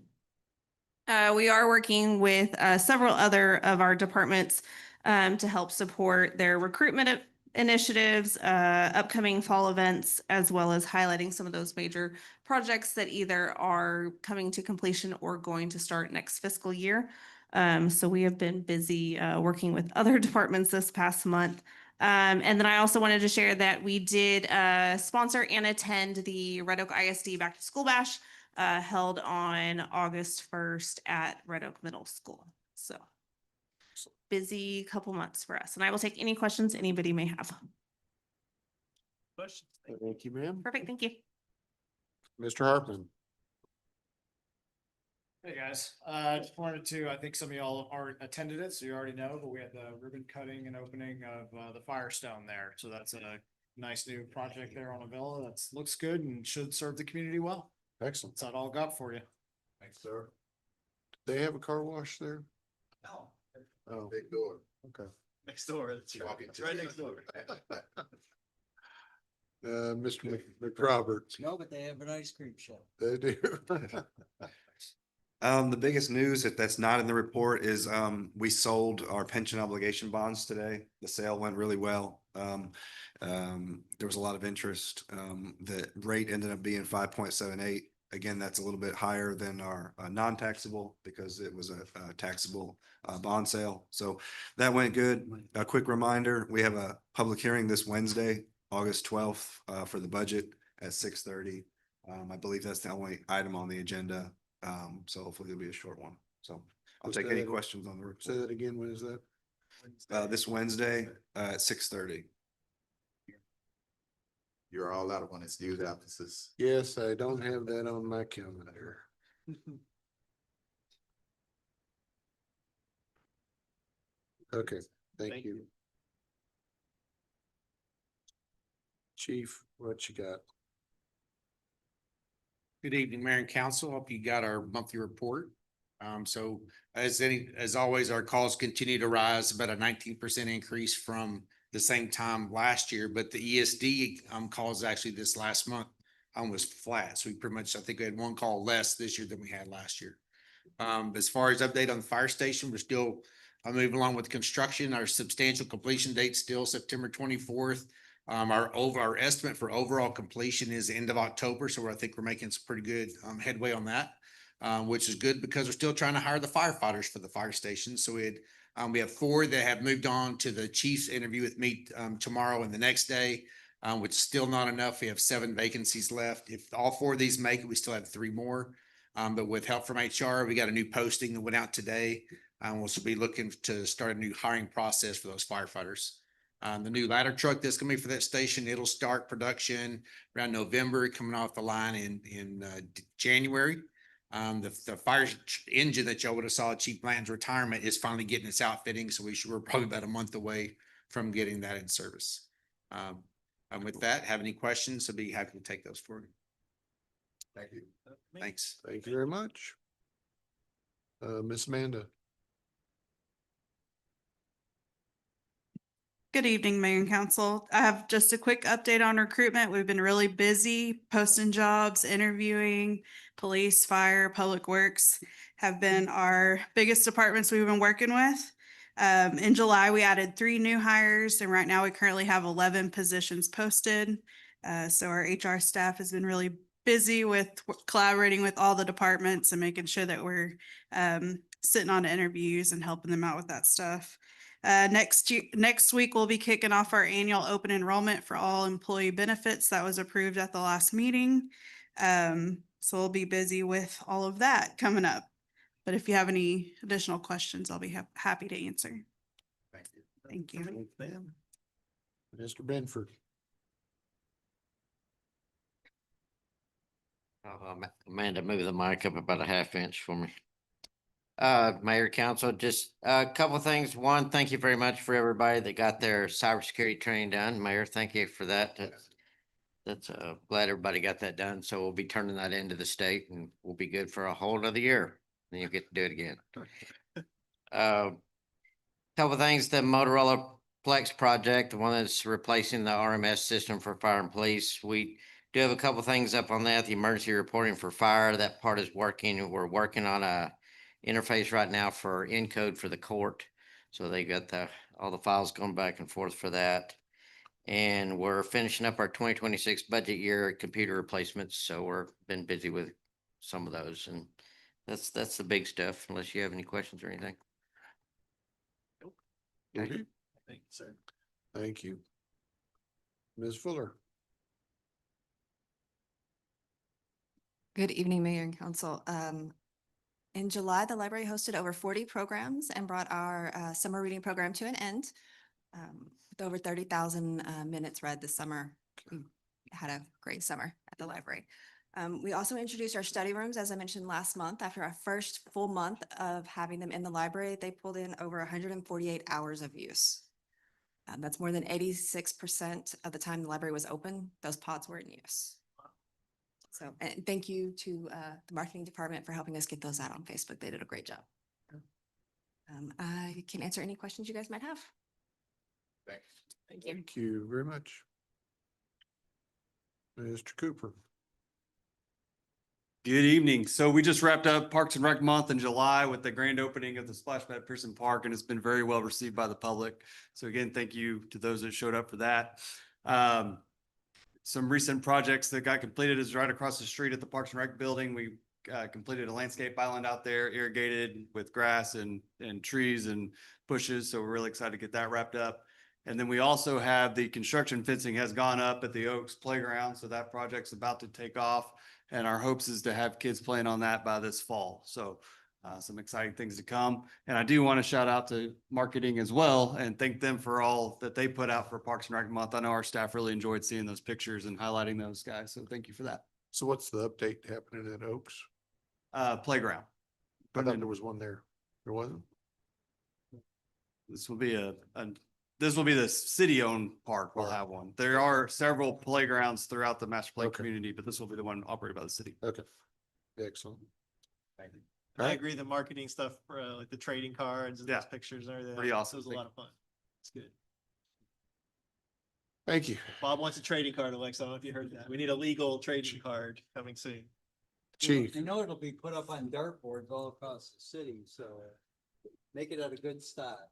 We are working with several other of our departments to help support their recruitment initiatives, upcoming fall events, as well as highlighting some of those major projects that either are coming to completion or going to start next fiscal year. So we have been busy working with other departments this past month. And then I also wanted to share that we did sponsor and attend the Red Oak ISD Back to School Bash held on August 1st at Red Oak Middle School. So busy couple months for us, and I will take any questions anybody may have. Questions? Thank you, ma'am. Perfect, thank you. Mr. Hartman. Hey, guys. Just wanted to, I think some of y'all already attended it, so you already know, but we had the ribbon cutting and opening of the Firestone there. So that's a nice new project there on Avila. That's looks good and should serve the community well. Excellent. That's all I got for you. Thanks, sir. They have a car wash there? No. Oh, Big door. okay. Next door. It's right next door. Mr. McRoberts. No, but they have an ice cream shop. They do. The biggest news that's not in the report is we sold our pension obligation bonds today. The sale went really well. There was a lot of interest. The rate ended up being 5.78. Again, that's a little bit higher than our non-taxable because it was a taxable bond sale. So that went good. A quick reminder, we have a public hearing this Wednesday, August 12th, for the budget at 6:30. I believe that's the only item on the agenda. So hopefully it'll be a short one. So I'll take any questions on the report. Say that again, when is that? This Wednesday, at 6:30. You're all out of one excuse absences. Yes, I don't have that on my calendar. Okay, thank you. Chief, what you got? Good evening, Mayor and Council. Hope you got our monthly report. So as always, our calls continue to rise, about a 19% increase from the same time last year, but the ESD calls actually this last month was flat. So we pretty much, I think we had one call less this year than we had last year. As far as update on the fire station, we're still moving along with construction. Our substantial completion date still September 24th. Our estimate for overall completion is end of October. So I think we're making some pretty good headway on that, which is good because we're still trying to hire the firefighters for the fire station. So we have 4 that have moved on to the chief's interview with me tomorrow and the next day, which is still not enough. We have 7 vacancies left. If all 4 of these make it, we still have 3 more. But with help from HR, we got a new posting that went out today. We'll be looking to start a new hiring process for those firefighters. The new ladder truck that's gonna be for that station, it'll start production around November, coming off the line in January. The fire engine that y'all would have saw at Chief Blanton's retirement is finally getting its outfitting. So we're probably about a month away from getting that in service. And with that, have any questions? I'd be happy to take those for you. Thank you. Thanks. Thank you very much. Miss Amanda. Good evening, Mayor and Council. I have just a quick update on recruitment. We've been really busy posting jobs, interviewing. Police, fire, public works have been our biggest departments we've been working with. In July, we added 3 new hires, and right now we currently have 11 positions posted. So our HR staff has been really busy with collaborating with all the departments and making sure that we're sitting on interviews and helping them out with that stuff. Next week, we'll be kicking off our annual open enrollment for all employee benefits that was approved at the last meeting. So we'll be busy with all of that coming up. But if you have any additional questions, I'll be happy to answer. Thank you. Thank you. Mr. Benford. Amanda, move the mic up about a half inch for me. Mayor, Council, just a couple things. One, thank you very much for everybody that got their cybersecurity training done. Mayor, thank you for that. That's glad everybody got that done. So we'll be turning that into the state and we'll be good for a whole nother year. Then you'll get to do it again. Couple things, the Motorola Plex project, the one that's replacing the RMS system for fire and police. We do have a couple things up on that. The emergency reporting for fire, that part is working. We're working on a interface right now for Encode for the court. So they got all the files going back and forth for that. And we're finishing up our 2026 budget year computer replacements. So we're been busy with some of those, and that's the big stuff, unless you have any questions or anything. Okay. Thank you, sir. Thank you. Ms. Fuller. Good evening, Mayor and Council. In July, the library hosted over 40 programs and brought our summer reading program to an end. With over 30,000 minutes read this summer. We had a great summer at the library. We also introduced our study rooms, as I mentioned last month. After our first full month of having them in the library, they pulled in over 148 hours of use. That's more than 86% of the time the library was open, those pods were in use. So, and thank you to the marketing department for helping us get those out on Facebook. They did a great job. I can answer any questions you guys might have. Thanks. Thank you. Thank you very much. Mr. Cooper. Good evening. So we just wrapped up Parks and Rec month in July with the grand opening of the Splash Pad Pearson Park, and it's been very well received by the public. So again, thank you to those that showed up for that. Some recent projects that got completed is right across the street at the Parks and Rec building. We completed a landscape island out there, irrigated with grass and trees and bushes. So we're really excited to get that wrapped up. And then we also have the construction fencing has gone up at the Oaks Playground. So that project's about to take off. And our hopes is to have kids playing on that by this fall. So some exciting things to come. And I do want to shout out to marketing as well and thank them for all that they put out for Parks and Rec month. I know our staff really enjoyed seeing those pictures and highlighting those guys. So thank you for that. So what's the update happening at Oaks? Playground. I thought there was one there. There wasn't? This will be this will be the city-owned park. We'll have one. There are several playgrounds throughout the master plan community, but this will be the one operated by the city. Okay. Excellent. Thank you. I agree, the marketing stuff, like the trading cards and Yeah. those pictures and everything. Pretty awesome. It was a lot of fun. It's good. Thank you. Bob wants a trading card, Alexa. I don't know if you heard that. We need a legal trading card coming soon. Chief. I know it'll be put up on dartboards all across the city, so make it at a good style.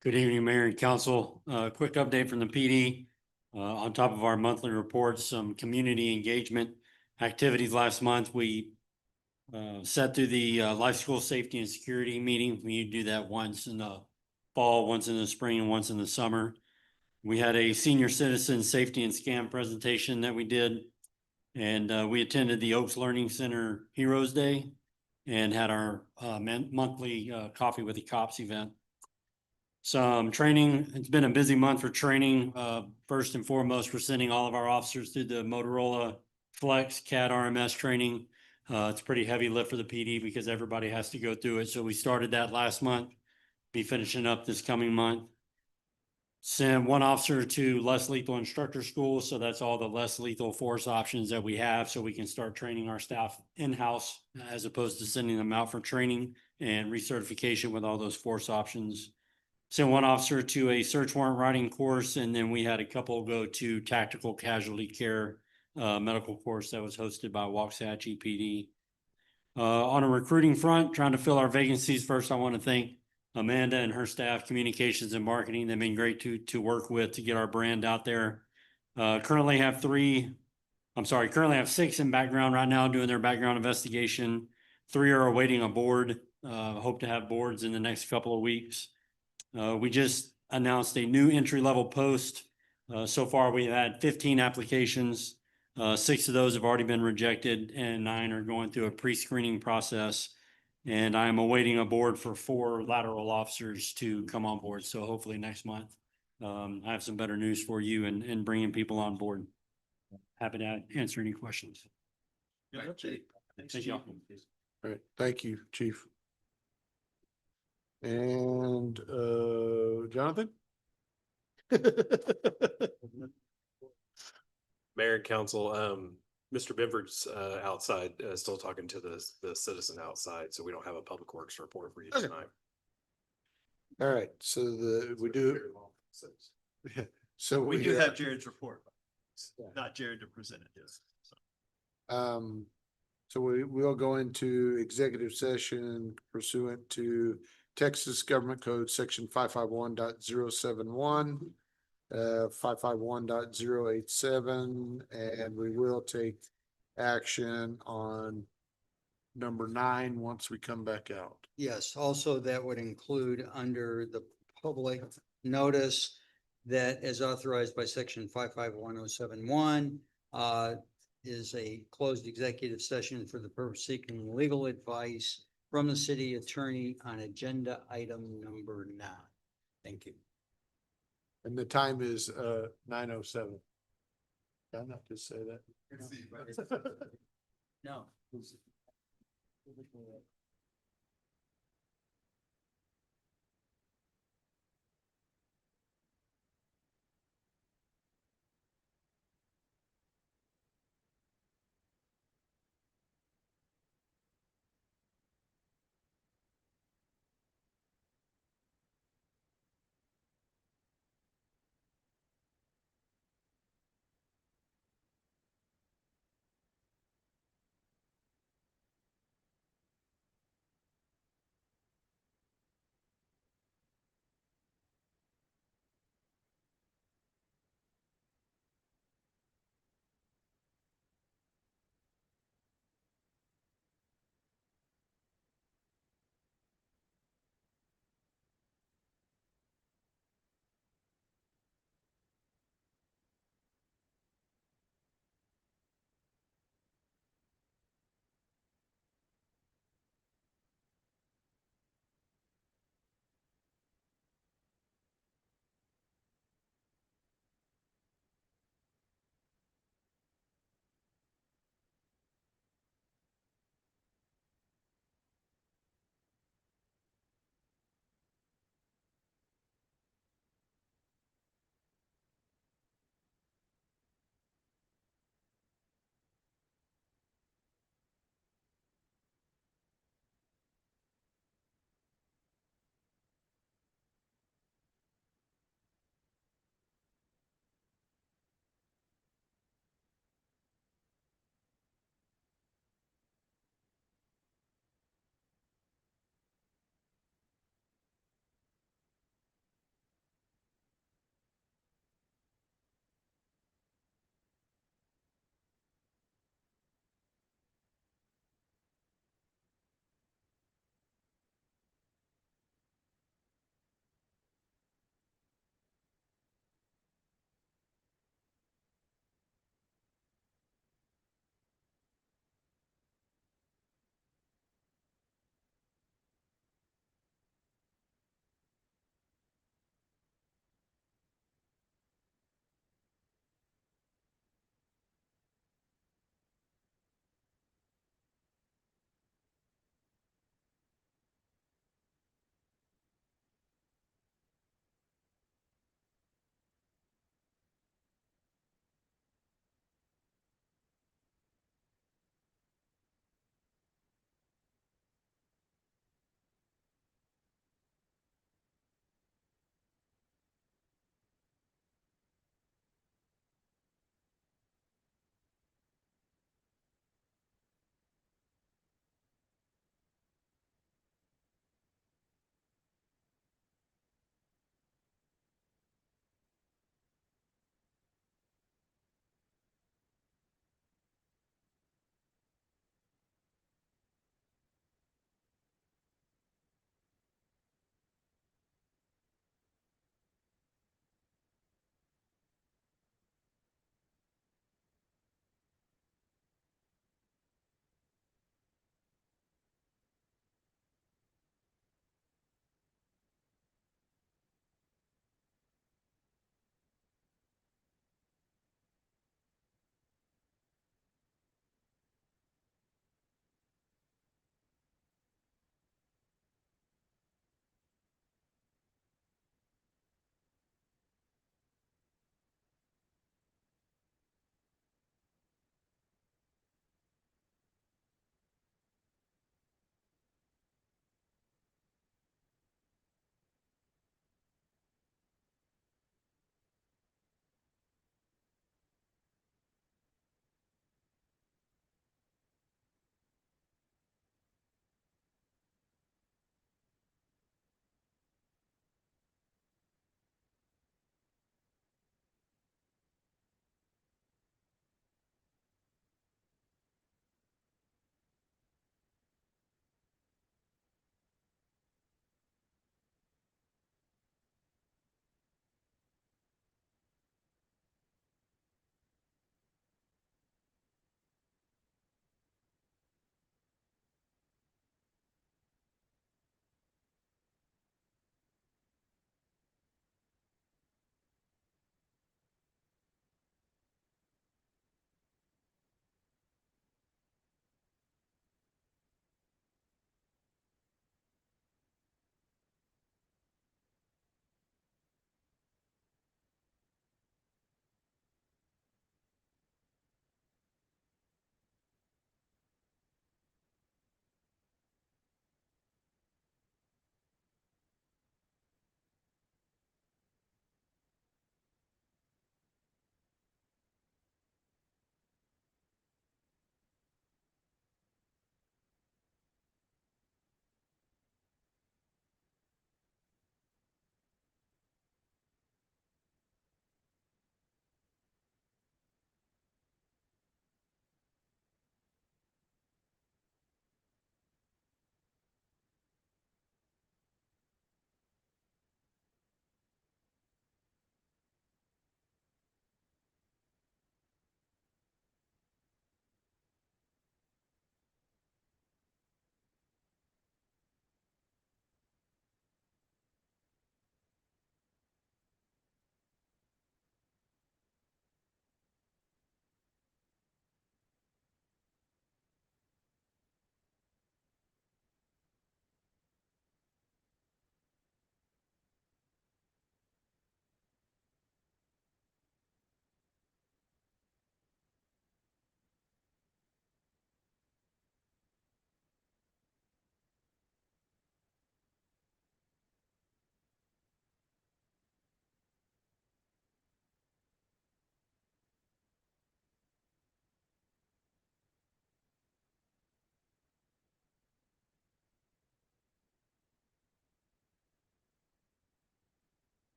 Good evening, Mayor and Council. Quick update from the PD. On top of our monthly reports, some community engagement activities last month. We sat through the Life School Safety and Security meeting. We do that once in the fall, once in the spring, and once in the summer. We had a senior citizen safety and scam presentation that we did. And we attended the Oaks Learning Center Heroes Day and had our monthly Coffee with the Cops event. Some training. It's been a busy month for training. First and foremost, we're sending all of our officers through the Motorola Flex CAD RMS training. It's a pretty heavy lift for the PD because everybody has to go through it. So we started that last month, be finishing up this coming month. Sent one officer to less lethal instructor school, so that's all the less lethal force options that we have, so we can start training our staff in-house as opposed to sending them out for training and recertification with all those force options. Sent one officer to a search warrant writing course, and then we had a couple go to tactical casualty care medical course that was hosted by Waxahachie PD. On a recruiting front, trying to fill our vacancies. First, I want to thank Amanda and her staff, communications and marketing. They've been great to work with to get our brand out there. Currently have six in background right now doing their background investigation. 3 are awaiting a board. Hope to have boards in the next couple of weeks. We just announced a new entry-level post. So far, we've had 15 applications. 6 of those have already been rejected and 9 are going through a pre-screening process. And I'm awaiting a board for 4 lateral officers to come on board. So hopefully next month, I have some better news for you and bringing people on board. Happy to answer any questions. Thank you. All right, thank you, Chief. And, Jonathan? Mayor and council, Mr. Bivers, outside, still talking to the citizen outside, so we don't have a public works report for you Okay. tonight. All right, so we do. So We do have Jared's report, not Jared to present it. Yes. So we will go into executive session pursuant to Texas Government Code Section 551.071, 551.087, and we will take action on number 9 once we come back out. Yes, also that would include under the public notice that as authorized by section 551.071, is a closed executive session for the purpose of seeking legal advice from the city attorney on agenda item number 9. Thank you. And the time is 9:07. Did I not just say that? No.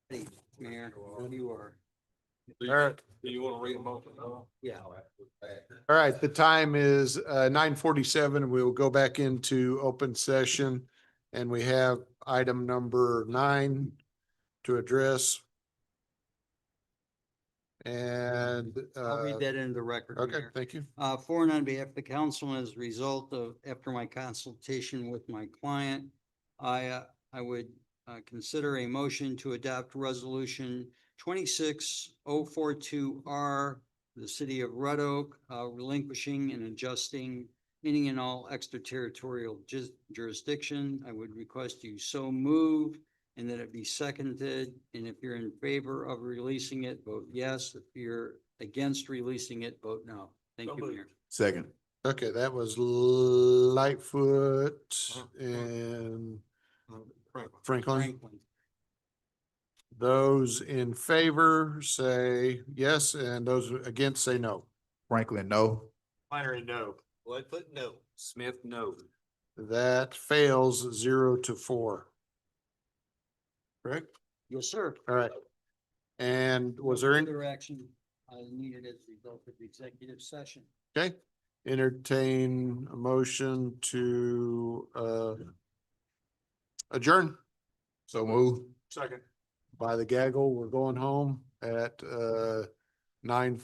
Hey, Mayor, you are, All right. Do you want to read them off? yeah. All right, the time is 9:47. We will go back into open session. And we have item number 9 to address. And I'll read that into the record. okay, Mayor. thank you. For and on behalf of the council, and as a result of, after my consultation with my client, I would consider a motion to adopt resolution 26042R, the city of Red Oak, relinquishing and adjusting any and all extraterritorial jurisdiction. I would request you so move and that it be seconded. And if you're in favor of releasing it, vote yes. If you're against releasing it, vote no. Thank you, Mayor. Second. Okay, that was Lightfoot and Franklin. Franklin. Those in favor say yes, and those against say no. Franklin, no. Flannery, no. Lightfoot, no. Smith, no. That fails 0-4. Correct? Yes, sir. All right. And was there any, Further action needed as a result of the executive session? okay, entertain a motion to adjourn So move. Second. by the gaggle. We're going home at 9:40.